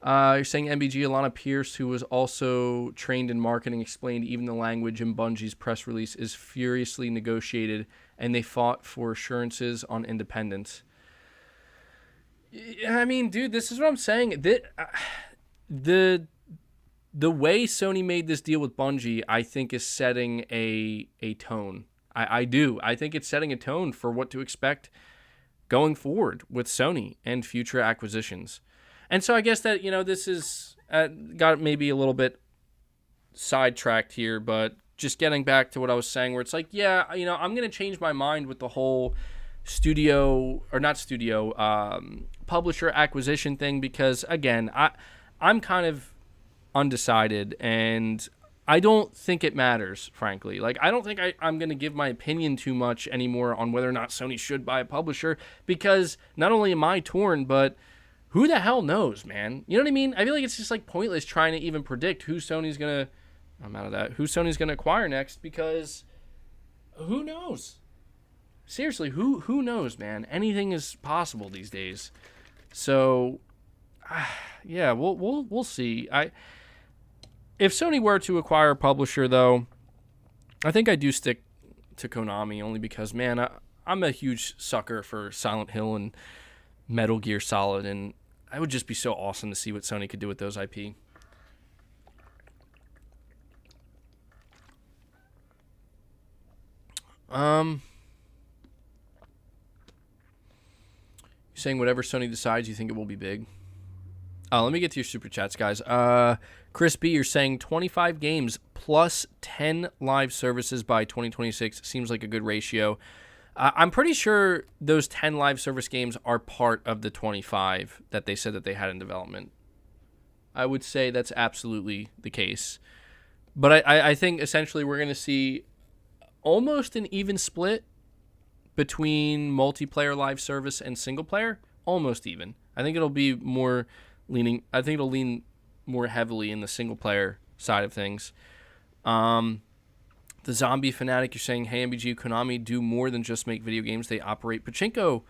You're saying MBG Alana Pierce, who was also trained in marketing, explained even the language in Bungie's press release is furiously negotiated, and they fought for assurances on independence. I mean, dude, this is what I'm saying. The way Sony made this deal with Bungie, I think, is setting a tone. I do. I think it's setting a tone for what to expect going forward with Sony and future acquisitions. And so I guess that, this is got maybe a little bit sidetracked here, but just getting back to what I was saying, where it's like, yeah, I'm going to change my mind with the whole publisher acquisition thing, because, again, I'm kind of undecided, and I don't think it matters, frankly. Like, I don't think I'm going to give my opinion too much anymore on whether or not Sony should buy a publisher, because not only am I torn, but who the hell knows, man? You know what I mean? I feel like it's just like pointless trying to even predict who Sony's going to acquire next, because who knows? Seriously, who knows, man? Anything is possible these days. So, yeah, we'll see. If Sony were to acquire a publisher, though, I think I do stick to Konami, only because, man, I'm a huge sucker for Silent Hill and Metal Gear Solid, and it would just be so awesome to see what Sony could do with those IP. You're saying whatever Sony decides, you think it will be big? Let me get to your super chats, guys. Chris B, you're saying 25 games plus 10 live services by 2026 seems like a good ratio. I'm pretty sure those 10 live service games are part of the 25 that they said that they had in development. I would say that's absolutely the case. But I think essentially we're going to see almost an even split between multiplayer live service and single player. Almost even. I think it'll be more leaning. I think it'll lean more heavily in the single player side of things. The Zombie Fanatic, you're saying, hey, MBG, Konami do more than just make video games. They operate pachinko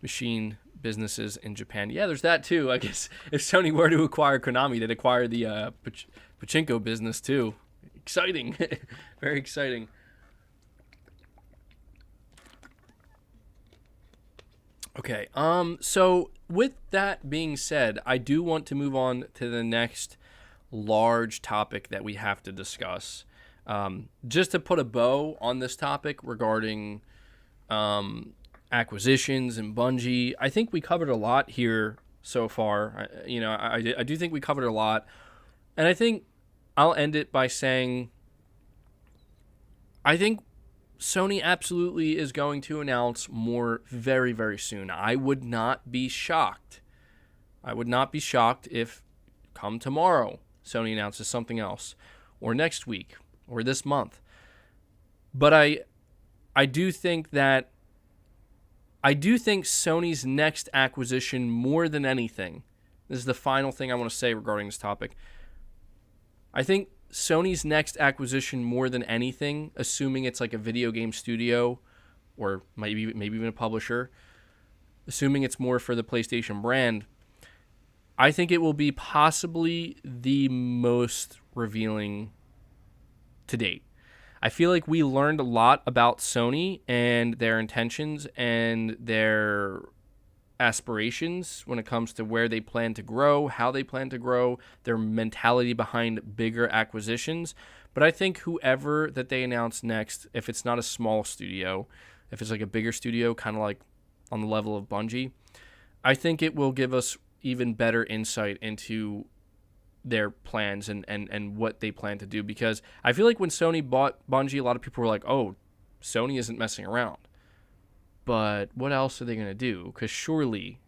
machine businesses in Japan. Yeah, there's that too. I guess if Sony were to acquire Konami, they'd acquire the pachinko business too. Exciting. Very exciting. Okay, so with that being said, I do want to move on to the next large topic that we have to discuss. Just to put a bow on this topic regarding acquisitions and Bungie, I think we covered a lot here so far. I do think we covered a lot, and I think I'll end it by saying I think Sony absolutely is going to announce more very, very soon. I would not be shocked. I would not be shocked if come tomorrow Sony announces something else, or next week, or this month. But I do think Sony's next acquisition, more than anything, This is the final thing I want to say regarding this topic. I think Sony's next acquisition, more than anything, assuming it's like a video game studio or maybe even a publisher, assuming it's more for the PlayStation brand, I think it will be possibly the most revealing to date. I feel like we learned a lot about Sony and their intentions and their aspirations when it comes to where they plan to grow, how they plan to grow, their mentality behind bigger acquisitions. But I think whoever that they announce next, if it's not a small studio, if it's like a bigger studio, kind of like on the level of Bungie, I think it will give us even better insight into their plans and what they plan to do. Because I feel like when Sony bought Bungie, a lot of people were like, oh, Sony isn't messing around. But what else are they going to do? Because surely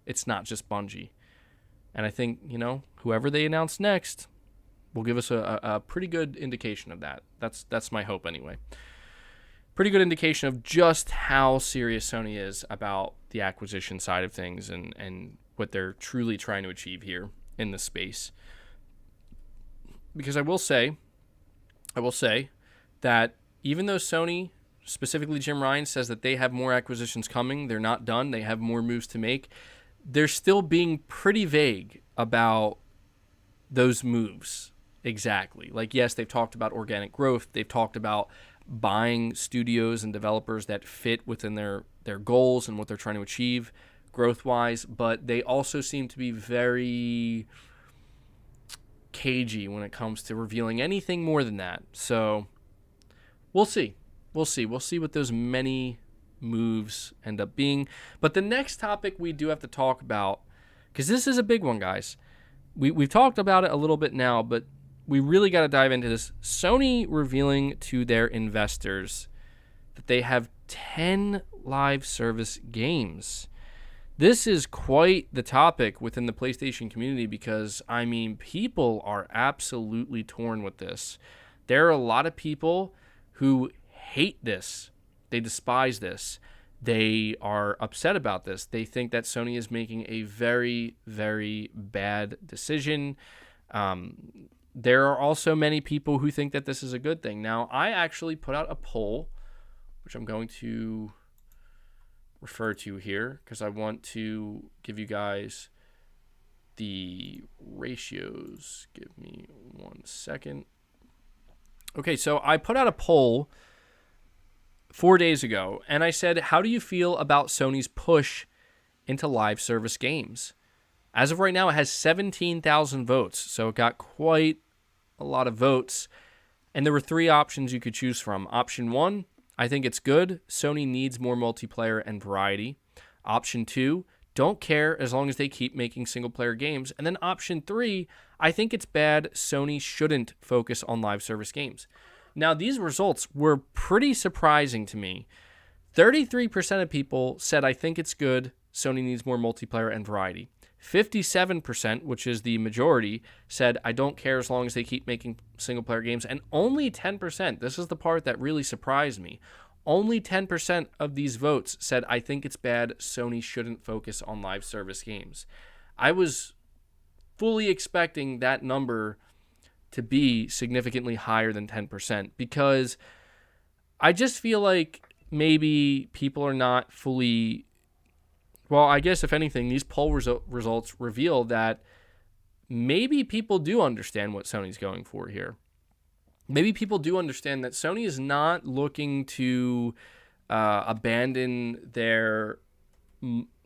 it's not just Bungie. And I think, whoever they announce next will give us a pretty good indication of that. That's my hope anyway. Pretty good indication of just how serious Sony is about the acquisition side of things and what they're truly trying to achieve here in this space. Because I will say that even though Sony, specifically Jim Ryan, says that they have more acquisitions coming, they're not done, they have more moves to make, they're still being pretty vague about those moves exactly. Like, yes, they've talked about organic growth, they've talked about buying studios and developers that fit within their goals and what they're trying to achieve growth-wise, but they also seem to be very cagey when it comes to revealing anything more than that. So we'll see. We'll see what those many moves end up being. But the next topic we do have to talk about, because this is a big one, guys. We've talked about it a little bit now, but we really got to dive into this. Sony revealing to their investors that they have 10 live service games. This is quite the topic within the PlayStation community because, people are absolutely torn with this. There are a lot of people who hate this. They despise this. They are upset about this. They think that Sony is making a very, very bad decision. There are also many people who think that this is a good thing. Now, I actually put out a poll, which I'm going to refer to here because I want to give you guys the ratios. Give me 1 second. Okay, so I put out a poll 4 days ago, and I said, how do you feel about Sony's push into live service games? As of right now, it has 17,000 votes, so it got quite a lot of votes, and there were 3 options you could choose from. Option 1, I think it's good. Sony needs more multiplayer and variety. Option 2, don't care as long as they keep making single-player games. And then option 3, I think it's bad. Sony shouldn't focus on live service games. Now, these results were pretty surprising to me. 33% of people said, I think it's good. Sony needs more multiplayer and variety. 57%, which is the majority, said, I don't care as long as they keep making single-player games. And only 10%, this is the part that really surprised me, only 10% of these votes said, I think it's bad. Sony shouldn't focus on live service games. I was fully expecting that number to be significantly higher than 10% because I just feel like maybe people are not fully... Well, I guess if anything, these poll results reveal that maybe people do understand what Sony's going for here. Maybe people do understand that Sony is not looking to abandon their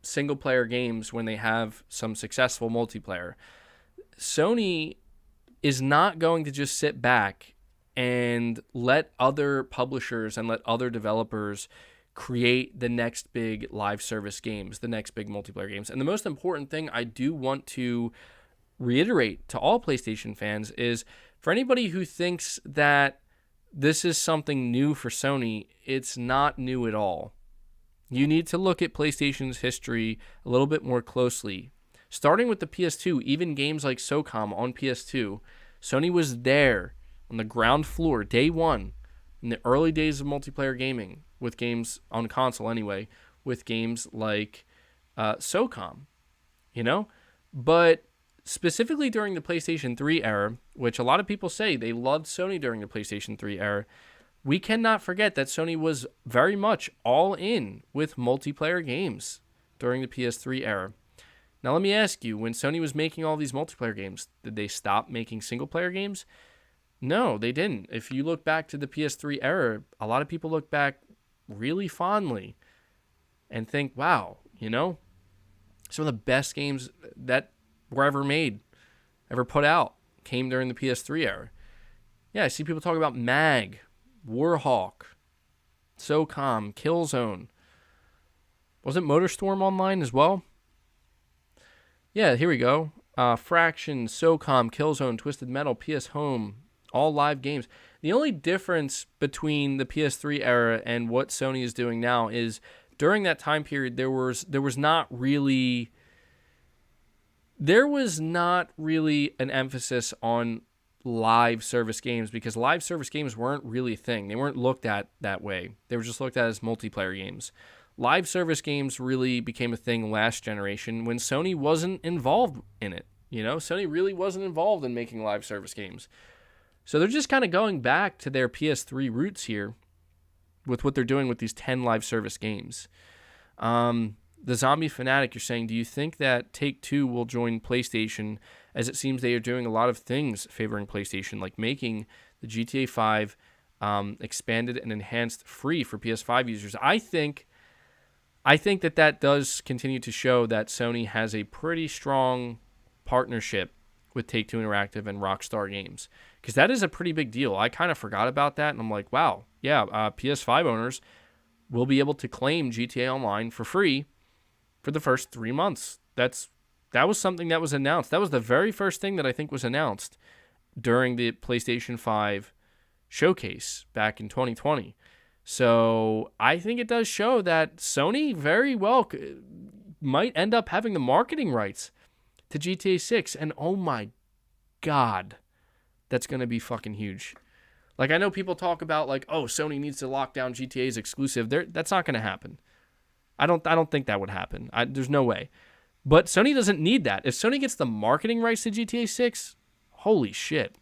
single-player games when they have some successful multiplayer. Sony is not going to just sit back and let other publishers and let other developers create the next big live service games, the next big multiplayer games. And the most important thing I do want to reiterate to all PlayStation fans is for anybody who thinks that this is something new for Sony, it's not new at all. You need to look at PlayStation's history a little bit more closely. Starting with the PS2, even games like SOCOM on PS2, Sony was there on the ground floor, day one, in the early days of multiplayer gaming, with games on console anyway, with games like SOCOM, But specifically during the PlayStation 3 era, which a lot of people say they loved Sony during the PlayStation 3 era, we cannot forget that Sony was very much all in with multiplayer games during the PS3 era. Now, let me ask you, when Sony was making all these multiplayer games, did they stop making single-player games? No, they didn't. If you look back to the PS3 era, a lot of people look back really fondly and think, wow, you know, some of the best games that were ever made, ever put out, came during the PS3 era. Yeah, I see people talk about MAG, Warhawk, SOCOM, Killzone. Wasn't MotorStorm online as well? Yeah, here we go. Fraction, SOCOM, Killzone, Twisted Metal, PS Home, all live games. The only difference between the PS3 era and what Sony is doing now is during that time period there was not really an emphasis on live service games, because live service games weren't really a thing. They weren't looked at that way. They were just looked at as multiplayer games. Live service games really became a thing last generation when Sony wasn't involved in it. You know, Sony really wasn't involved in making live service games. So they're just kind of going back to their PS3 roots here with what they're doing with these 10 live service games. The Zombie Fanatic, you're saying, do you think that Take-Two will join PlayStation, as it seems they are doing a lot of things favoring PlayStation, like making the GTA 5 expanded and enhanced free for PS5 users? I think that does continue to show that Sony has a pretty strong partnership with Take-Two Interactive and Rockstar Games, because that is a pretty big deal. I kind of forgot about that, and I'm like, wow, yeah, PS5 owners will be able to claim GTA Online for free for the first 3 months. That was something that was announced. That was the very first thing that I think was announced during the PlayStation 5 showcase back in 2020. So I think it does show that Sony very well might end up having the marketing rights to GTA 6. And oh my God, that's going to be fucking huge. Like, I know people talk about, like, oh, Sony needs to lock down GTA's exclusive. That's not going to happen. I don't think that would happen. There's no way. But Sony doesn't need that. If Sony gets the marketing rights to GTA 6, holy shit.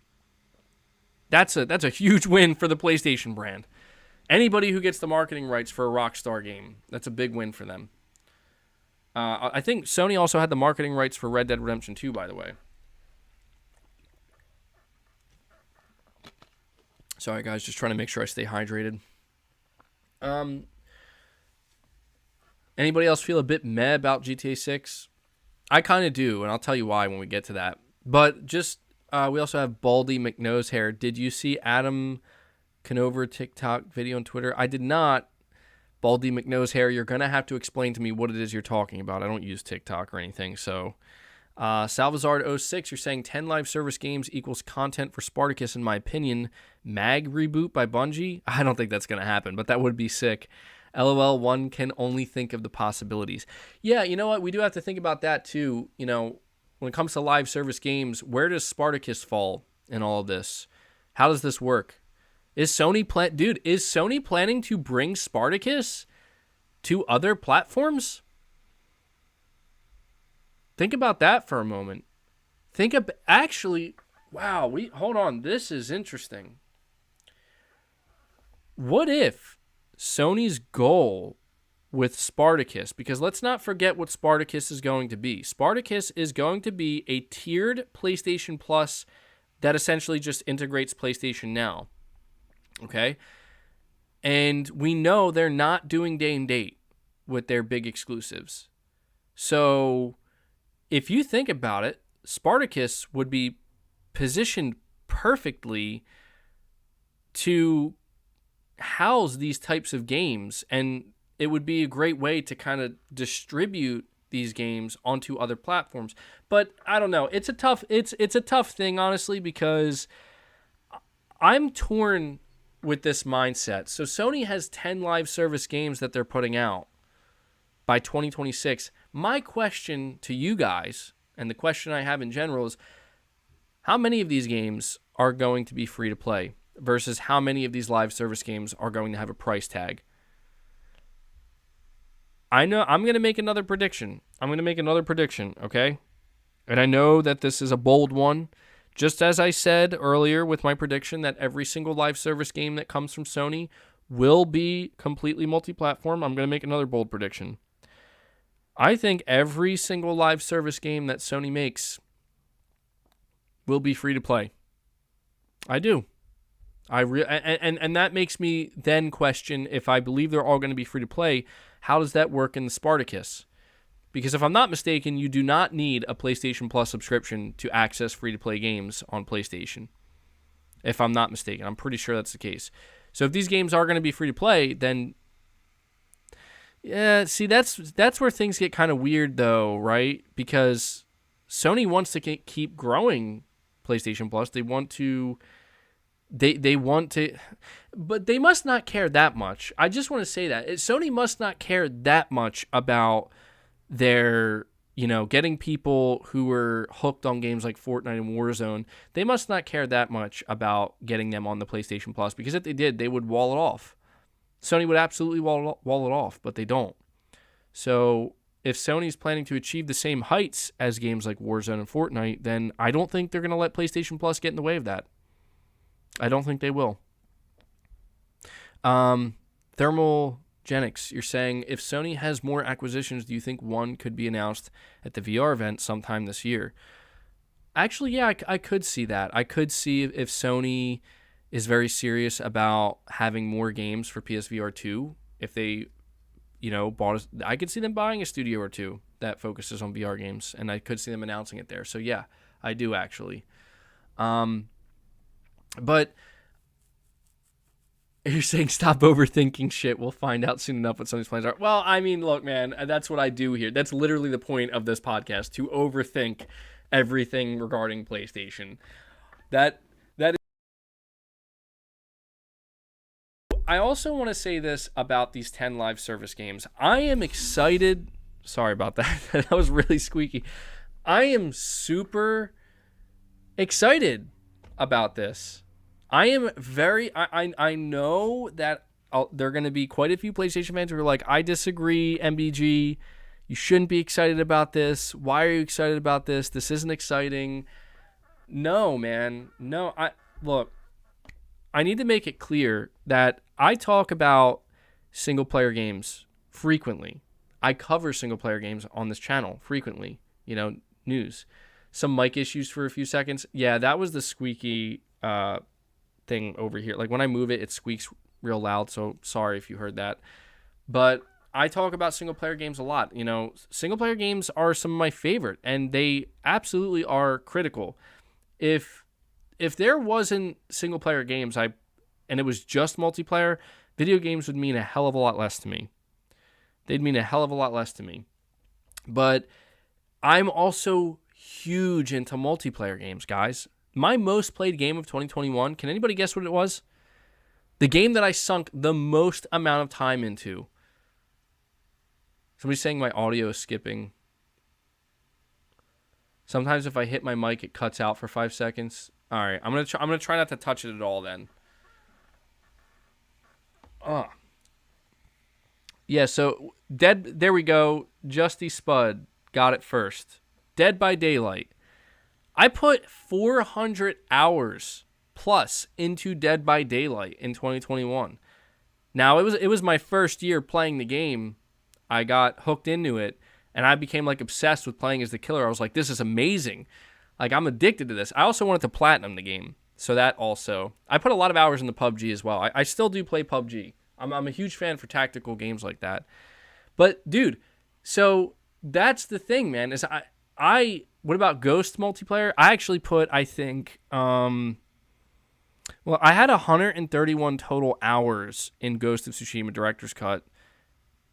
That's a huge win for the PlayStation brand. Anybody who gets the marketing rights for a Rockstar game, that's a big win for them. I think Sony also had the marketing rights for Red Dead Redemption 2, by the way. Sorry, guys, just trying to make sure I stay hydrated. Anybody else feel a bit meh about GTA 6? I kind of do, and I'll tell you why when we get to that. But just, we also have Baldy McNosehair. Did you see Adam Conover TikTok video on Twitter? I did not. Baldy McNosehair, you're going to have to explain to me what it is you're talking about. I don't use TikTok or anything, so... Salvazard06, you're saying 10 live service games equals content for Spartacus, in my opinion. MAG reboot by Bungie? I don't think that's going to happen, but that would be sick. LOL, one can only think of the possibilities. Yeah, you know what? We do have to think about that too. You know, when it comes to live service games, where does Spartacus fall in all of this? How does this work? Is Sony planning to bring Spartacus to other platforms? Think about that for a moment. Hold on. This is interesting. What if Sony's goal with Spartacus, because let's not forget what Spartacus is going to be. Spartacus is going to be a tiered PlayStation Plus that essentially just integrates PlayStation Now. Okay? And we know they're not doing day and date with their big exclusives. So if you think about it, Spartacus would be positioned perfectly to house these types of games, and it would be a great way to kind of distribute these games onto other platforms. But I don't know. It's a tough thing, honestly, because I'm torn with this mindset. So Sony has 10 live service games that they're putting out by 2026. My question to you guys, and the question I have in general, is how many of these games are going to be free to play versus how many of these live service games are going to have a price tag? I know I'm going to make another prediction. Okay? And I know that this is a bold one. Just as I said earlier with my prediction that every single live service game that comes from Sony will be completely multi-platform, I'm going to make another bold prediction. I think every single live service game that Sony makes will be free to play. I do. And that makes me then question, if I believe they're all going to be free to play, how does that work in the Spartacus? Because if I'm not mistaken, you do not need a PlayStation Plus subscription to access free-to-play games on PlayStation. If I'm not mistaken. I'm pretty sure that's the case. So if these games are going to be free-to-play, then... Yeah, see, that's where things get kind of weird, though, right? Because Sony wants to keep growing PlayStation Plus. They want to... They want to... But they must not care that much. I just want to say that. Sony must not care that much about... They're, getting people who are hooked on games like Fortnite and Warzone. They must not care that much about getting them on the PlayStation Plus, because if they did, they would wall it off. Sony would absolutely wall it off, but they don't. So if Sony's planning to achieve the same heights as games like Warzone and Fortnite, then I don't think they're going to let PlayStation Plus get in the way of that. I don't think they will. Thermal... Genix, you're saying, if Sony has more acquisitions, do you think one could be announced at the VR event sometime this year? Actually, yeah, I could see that. I could see if Sony is very serious about having more games for PSVR 2. If they, I could see them buying a studio or two that focuses on VR games, and I could see them announcing it there. So yeah, I do actually. But... You're saying stop overthinking shit. We'll find out soon enough what Sony's plans are. Well, I mean, look, man, that's what I do here. That's literally the point of this podcast, to overthink everything regarding PlayStation. That is. I also want to say this about these 10 live service games. I am excited. Sorry about that. That was really squeaky. I am super excited about this. I am very... I know that there are going to be quite a few PlayStation fans who are like, I disagree, MBG. You shouldn't be excited about this. Why are you excited about this? This isn't exciting. No, man. No, look, I need to make it clear that I talk about single-player games frequently. I cover single-player games on this channel frequently. News. Some mic issues for a few seconds. Yeah, that was the squeaky... thing over here. Like when I move it, it squeaks real loud, so sorry if you heard that. But I talk about single player games a lot. Single player games are some of my favorite, and they absolutely are critical. If there wasn't single player games, and it was just multiplayer, video games would mean a hell of a lot less to me. They'd mean a hell of a lot less to me. But I'm also huge into multiplayer games, guys. My most played game of 2021, can anybody guess what it was? The game that I sunk the most amount of time into. Somebody's saying my audio is skipping. Sometimes if I hit my mic, it cuts out for 5 seconds. All right, I'm gonna try not to touch it at all then. Yeah, so there we go. Justy Spud got it first. Dead by Daylight. I put 400 hours plus into Dead by Daylight in 2021. Now, it was my first year playing the game. I got hooked into it, and I became like obsessed with playing as the killer. I was like, this is amazing. Like, I'm addicted to this. I also wanted to platinum the game. So that also. I put a lot of hours into PUBG as well. I still do play PUBG. I'm a huge fan for tactical games like that. But, dude, so that's the thing, man, is what about Ghost multiplayer? I actually put, I think, I had 131 total hours in Ghost of Tsushima Director's Cut.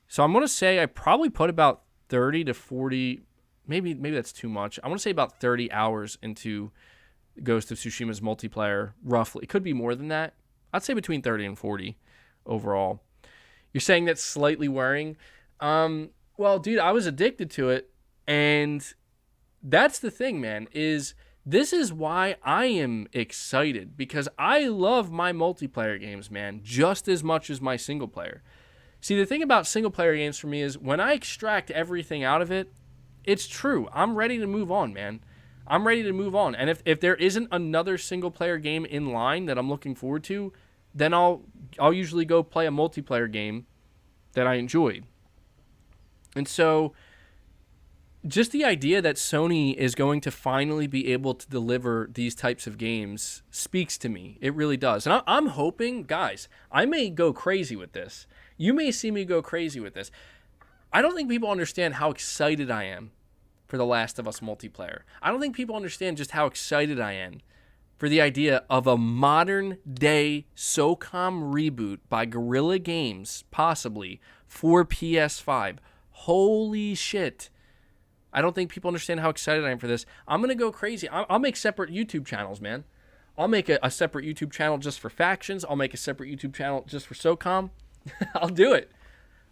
So I'm going to say I probably put about 30 to 40, maybe that's too much. I want to say about 30 hours into Ghost of Tsushima's multiplayer, roughly. It could be more than that. I'd say between 30 and 40 overall. You're saying that's slightly worrying? Well, dude, I was addicted to it, and... That's the thing, man, this is why I am excited, because I love my multiplayer games, man, just as much as my single player. See, the thing about single player games for me is when I extract everything out of it, it's true. I'm ready to move on, man. I'm ready to move on. And if there isn't another single player game in line that I'm looking forward to, then I'll usually go play a multiplayer game that I enjoyed. And so just the idea that Sony is going to finally be able to deliver these types of games speaks to me. It really does. And I'm hoping, guys, I may go crazy with this. You may see me go crazy with this. I don't think people understand how excited I am for The Last of Us multiplayer. I don't think people understand just how excited I am for the idea of a modern day SOCOM reboot by Guerrilla Games, possibly, for PS5. Holy shit. I don't think people understand how excited I am for this. I'm going to go crazy. I'll make separate YouTube channels, man. I'll make a separate YouTube channel just for factions. I'll make a separate YouTube channel just for SOCOM. I'll do it.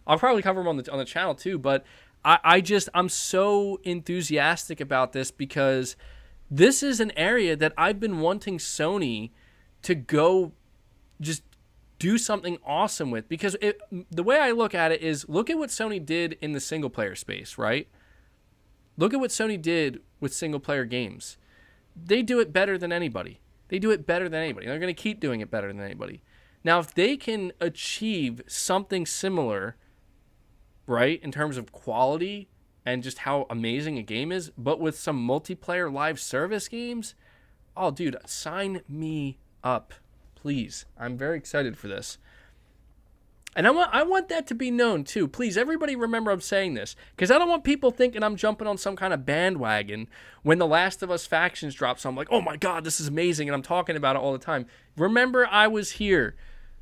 I'll probably cover them on the channel too, but I'm so enthusiastic about this because this is an area that I've been wanting Sony to go just do something awesome with, because the way I look at it is, look at what Sony did in the single player space, right? Look at what Sony did with single player games. They do it better than anybody. They're going to keep doing it better than anybody. Now, if they can achieve something similar, right, in terms of quality and just how amazing a game is, but with some multiplayer live service games, oh, dude, sign me up, please. I'm very excited for this. And I want that to be known, too. Please, everybody remember I'm saying this, because I don't want people thinking I'm jumping on some kind of bandwagon when The Last of Us Factions drops. So I'm like, oh, my God, this is amazing, and I'm talking about it all the time. Remember, I was here.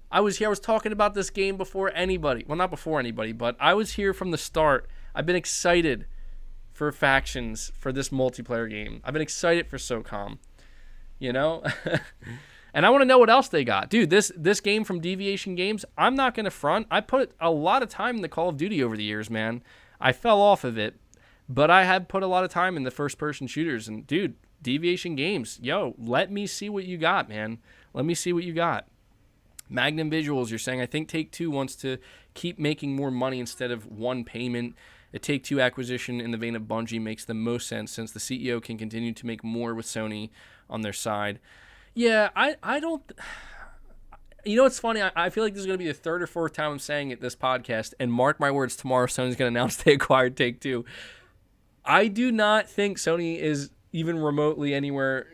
I was talking about this game before anybody. Well, not before anybody, but I was here from the start. I've been excited for Factions, for this multiplayer game. I've been excited for SOCOM, you know? And I want to know what else they got. Dude, this game from Deviation Games, I'm not going to front. I put a lot of time in the Call of Duty over the years, man. I fell off of it, but I have put a lot of time in the first-person shooters. And, dude, Deviation Games, yo, let me see what you got, man. Let me see what you got. Magnum Visuals, you're saying, I think Take-Two wants to keep making more money instead of one payment. A Take-Two acquisition in the vein of Bungie makes the most sense since the CEO can continue to make more with Sony on their side. Yeah, I don't... You know what's funny? I feel like this is going to be the third or fourth time I'm saying it this podcast, and mark my words, tomorrow Sony's going to announce they acquired Take-Two. I do not think Sony is even remotely anywhere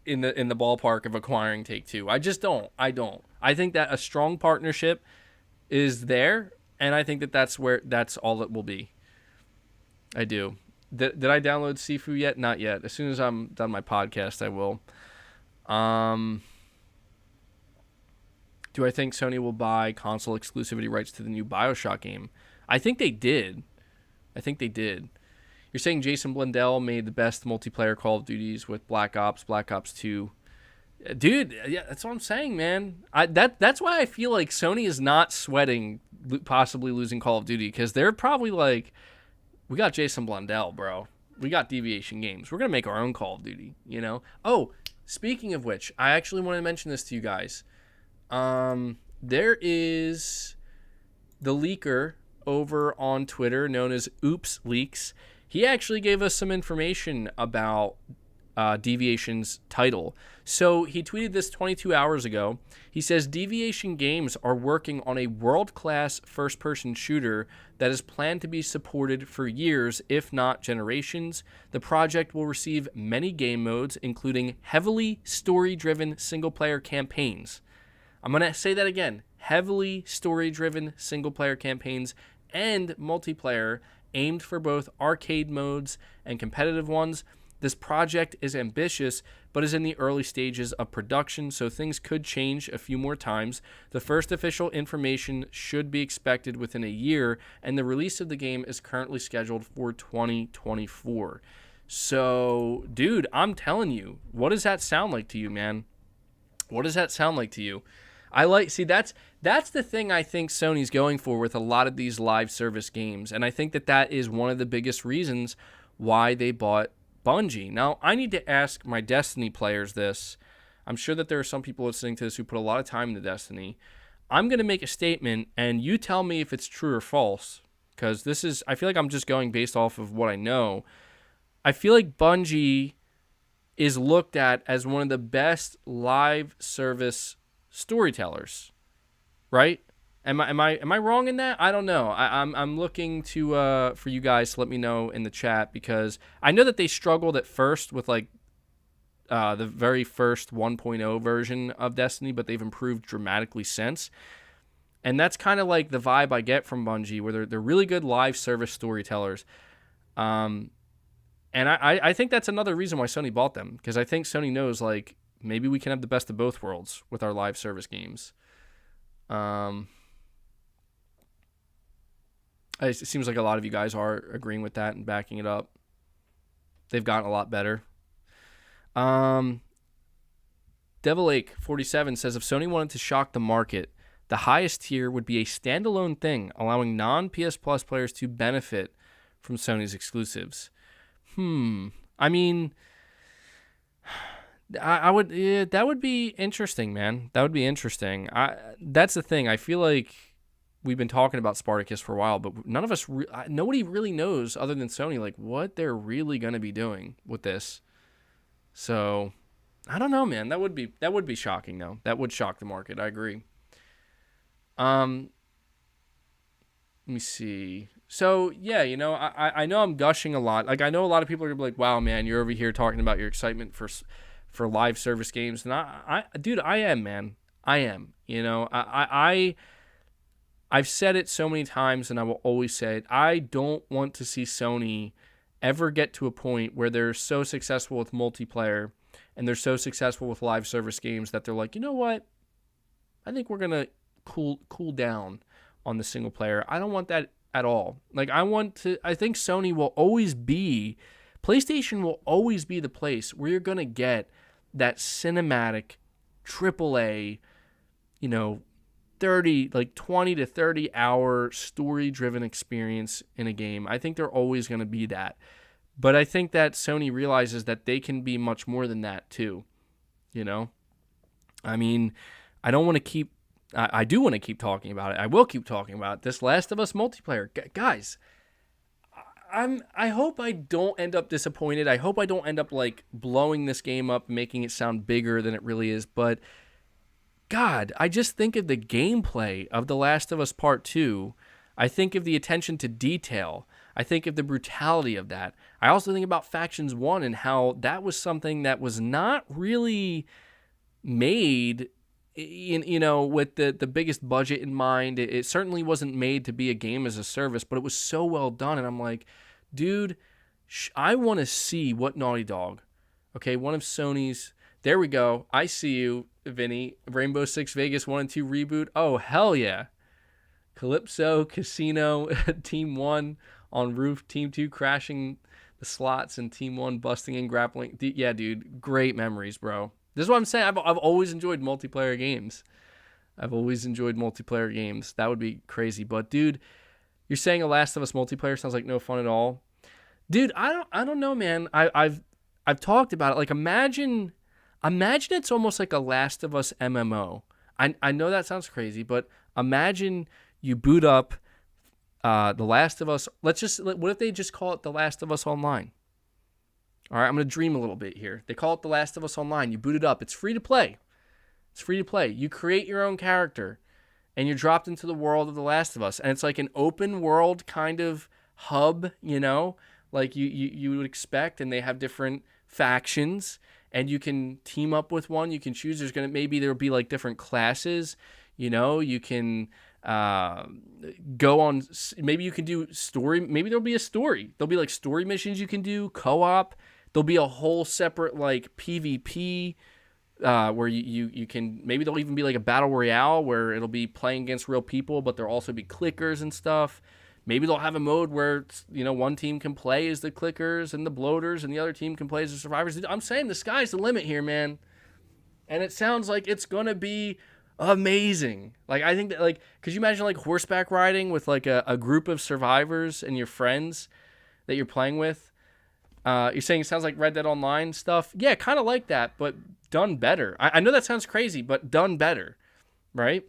in the ballpark of acquiring Take-Two. I just don't. I think that a strong partnership is there, and I think that's all it will be. I do. Did I download Sifu yet? Not yet. As soon as I'm done my podcast, I will. Do I think Sony will buy console exclusivity rights to the new BioShock game? I think they did. You're saying Jason Blundell made the best multiplayer Call of Duties with Black Ops 2. Dude, yeah, that's what I'm saying, man. That's why I feel like Sony is not sweating possibly losing Call of Duty, because they're probably like, we got Jason Blundell, bro. We got Deviation Games. We're going to make our own Call of Duty, you know? Oh, speaking of which, I actually want to mention this to you guys. There is the leaker over on Twitter known as Oops Leaks. He actually gave us some information about Deviation's title. So he tweeted this 22 hours ago. He says Deviation Games are working on a world-class first-person shooter that is planned to be supported for years, if not generations. The project will receive many game modes, including heavily story-driven single-player campaigns. I'm going to say that again. Heavily story-driven single-player campaigns and multiplayer aimed for both arcade modes and competitive ones. This project is ambitious, but is in the early stages of production, so things could change a few more times. The first official information should be expected within a year, and the release of the game is currently scheduled for 2024. So, dude, I'm telling you, what does that sound like to you, man? What does that sound like to you? That's the thing I think Sony's going for with a lot of these live service games, and I think that is one of the biggest reasons why they bought Bungie. Now, I need to ask my Destiny players this. I'm sure that there are some people listening to this who put a lot of time into Destiny. I'm going to make a statement, and you tell me if it's true or false, because I feel like I'm just going based off of what I know. I feel like Bungie is looked at as one of the best live service storytellers, right? Am I wrong in that? I don't know. I'm looking to for you guys to let me know in the chat, because I know that they struggled at first with like the very first 1.0 version of Destiny, but they've improved dramatically since. And that's kind of like the vibe I get from Bungie, where they're really good live service storytellers. And I think that's another reason why Sony bought them, because I think Sony knows, like, maybe we can have the best of both worlds with our live service games. It seems like a lot of you guys are agreeing with that and backing it up. They've gotten a lot better. Devil Lake 47 says, if Sony wanted to shock the market, the highest tier would be a standalone thing, allowing non-PS Plus players to benefit from Sony's exclusives. I mean, I would, yeah, that would be interesting, man. That would be interesting. That's the thing. I feel like we've been talking about Spartacus for a while, but none of us, nobody really knows other than Sony, like, what they're really going to be doing with this. So, I don't know, man. That would be shocking, though. That would shock the market. I agree. Let me see. So, yeah, you know, I know I'm gushing a lot. Like, I know a lot of people are going to be like, wow, man, you're over here talking about your excitement for live service games. And dude, I am, man. I am. You know, I've said it so many times, and I will always say it. I don't want to see Sony ever get to a point where they're so successful with multiplayer and they're so successful with live service games that they're like, you know what? I think we're going to cool down on the single player. I don't want that at all. Like, I think Sony will always be, PlayStation will always be the place where you're going to get that cinematic AAA, you know, 20 to 30 hour story driven experience in a game. I think they're always going to be that. But I think that Sony realizes that they can be much more than that too. You know? I mean, I do want to keep talking about it. I will keep talking about it. This Last of Us multiplayer. Guys, I hope I don't end up disappointed. I hope I don't end up like blowing this game up, making it sound bigger than it really is. But God, I just think of the gameplay of The Last of Us Part 2. I think of the attention to detail. I think of the brutality of that. I also think about Factions 1 and how that was something that was not really made with the biggest budget in mind. It certainly wasn't made to be a game as a service, but it was so well done. And I'm like, dude, I want to see what Naughty Dog, okay, one of Sony's, there we go. I see you, Vinny. Rainbow Six Vegas 1 and 2 reboot. Oh, hell yeah. Calypso, Casino, Team 1 on roof, Team 2 crashing the slots, and Team 1 busting and grappling. Yeah, dude, great memories, bro. This is what I'm saying. I've always enjoyed multiplayer games. That would be crazy. But, dude, you're saying a Last of Us multiplayer sounds like no fun at all. Dude, I don't know, man. I've talked about it. Like, imagine it's almost like a Last of Us MMO. I know that sounds crazy, but imagine you boot up The Last of Us. What if they just call it The Last of Us Online? All right, I'm going to dream a little bit here. They call it The Last of Us Online. You boot it up. It's free to play. You create your own character, and you're dropped into the world of The Last of Us. And it's like an open world kind of hub, you know, like you would expect. And they have different factions, and you can team up with one. You can choose. There'll be like different classes. You know, you can go on. Maybe you can do story. Maybe there'll be a story. There'll be like story missions you can do, co-op. There'll be a whole separate like PvP where you can, maybe there'll even be like a battle royale where it'll be playing against real people, but there'll also be clickers and stuff. Maybe they'll have a mode where, you know, one team can play as the clickers and the bloaters and the other team can play as the survivors. I'm saying the sky's the limit here, man. And it sounds like it's going to be amazing. Like, I think that, like, could you imagine like horseback riding with like a group of survivors and your friends that you're playing with? You're saying it sounds like Red Dead Online stuff? Yeah, kind of like that, but done better. I know that sounds crazy, but done better, right?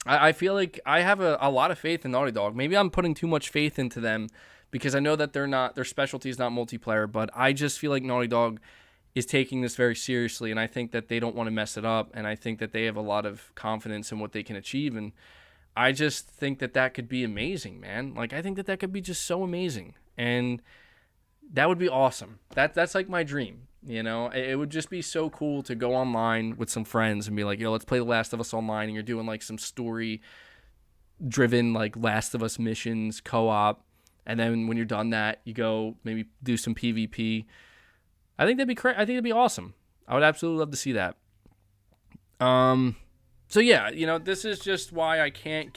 I feel like I have a lot of faith in Naughty Dog. Maybe I'm putting too much faith into them because I know that their specialty is not multiplayer, but I just feel like Naughty Dog is taking this very seriously, and I think that they don't want to mess it up, and I think that they have a lot of confidence in what they can achieve, and I just think that that could be amazing, man. Like, I think that that could be just so amazing, and that would be awesome. That's like my dream. You know, it would just be so cool to go online with some friends and be like, yo, let's play The Last of Us online, and you're doing like some story driven like Last of Us missions co-op, and then when you're done that, you go maybe do some PvP. I think that'd be I think it'd be awesome. I would absolutely love to see that. So yeah, you know, this is just why I can't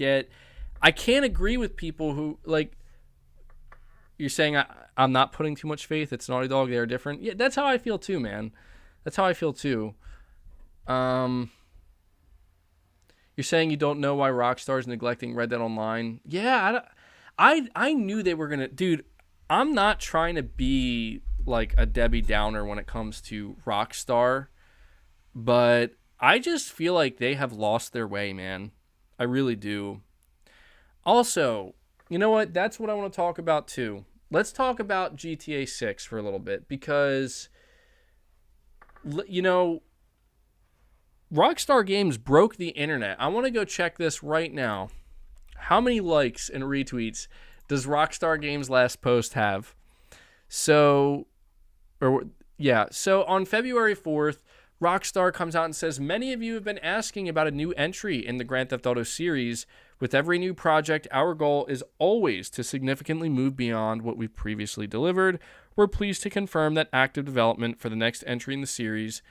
agree with people who like you're saying I'm not putting too much faith. It's Naughty Dog. They're different. Yeah, that's how I feel too, man. That's how I feel too. You're saying you don't know why Rockstar's neglecting Red Dead Online. Yeah, I knew they were gonna, dude. I'm not trying to be like a Debbie Downer when it comes to Rockstar, but I just feel like they have lost their way, man. I really do. Also, you know what? That's what I want to talk about too. Let's talk about GTA 6 for a little bit because, you know, Rockstar Games broke the internet. I want to go check this right now. How many likes and retweets does Rockstar Games' last post have? So on February 4th, Rockstar comes out and says, many of you have been asking about a new entry in the Grand Theft Auto series. With every new project, our goal is always to significantly move beyond what we've previously delivered. We're pleased to confirm that active development for the next entry in the series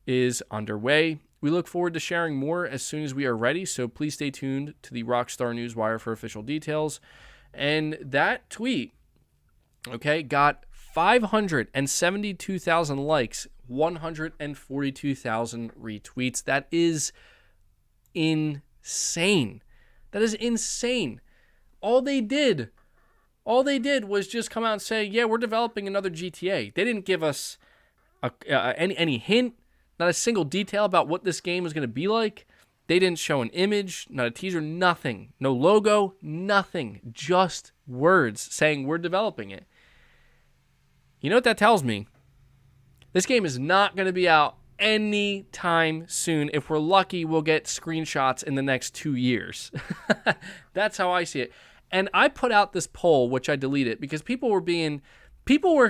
is underway. We look forward to sharing more as soon as we are ready, so please stay tuned to the Rockstar Newswire for official details. And that tweet, okay, got 572,000 likes, 142,000 retweets. That is insane. That is insane. All they did was just come out and say, yeah, we're developing another GTA. They didn't give us any hint, not a single detail about what this game was going to be like. They didn't show an image, not a teaser, nothing. No logo, nothing. Just words saying we're developing it. You know what that tells me? This game is not going to be out anytime soon. If we're lucky, we'll get screenshots in the next 2 years. That's how I see it. And I put out this poll, which I deleted, because people were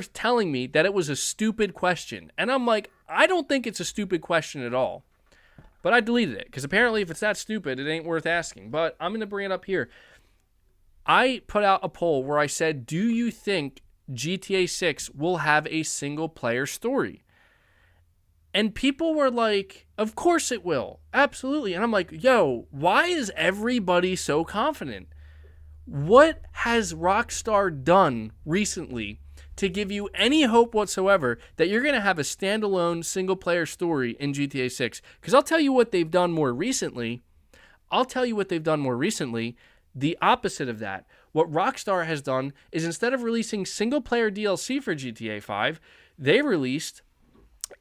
telling me that it was a stupid question. And I'm like, I don't think it's a stupid question at all. But I deleted it, because apparently if it's that stupid, it ain't worth asking. But I'm going to bring it up here. I put out a poll where I said, do you think GTA 6 will have a single-player story? And people were like, of course it will. Absolutely. And I'm like, yo, why is everybody so confident? What has Rockstar done recently to give you any hope whatsoever that you're going to have a standalone single-player story in GTA 6? Because I'll tell you what they've done more recently. The opposite of that. What Rockstar has done is instead of releasing single-player DLC for GTA 5, they released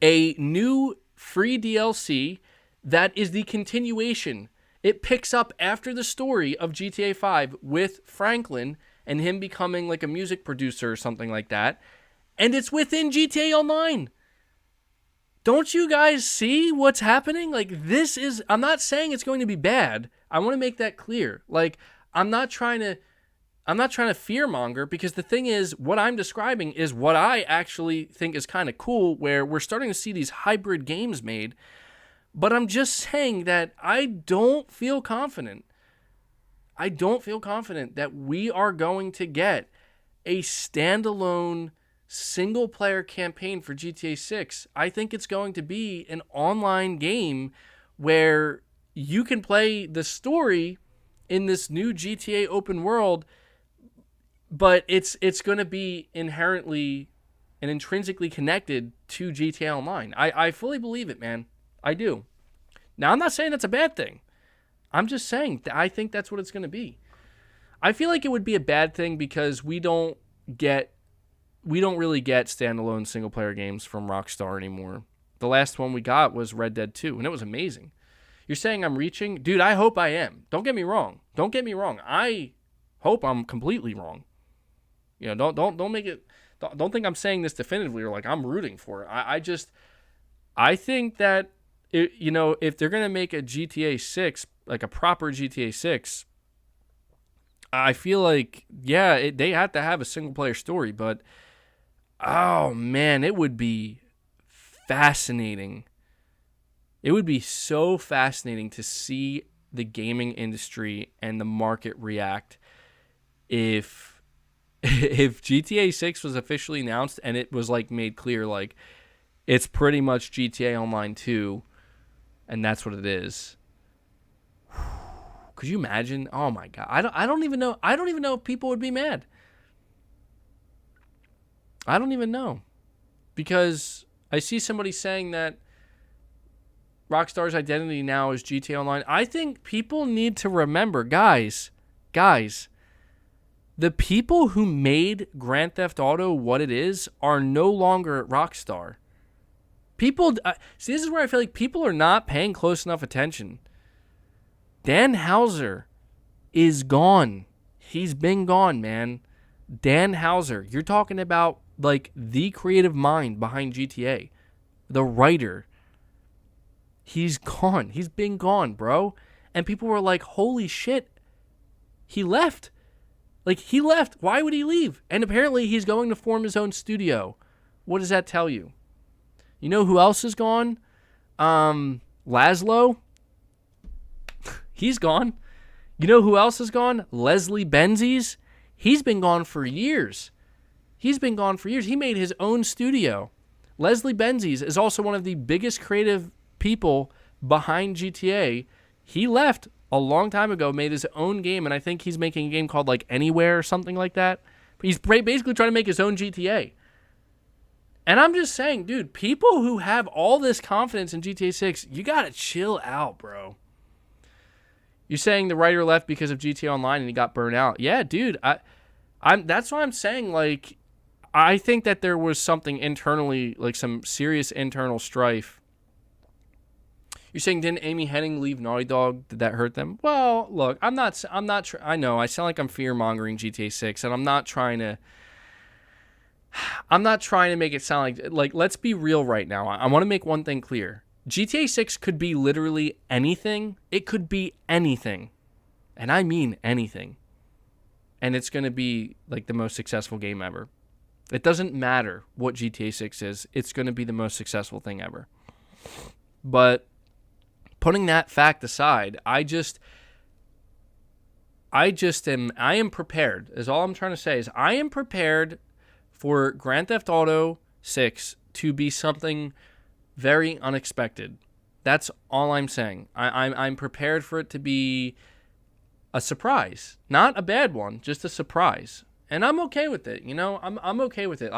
a new free DLC that is the continuation. It picks up after the story of GTA 5 with Franklin and him becoming like a music producer or something like that. And it's within GTA Online. Don't you guys see what's happening? Like, I'm not saying it's going to be bad. I want to make that clear. Like, I'm not trying to fearmonger, because the thing is, what I'm describing is what I actually think is kind of cool, where we're starting to see these hybrid games made. But I'm just saying that I don't feel confident. That we are going to get a standalone single-player campaign for GTA 6. I think it's going to be an online game where you can play the story in this new GTA open world, but it's going to be inherently and intrinsically connected to GTA Online. I fully believe it, man. I do. Now, I'm not saying that's a bad thing. I'm just saying that I think that's what it's going to be. I feel like it would be a bad thing because we don't really get standalone single-player games from Rockstar anymore. The last one we got was Red Dead 2, and it was amazing. You're saying I'm reaching? Dude, I hope I am. Don't get me wrong. I hope I'm completely wrong. You know, don't make it, don't think I'm saying this definitively or like I'm rooting for it. I think that, if they're going to make a GTA 6, like a proper GTA 6, I feel like, they have to have a single player story, but oh man, it would be fascinating. It would be so fascinating to see the gaming industry and the market react if GTA 6 was officially announced and it was like made clear like it's pretty much GTA Online 2 and that's what it is. Could you imagine? Oh my god. I don't even know if people would be mad. I don't even know. Because I see somebody saying that Rockstar's identity now is GTA Online. I think people need to remember, guys, the people who made Grand Theft Auto what it is are no longer at Rockstar. People, see, this is where I feel like people are not paying close enough attention. Dan Houser is gone. He's been gone, man. Dan Houser, you're talking about like the creative mind behind GTA, the writer. He's gone. He's been gone, bro. And people were like, holy shit, he left. Like, he left. Why would he leave? And apparently he's going to form his own studio. What does that tell you? You know who else is gone? Laszlo. He's gone. You know who else is gone? Leslie Benzies. He's been gone for years. He made his own studio. Leslie Benzies is also one of the biggest creative people behind GTA. He left a long time ago, made his own game, and I think he's making a game called like Anywhere or something like that. But he's basically trying to make his own GTA. And I'm just saying, dude, people who have all this confidence in GTA 6, you gotta chill out, bro. You're saying the writer left because of GTA Online and he got burnt out. Yeah, dude, that's why I'm saying, like, I think that there was something internally, like some serious internal strife. You're saying, didn't Amy Hennig leave Naughty Dog? Did that hurt them? Well, look, I know I sound like I'm fear-mongering GTA 6, and I'm not trying to make it sound like let's be real right now. I want to make one thing clear. GTA 6 could be literally anything. It could be anything. And I mean anything. And it's going to be like the most successful game ever. It doesn't matter what GTA 6 is. It's going to be the most successful thing ever. But putting that fact aside, I am prepared. Is all I'm trying to say is I am prepared for Grand Theft Auto 6 to be something very unexpected. That's all I'm saying. I'm prepared for it to be a surprise. Not a bad one, just a surprise. And I'm okay with it, you know? I'm okay with it.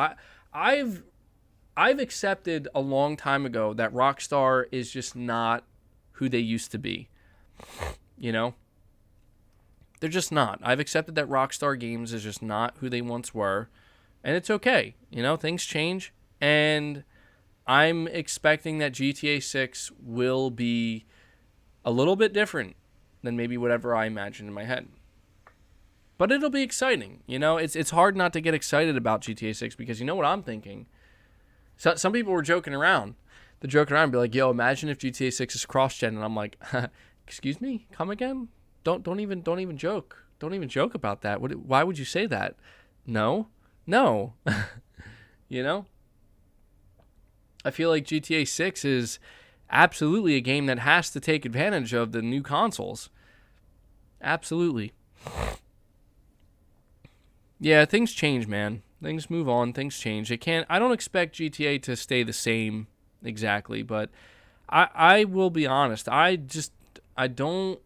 I've accepted a long time ago that Rockstar is just not who they used to be. You know? They're just not. I've accepted that Rockstar Games is just not who they once were. And it's okay. You know, things change. And I'm expecting that GTA 6 will be a little bit different than maybe whatever I imagined in my head. But it'll be exciting. You know, it's hard not to get excited about GTA 6 because you know what I'm thinking? So, some people were joking around. They're joking around and be like, yo, imagine if GTA 6 is cross-gen. And I'm like, excuse me? Come again? Don't even joke. Don't even joke about that. Why would you say that? No. You know? I feel like GTA 6 is absolutely a game that has to take advantage of the new consoles. Absolutely. Yeah, things change, man. Things move on. Things change. I don't expect GTA to stay the same exactly, but I will be honest. I don't.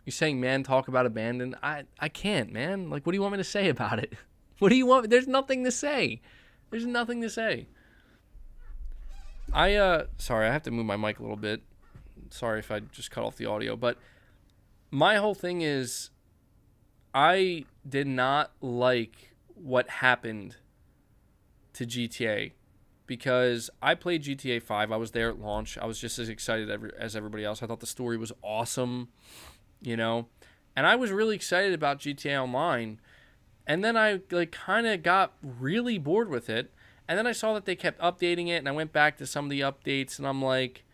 You're saying, man, talk about abandon. I can't, man. Like, what do you want me to say about it? What do you want? There's nothing to say. Sorry, I have to move my mic a little bit. Sorry if I just cut off the audio, but my whole thing is I did not like what happened to GTA because I played GTA 5. I was there at launch. I was just as excited as everybody else. I thought the story was awesome, you know, and I was really excited about GTA Online. And then I like kind of got really bored with it. And then I saw that they kept updating it, and I went back to some of the updates, and I'm like,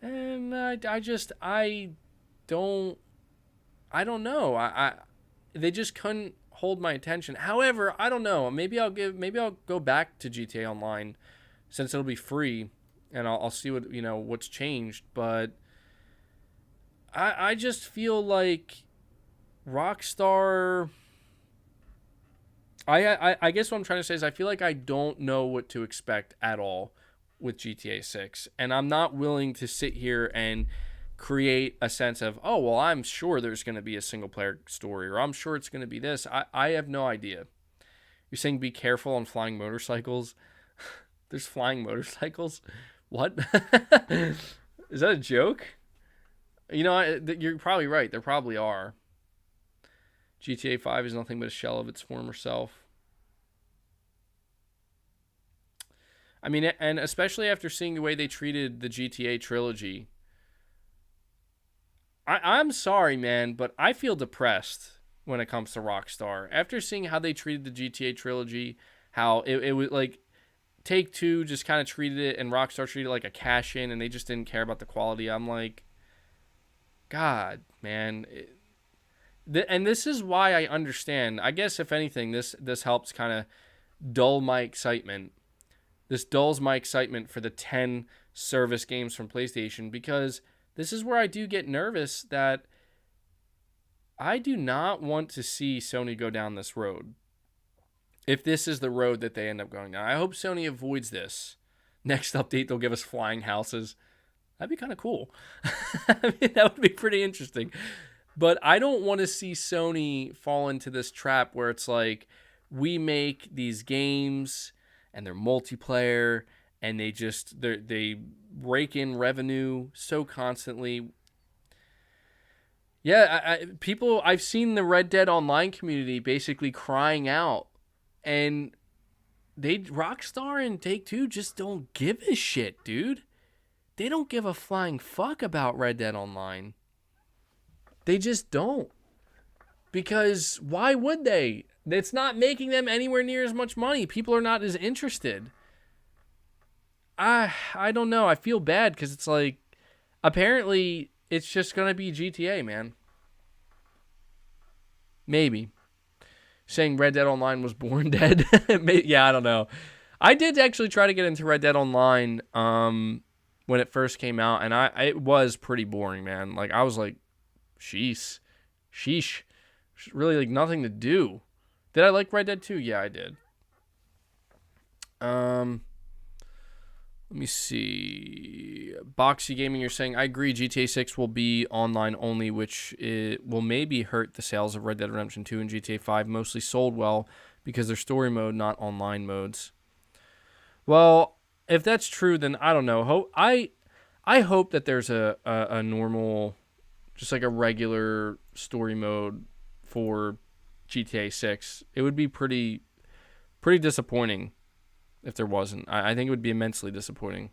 and I don't know. They just couldn't hold my attention. However, I don't know. Maybe I'll go back to GTA Online since it'll be free, and I'll see what's changed. But I just feel like Rockstar. I guess what I'm trying to say is I feel like I don't know what to expect at all with GTA 6, and I'm not willing to sit here and create a sense of, oh, well, I'm sure there's going to be a single player story, or I'm sure it's going to be this. I have no idea. You're saying be careful on flying motorcycles? There's flying motorcycles? What? Is that a joke? You're probably right. There probably are. GTA 5 is nothing but a shell of its former self. I mean, and especially after seeing the way they treated the GTA trilogy, I'm sorry, man, but I feel depressed when it comes to Rockstar. After seeing how they treated the GTA trilogy, how it was like Take-Two just kind of treated it and Rockstar treated it like a cash-in, and they just didn't care about the quality. I'm like, God, man. And this is why I understand. I guess, if anything, this helps kind of dull my excitement. This dulls my excitement for the 10 service games from PlayStation, because this is where I do get nervous that I do not want to see Sony go down this road. If this is the road that they end up going down, I hope Sony avoids this. Next update, they'll give us flying houses. That'd be kind of cool. I mean, that would be pretty interesting. But I don't want to see Sony fall into this trap where it's like, we make these games and they're multiplayer and they rake in revenue so constantly. Yeah, I've seen the Red Dead Online community basically crying out, and Rockstar and Take-Two just don't give a shit, dude. They don't give a flying fuck about Red Dead Online. They just don't. Because why would they? It's not making them anywhere near as much money. People are not as interested. I don't know. I feel bad because it's like, apparently it's just going to be GTA, man. Maybe. Saying Red Dead Online was born dead. Yeah, I don't know. I did actually try to get into Red Dead Online when it first came out, and it was pretty boring, man. Like, I was like, sheesh. Really, like, nothing to do. Did I like Red Dead 2? Yeah, I did. Let me see. Boxy Gaming, you're saying, I agree, GTA 6 will be online only, which will maybe hurt the sales of Red Dead Redemption 2 and GTA 5. Mostly sold well because they're story mode, not online modes. Well, if that's true, then I don't know. I hope that there's a normal, just like a regular story mode for GTA 6. It would be pretty disappointing if there wasn't. I think it would be immensely disappointing.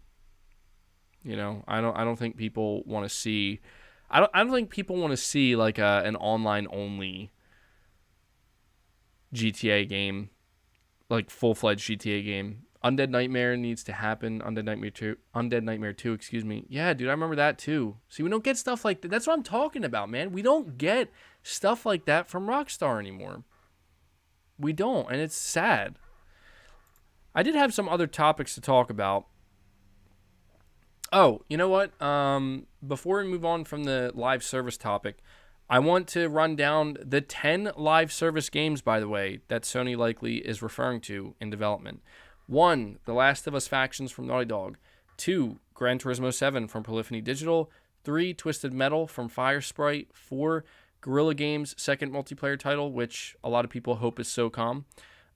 You know, I don't think people want to see. I don't think people want to see like an online only GTA game, like full-fledged GTA game. Undead Nightmare needs to happen. Undead Nightmare 2, excuse me. Yeah, dude, I remember that too. See, we don't get stuff like that. That's what I'm talking about, man. We don't get stuff like that from Rockstar anymore. We don't, and it's sad. I did have some other topics to talk about. Oh, you know what? Before we move on from the live service topic, I want to run down the 10 live service games, by the way, that Sony likely is referring to in development. 1, The Last of Us Factions from Naughty Dog. 2, Gran Turismo 7 from Polyphony Digital. 3, Twisted Metal from Firesprite. 4, Guerrilla Games' second multiplayer title, which a lot of people hope is SOCOM.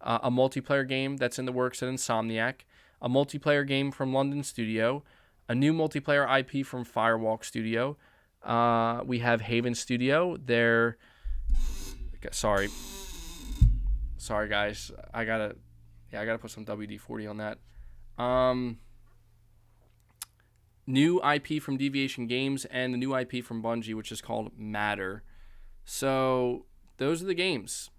A multiplayer game that's in the works at Insomniac. A multiplayer game from London Studio. A new multiplayer IP from Firewalk Studio. We have Haven Studio. Sorry guys. I gotta put some WD-40 on that. New IP from Deviation Games and the new IP from Bungie, which is called Matter. So those are the games.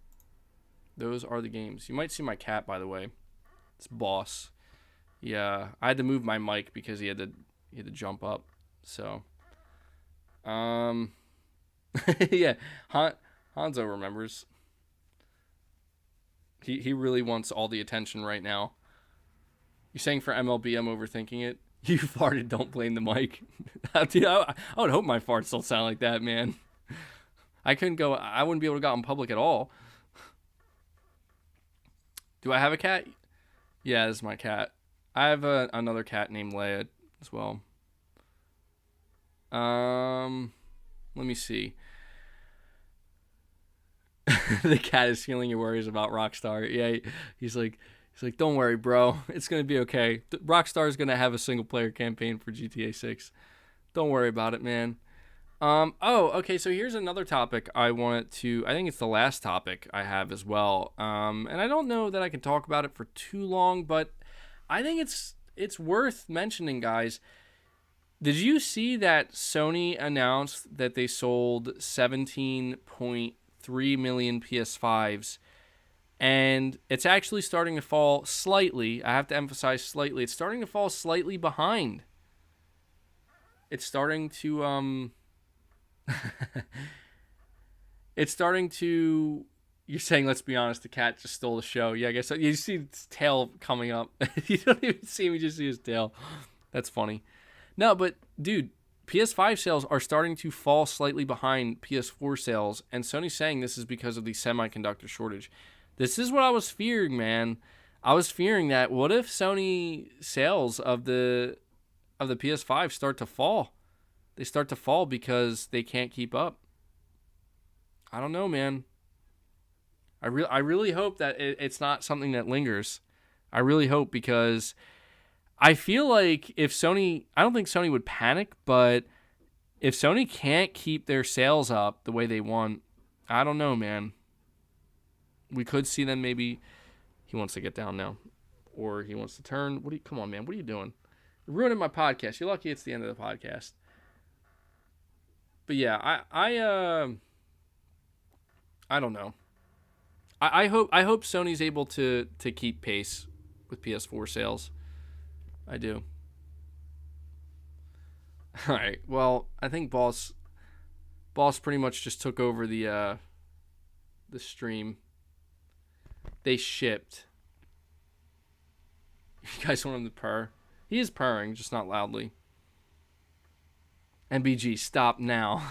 Those are the games. You might see my cat, by the way. It's Boss. Yeah, I had to move my mic because he had to jump up. So, yeah, Hanzo remembers. He really wants all the attention right now. You're saying for MLB, I'm overthinking it. You farted, don't blame the mic. Dude, I would hope my farts don't sound like that, man. I wouldn't be able to go out in public at all. Do I have a cat? Yeah, this is my cat. I have another cat named Leia as well. Let me see. The cat is feeling your worries about Rockstar. Yeah, he's like, don't worry, bro. It's going to be okay. Rockstar is going to have a single-player campaign for GTA 6. Don't worry about it, man. Okay, so here's another topic I think it's the last topic I have as well. And I don't know that I can talk about it for too long, but I think it's worth mentioning, guys. Did you see that Sony announced that they sold 17.3 million PS5s? And it's actually starting to fall slightly. I have to emphasize slightly. It's starting to fall slightly behind. It's starting to it's starting to. You're saying, let's be honest, the cat just stole the show. Yeah, I guess so. You see its tail coming up. You don't even see him, you just see his tail. That's funny. No, but dude, PS5 sales are starting to fall slightly behind PS4 sales, and Sony's saying this is because of the semiconductor shortage. This is what I was fearing, man. I was fearing that what if Sony sales of the PS5 start to fall? They start to fall because they can't keep up. I don't know, man. I really hope that it's not something that lingers. I really hope, because I feel like if Sony, I don't think Sony would panic, but if Sony can't keep their sales up the way they want, I don't know, man. We could see them maybe. He wants to get down now, or he wants to turn. Come on, man. What are you doing? You're ruining my podcast. You're lucky it's the end of the podcast. But yeah, I don't know. I hope Sony's able to keep pace with PS4 sales. I do. All right. Well, I think Boss pretty much just took over the stream. They shipped. You guys want him to purr? He is purring, just not loudly. MBG, stop now.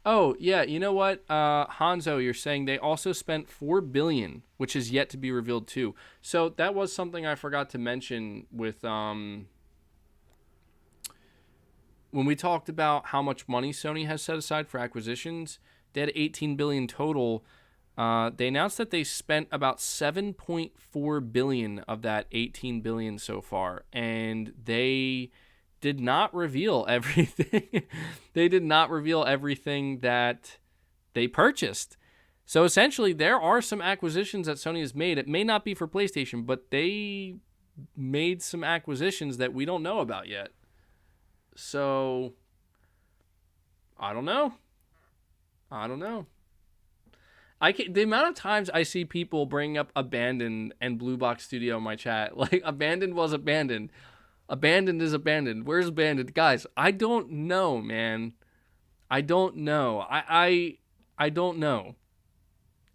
Oh, yeah, you know what? Hanzo, you're saying they also spent $4 billion, which is yet to be revealed too. So that was something I forgot to mention with when we talked about how much money Sony has set aside for acquisitions. They had $18 billion total. They announced that they spent about $7.4 billion of that $18 billion so far, and they did not reveal everything. They did not reveal everything that they purchased. So essentially, there are some acquisitions that Sony has made. It may not be for PlayStation, but they made some acquisitions that we don't know about yet. So, I don't know. The amount of times I see people bring up Abandoned and Blue Box Studio in my chat, like Abandoned was abandoned. Abandoned is abandoned. Where's Abandoned? Guys, I don't know, man. I don't know. I don't know.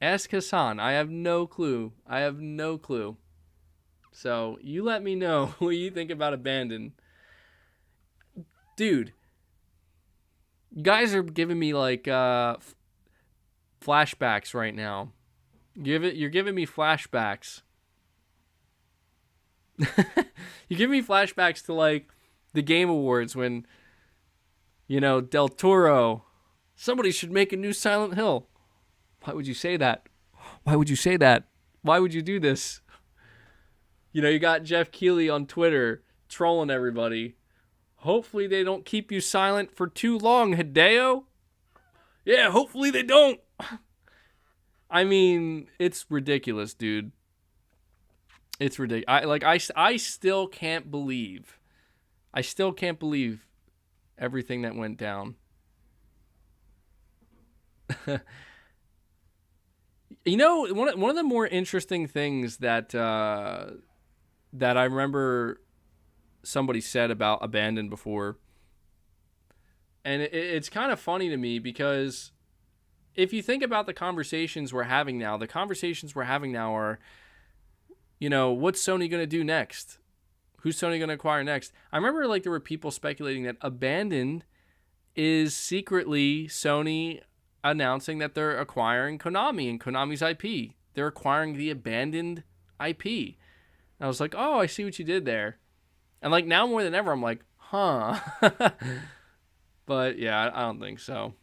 Ask Hassan. I have no clue. So, you let me know what you think about Abandoned. Dude, you guys are giving me like flashbacks right now. You're giving me flashbacks. You give me flashbacks to like the Game Awards when, Del Toro, somebody should make a new Silent Hill. Why would you say that? Why would you do this? You got Jeff Keighley on Twitter trolling everybody. Hopefully they don't keep you silent for too long, Hideo. Yeah, hopefully they don't. I mean, it's ridiculous, dude. It's ridiculous. I still can't believe. I still can't believe everything that went down. You know, one of the more interesting things that that I remember somebody said about Abandon before, and it's kind of funny to me because if you think about the conversations we're having now, are, you know, what's Sony going to do next? Who's Sony going to acquire next? I remember like there were people speculating that Abandoned is secretly Sony announcing that they're acquiring Konami and Konami's IP. They're acquiring the Abandoned IP. And I was like, oh, I see what you did there. And like now more than ever, I'm like, huh. But yeah, I don't think so.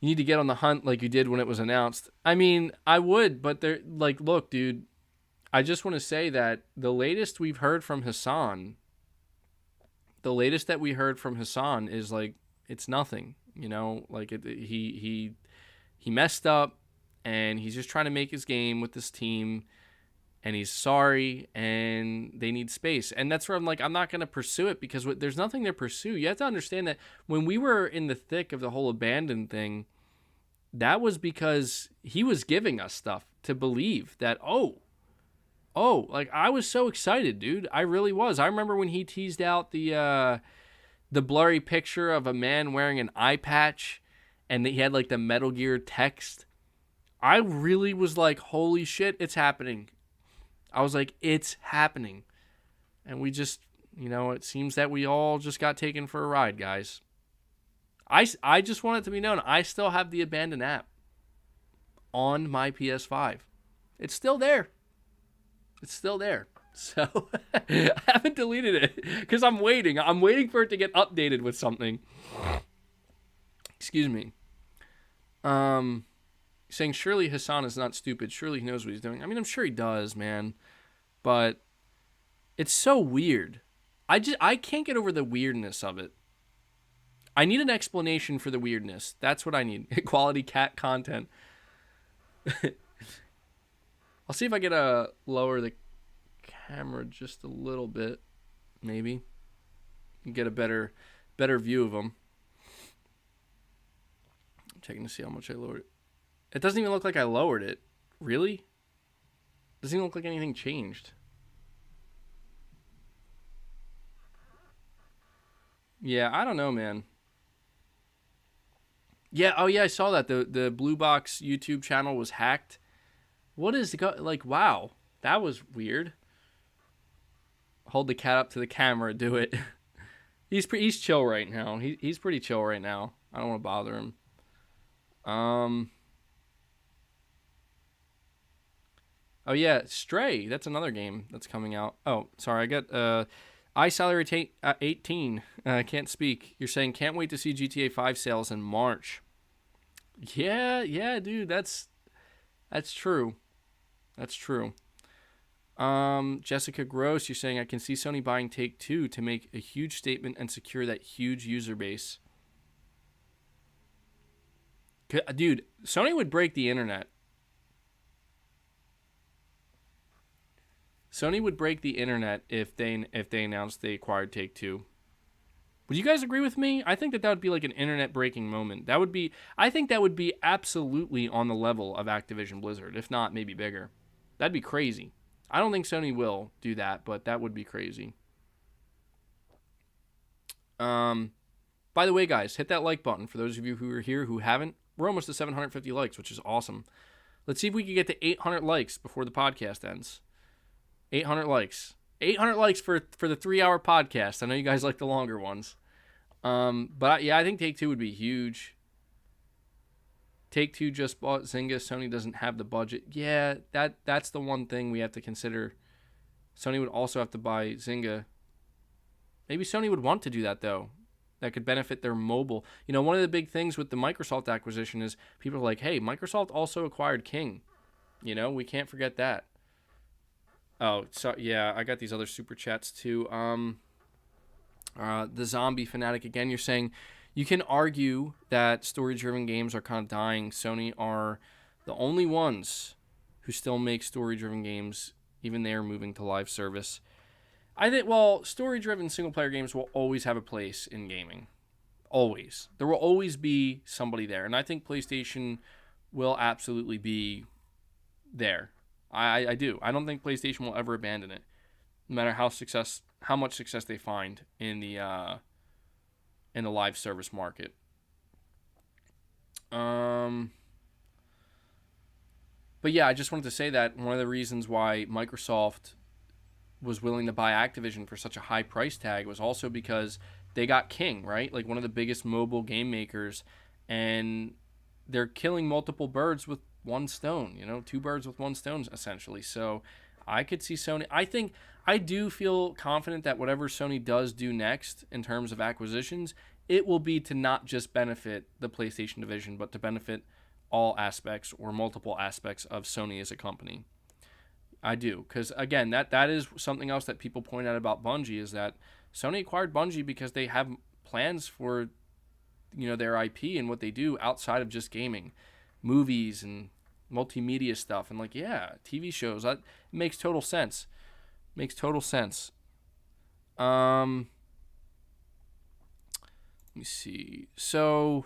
You need to get on the hunt like you did when it was announced. I mean, I would, but they're like, look, dude, I just want to say that the latest we've heard from Hassan, is like, it's nothing, you know, like he messed up and he's just trying to make his game with this team and he's sorry and they need space. And that's where I'm like, I'm not going to pursue it because there's nothing to pursue. You have to understand that when we were in the thick of the whole Abandoned thing, that was because he was giving us stuff to believe that, oh, like I was so excited, dude. I really was. I remember when he teased out the blurry picture of a man wearing an eye patch and he had like the Metal Gear text. I really was like, holy shit, it's happening. I was like, it's happening. And we just, you know, it seems that we all just got taken for a ride, guys. I just want it to be known, I still have the Abandoned app on my PS5. It's still there. So I haven't deleted it because I'm waiting. I'm waiting for it to get updated with something. Excuse me. Saying surely Hassan is not stupid. Surely he knows what he's doing. I mean, I'm sure he does, man. But it's so weird. I can't get over the weirdness of it. I need an explanation for the weirdness. That's what I need. Quality cat content. I'll see if I get to lower the camera just a little bit. Maybe. Get a better view of them. I'm checking to see how much I lowered it. It doesn't even look like I lowered it. Really? Doesn't even look like anything changed. Yeah, I don't know, man. Yeah, oh yeah, I saw that. The Blue Box YouTube channel was hacked. What is the like, wow. That was weird. Hold the cat up to the camera, do it. He's chill right now. He's pretty chill right now. I don't want to bother him. Oh yeah, Stray. That's another game that's coming out. Oh, sorry, I got iSalary 18. Can't speak. You're saying can't wait to see GTA 5 sales in March. Yeah, dude. That's true. That's true. Jessica Gross, you're saying I can see Sony buying Take-Two to make a huge statement and secure that huge user base. Dude, Sony would break the internet. Sony would break the internet if they announced they acquired Take-Two. Would you guys agree with me? I think that would be like an internet breaking moment. I think that would be absolutely on the level of Activision Blizzard, if not maybe bigger. That'd be crazy. I don't think Sony will do that, but that would be crazy. By the way, guys, hit that like button for those of you who are here who haven't. We're almost to 750 likes, which is awesome. Let's see if we can get to 800 likes before the podcast ends. 800 likes. 800 likes for the 3-hour podcast. I know you guys like the longer ones. But yeah, I think Take-Two would be huge. Take-Two just bought Zynga. Sony doesn't have the budget. Yeah, that's the one thing we have to consider. Sony would also have to buy Zynga. Maybe Sony would want to do that, though. That could benefit their mobile. You know, one of the big things with the Microsoft acquisition is people are like, hey, Microsoft also acquired King. You know, we can't forget that. Oh, so yeah, I got these other super chats too. The Zombie Fanatic again, you're saying you can argue that story-driven games are kind of dying. Sony are the only ones who still make story-driven games. Even they are moving to live service. I think, well, story-driven single-player games will always have a place in gaming. Always. There will always be somebody there. And I think PlayStation will absolutely be there. I do. I don't think PlayStation will ever abandon it, no matter how much success they find in the live service market. But yeah, I just wanted to say that one of the reasons why Microsoft was willing to buy Activision for such a high price tag was also because they got King, right? Like one of the biggest mobile game makers, and they're killing multiple birds with one stone, two birds with one stone, essentially. So I could see Sony. I do feel confident that whatever Sony does do next in terms of acquisitions, it will be to not just benefit the PlayStation division, but to benefit all aspects or multiple aspects of Sony as a company. I do, because again, that is something else that people point out about Bungie, is that Sony acquired Bungie because they have plans for, their IP and what they do outside of just gaming, movies and multimedia stuff, and TV shows. That makes total sense. Let me see. So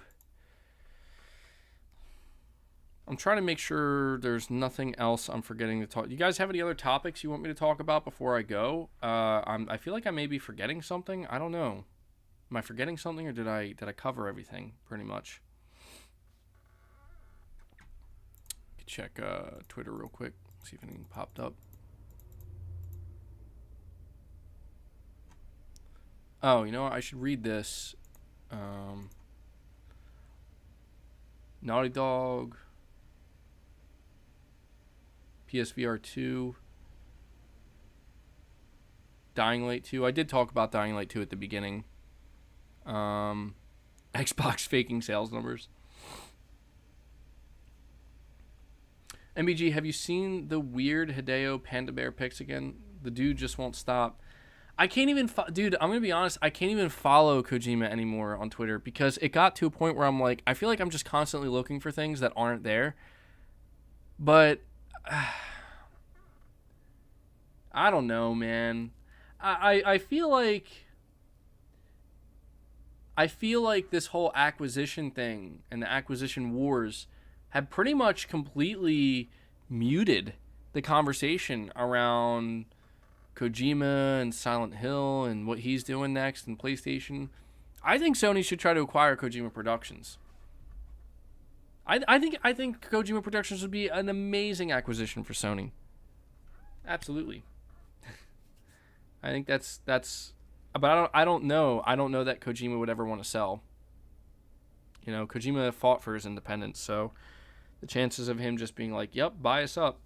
I'm trying to make sure there's nothing else I'm forgetting to talk. You guys have any other topics you want me to talk about before I go? I feel like I may be forgetting something. I don't know. Am I forgetting something, or did I cover everything pretty much? Check Twitter real quick. See if anything popped up. Oh, I should read this. Naughty Dog. PSVR 2. Dying Light 2. I did talk about Dying Light 2 at the beginning. Xbox faking sales numbers. MBG, have you seen the weird Hideo Panda Bear pics again? The dude just won't stop. I can't even... Dude, I'm going to be honest. I can't even follow Kojima anymore on Twitter because it got to a point where I'm like... I feel like I'm just constantly looking for things that aren't there. But... I don't know, man. I feel like... this whole acquisition thing and the acquisition wars have pretty much completely muted the conversation around Kojima and Silent Hill and what he's doing next in PlayStation. I think Sony should try to acquire Kojima Productions. I think Kojima Productions would be an amazing acquisition for Sony. Absolutely. I think that's but I don't know. I don't know that Kojima would ever want to sell. Kojima fought for his independence, so the chances of him just being like, "Yep, buy us up."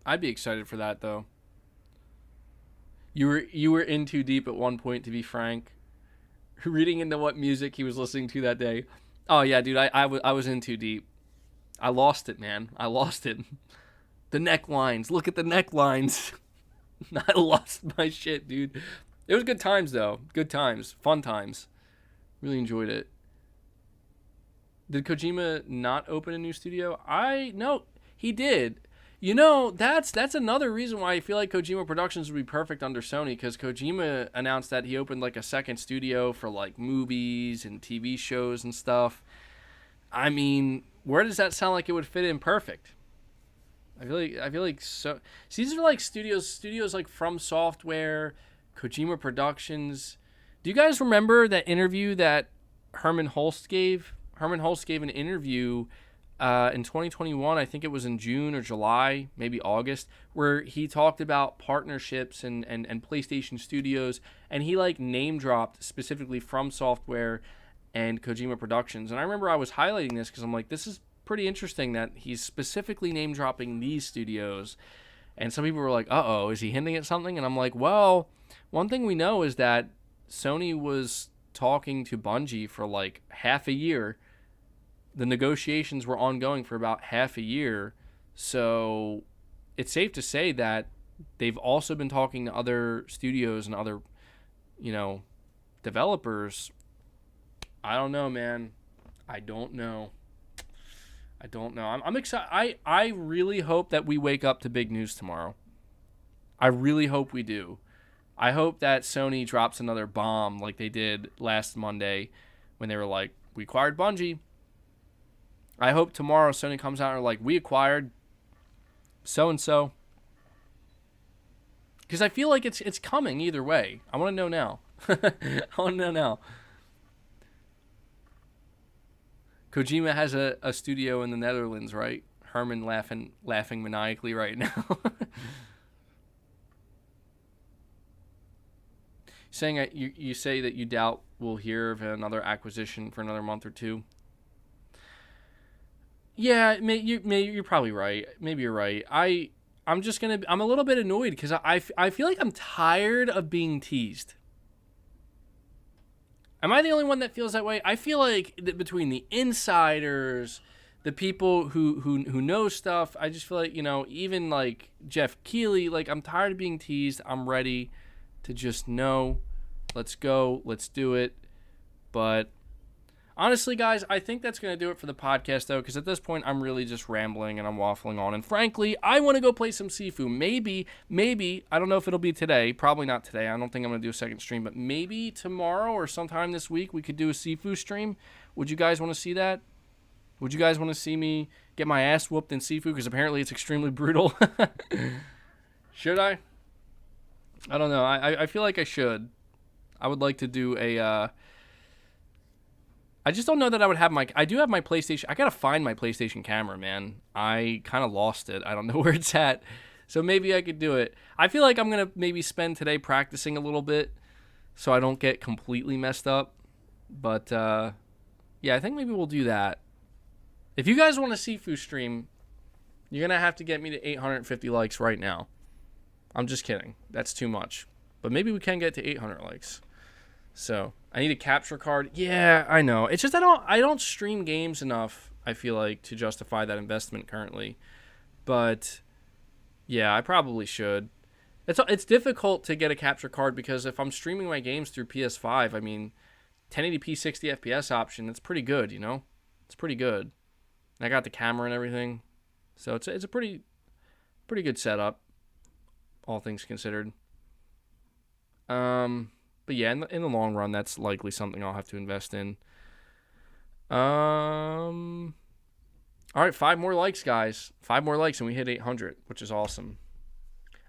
I'd be excited for that, though. You were in too deep at one point, to be frank. Reading into what music he was listening to that day. Oh yeah, dude, I was in too deep. I lost it, man. I lost it. The necklines. Look at the necklines. I lost my shit, dude. It was good times, though. Good times. Fun times. Really enjoyed it. Did Kojima not open a new studio? No, he did. That's another reason why I feel like Kojima Productions would be perfect under Sony, because Kojima announced that he opened a second studio for movies and TV shows and stuff. I mean, where does that sound like it would fit in perfect? I feel like so. See, these are studios like From Software, Kojima Productions. Do you guys remember that interview that Herman Hulst gave? Herman Hulst gave an interview in 2021, I think it was in June or July, maybe August, where he talked about partnerships and PlayStation Studios, and he name dropped specifically From Software and Kojima Productions. And I remember I was highlighting this because I'm like, this is pretty interesting that he's specifically name dropping these studios. And some people were like, uh-oh, is he hinting at something? And I'm like, well, one thing we know is that Sony was talking to Bungie for half a year. The negotiations were ongoing for about half a year. So it's safe to say that they've also been talking to other studios and other, developers. I don't know, man. I don't know. I don't know. I'm excited. I really hope that we wake up to big news tomorrow. I really hope we do. I hope that Sony drops another bomb like they did last Monday when they were like, we acquired Bungie. I hope tomorrow Sony comes out and are like, we acquired so-and-so. Because I feel like it's coming either way. I want to know now. I want to know now. Kojima has a studio in the Netherlands, right? Herman laughing maniacally right now. Saying you say that you doubt we'll hear of another acquisition for another month or two. Yeah, you're probably right. Maybe you're right. I'm a little bit annoyed because I feel like I'm tired of being teased. Am I the only one that feels that way? I feel like between the insiders, the people who know stuff, I just feel like, even like Jeff Keighley, like I'm tired of being teased. I'm ready to just know, let's go, let's do it. But honestly, guys, I think that's going to do it for the podcast, though, because at this point, I'm really just rambling and I'm waffling on. And frankly, I want to go play some Sifu. Maybe, I don't know if it'll be today. Probably not today. I don't think I'm going to do a second stream. But maybe tomorrow or sometime this week, we could do a Sifu stream. Would you guys want to see that? Would you guys want to see me get my ass whooped in Sifu? Because apparently it's extremely brutal. Should I? I don't know. I feel like I should. I would like to do a... I just don't know that I would have I do have my PlayStation. I got to find my PlayStation camera, man. I kind of lost it. I don't know where it's at. So maybe I could do it. I feel like I'm going to maybe spend today practicing a little bit so I don't get completely messed up. But, yeah, I think maybe we'll do that. If you guys want a Sifu stream, you're going to have to get me to 850 likes right now. I'm just kidding. That's too much. But maybe we can get to 800 likes. So I need a capture card. Yeah, I know. It's just I don't stream games enough, I feel like, to justify that investment currently. But yeah, I probably should. It's difficult to get a capture card because if I'm streaming my games through PS5, I mean, 1080p 60 FPS option, it's pretty good, It's pretty good. And I got the camera and everything. So it's a pretty good setup, all things considered. But yeah, in the long run, that's likely something I'll have to invest in. All right, 5 more likes, guys. 5 more likes, and we hit 800, which is awesome.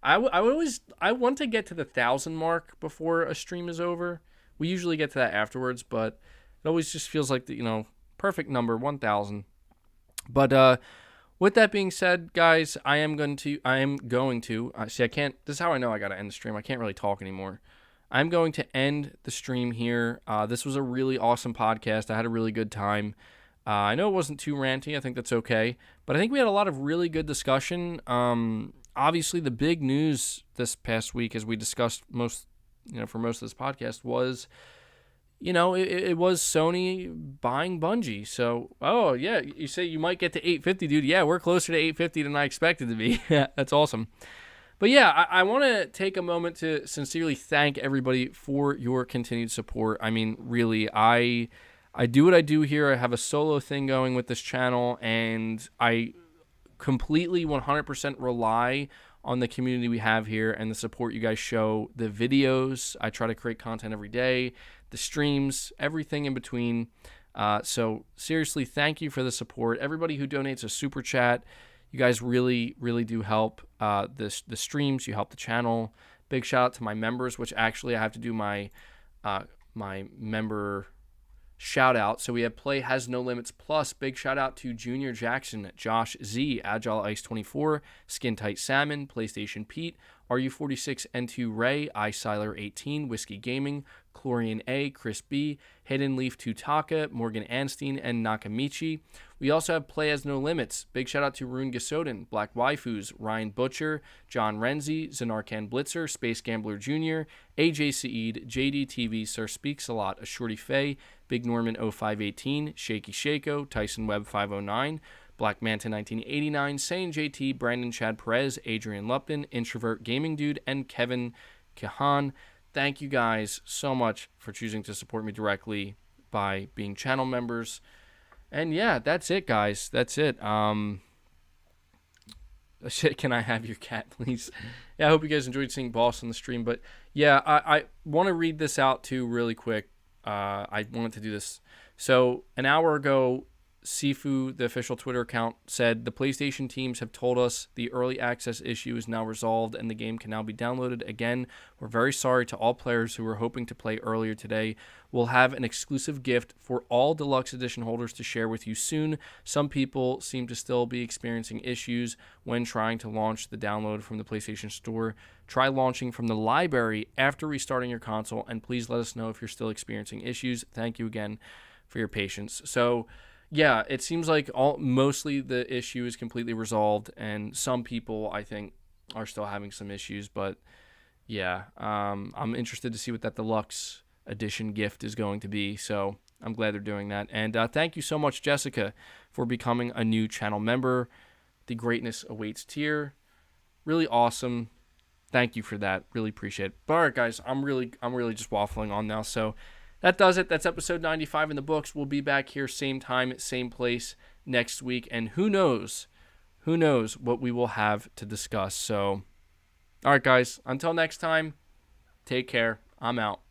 I want to get to the 1,000 mark before a stream is over. We usually get to that afterwards, but it always just feels like the perfect number, 1,000. But with that being said, guys, I am going to. See, I can't. This is how I know I got to end the stream. I can't really talk anymore. I'm going to end the stream here. This was a really awesome podcast. I had a really good time. I know it wasn't too ranty. I think that's okay. But I think we had a lot of really good discussion. Obviously, the big news this past week, as we discussed for most of this podcast, was, it was Sony buying Bungie. So, oh, yeah, you say you might get to 850, dude. Yeah, we're closer to 850 than I expected to be. That's awesome. But yeah, I want to take a moment to sincerely thank everybody for your continued support. I mean, really, I do what I do here. I have a solo thing going with this channel, and I completely 100% rely on the community we have here and the support you guys show. The videos, I try to create content every day, the streams, everything in between. So seriously, thank you for the support. Everybody who donates a super chat, you guys really, really do help the streams. You help the channel. Big shout out to my members, which actually I have to do my member shout out. So we have Play Has No Limits Plus. Big shout out to Junior Jackson, Josh Z, Agile Ice 24, Skin Tight Salmon, PlayStation Pete, RU46 N2 Ray, iSiler 18, Whiskey Gaming, Chlorian A, Chris B, Hidden Leaf Tutaka, Morgan Anstein, and Nakamichi. We also have Play Has No Limits. Big shout out to Rune Gasoden, Black Waifus, Ryan Butcher, John Renzi, Zanarkan Blitzer, Space Gambler Jr., AJ Saeed, JD TV, Sir Speaks a Lot, Ashorty Faye, Big Norman 0518, Shaky Shako, Tyson Webb 509, Black Manta 1989, Sane JT, Brandon Chad Perez, Adrian Lupton, Introvert Gaming Dude, and Kevin Kahan. Thank you guys so much for choosing to support me directly by being channel members. And yeah, that's it, guys. That's it. Shit, can I have your cat, please? Yeah, I hope you guys enjoyed seeing Boss on the stream. But yeah, I want to read this out too really quick. I wanted to do this. So an hour ago, Sifu, the official Twitter account, said the PlayStation teams have told us the early access issue is now resolved and the game can now be downloaded. Again, we're very sorry to all players who were hoping to play earlier today. We'll have an exclusive gift for all Deluxe Edition holders to share with you soon. Some people seem to still be experiencing issues when trying to launch the download from the PlayStation Store. Try launching from the library after restarting your console, and please let us know if you're still experiencing issues. Thank you again for your patience. So yeah, it seems like mostly the issue is completely resolved, and some people, I think, are still having some issues. But yeah, I'm interested to see what that deluxe edition gift is going to be. So I'm glad they're doing that. And thank you so much, Jessica, for becoming a new channel member. The Greatness Awaits tier. Really awesome. Thank you for that. Really appreciate it. But all right, guys, I'm really just waffling on now. So that does it. That's episode 95 in the books. We'll be back here same time, same place next week. And who knows what we will have to discuss. So, all right, guys, until next time, take care. I'm out.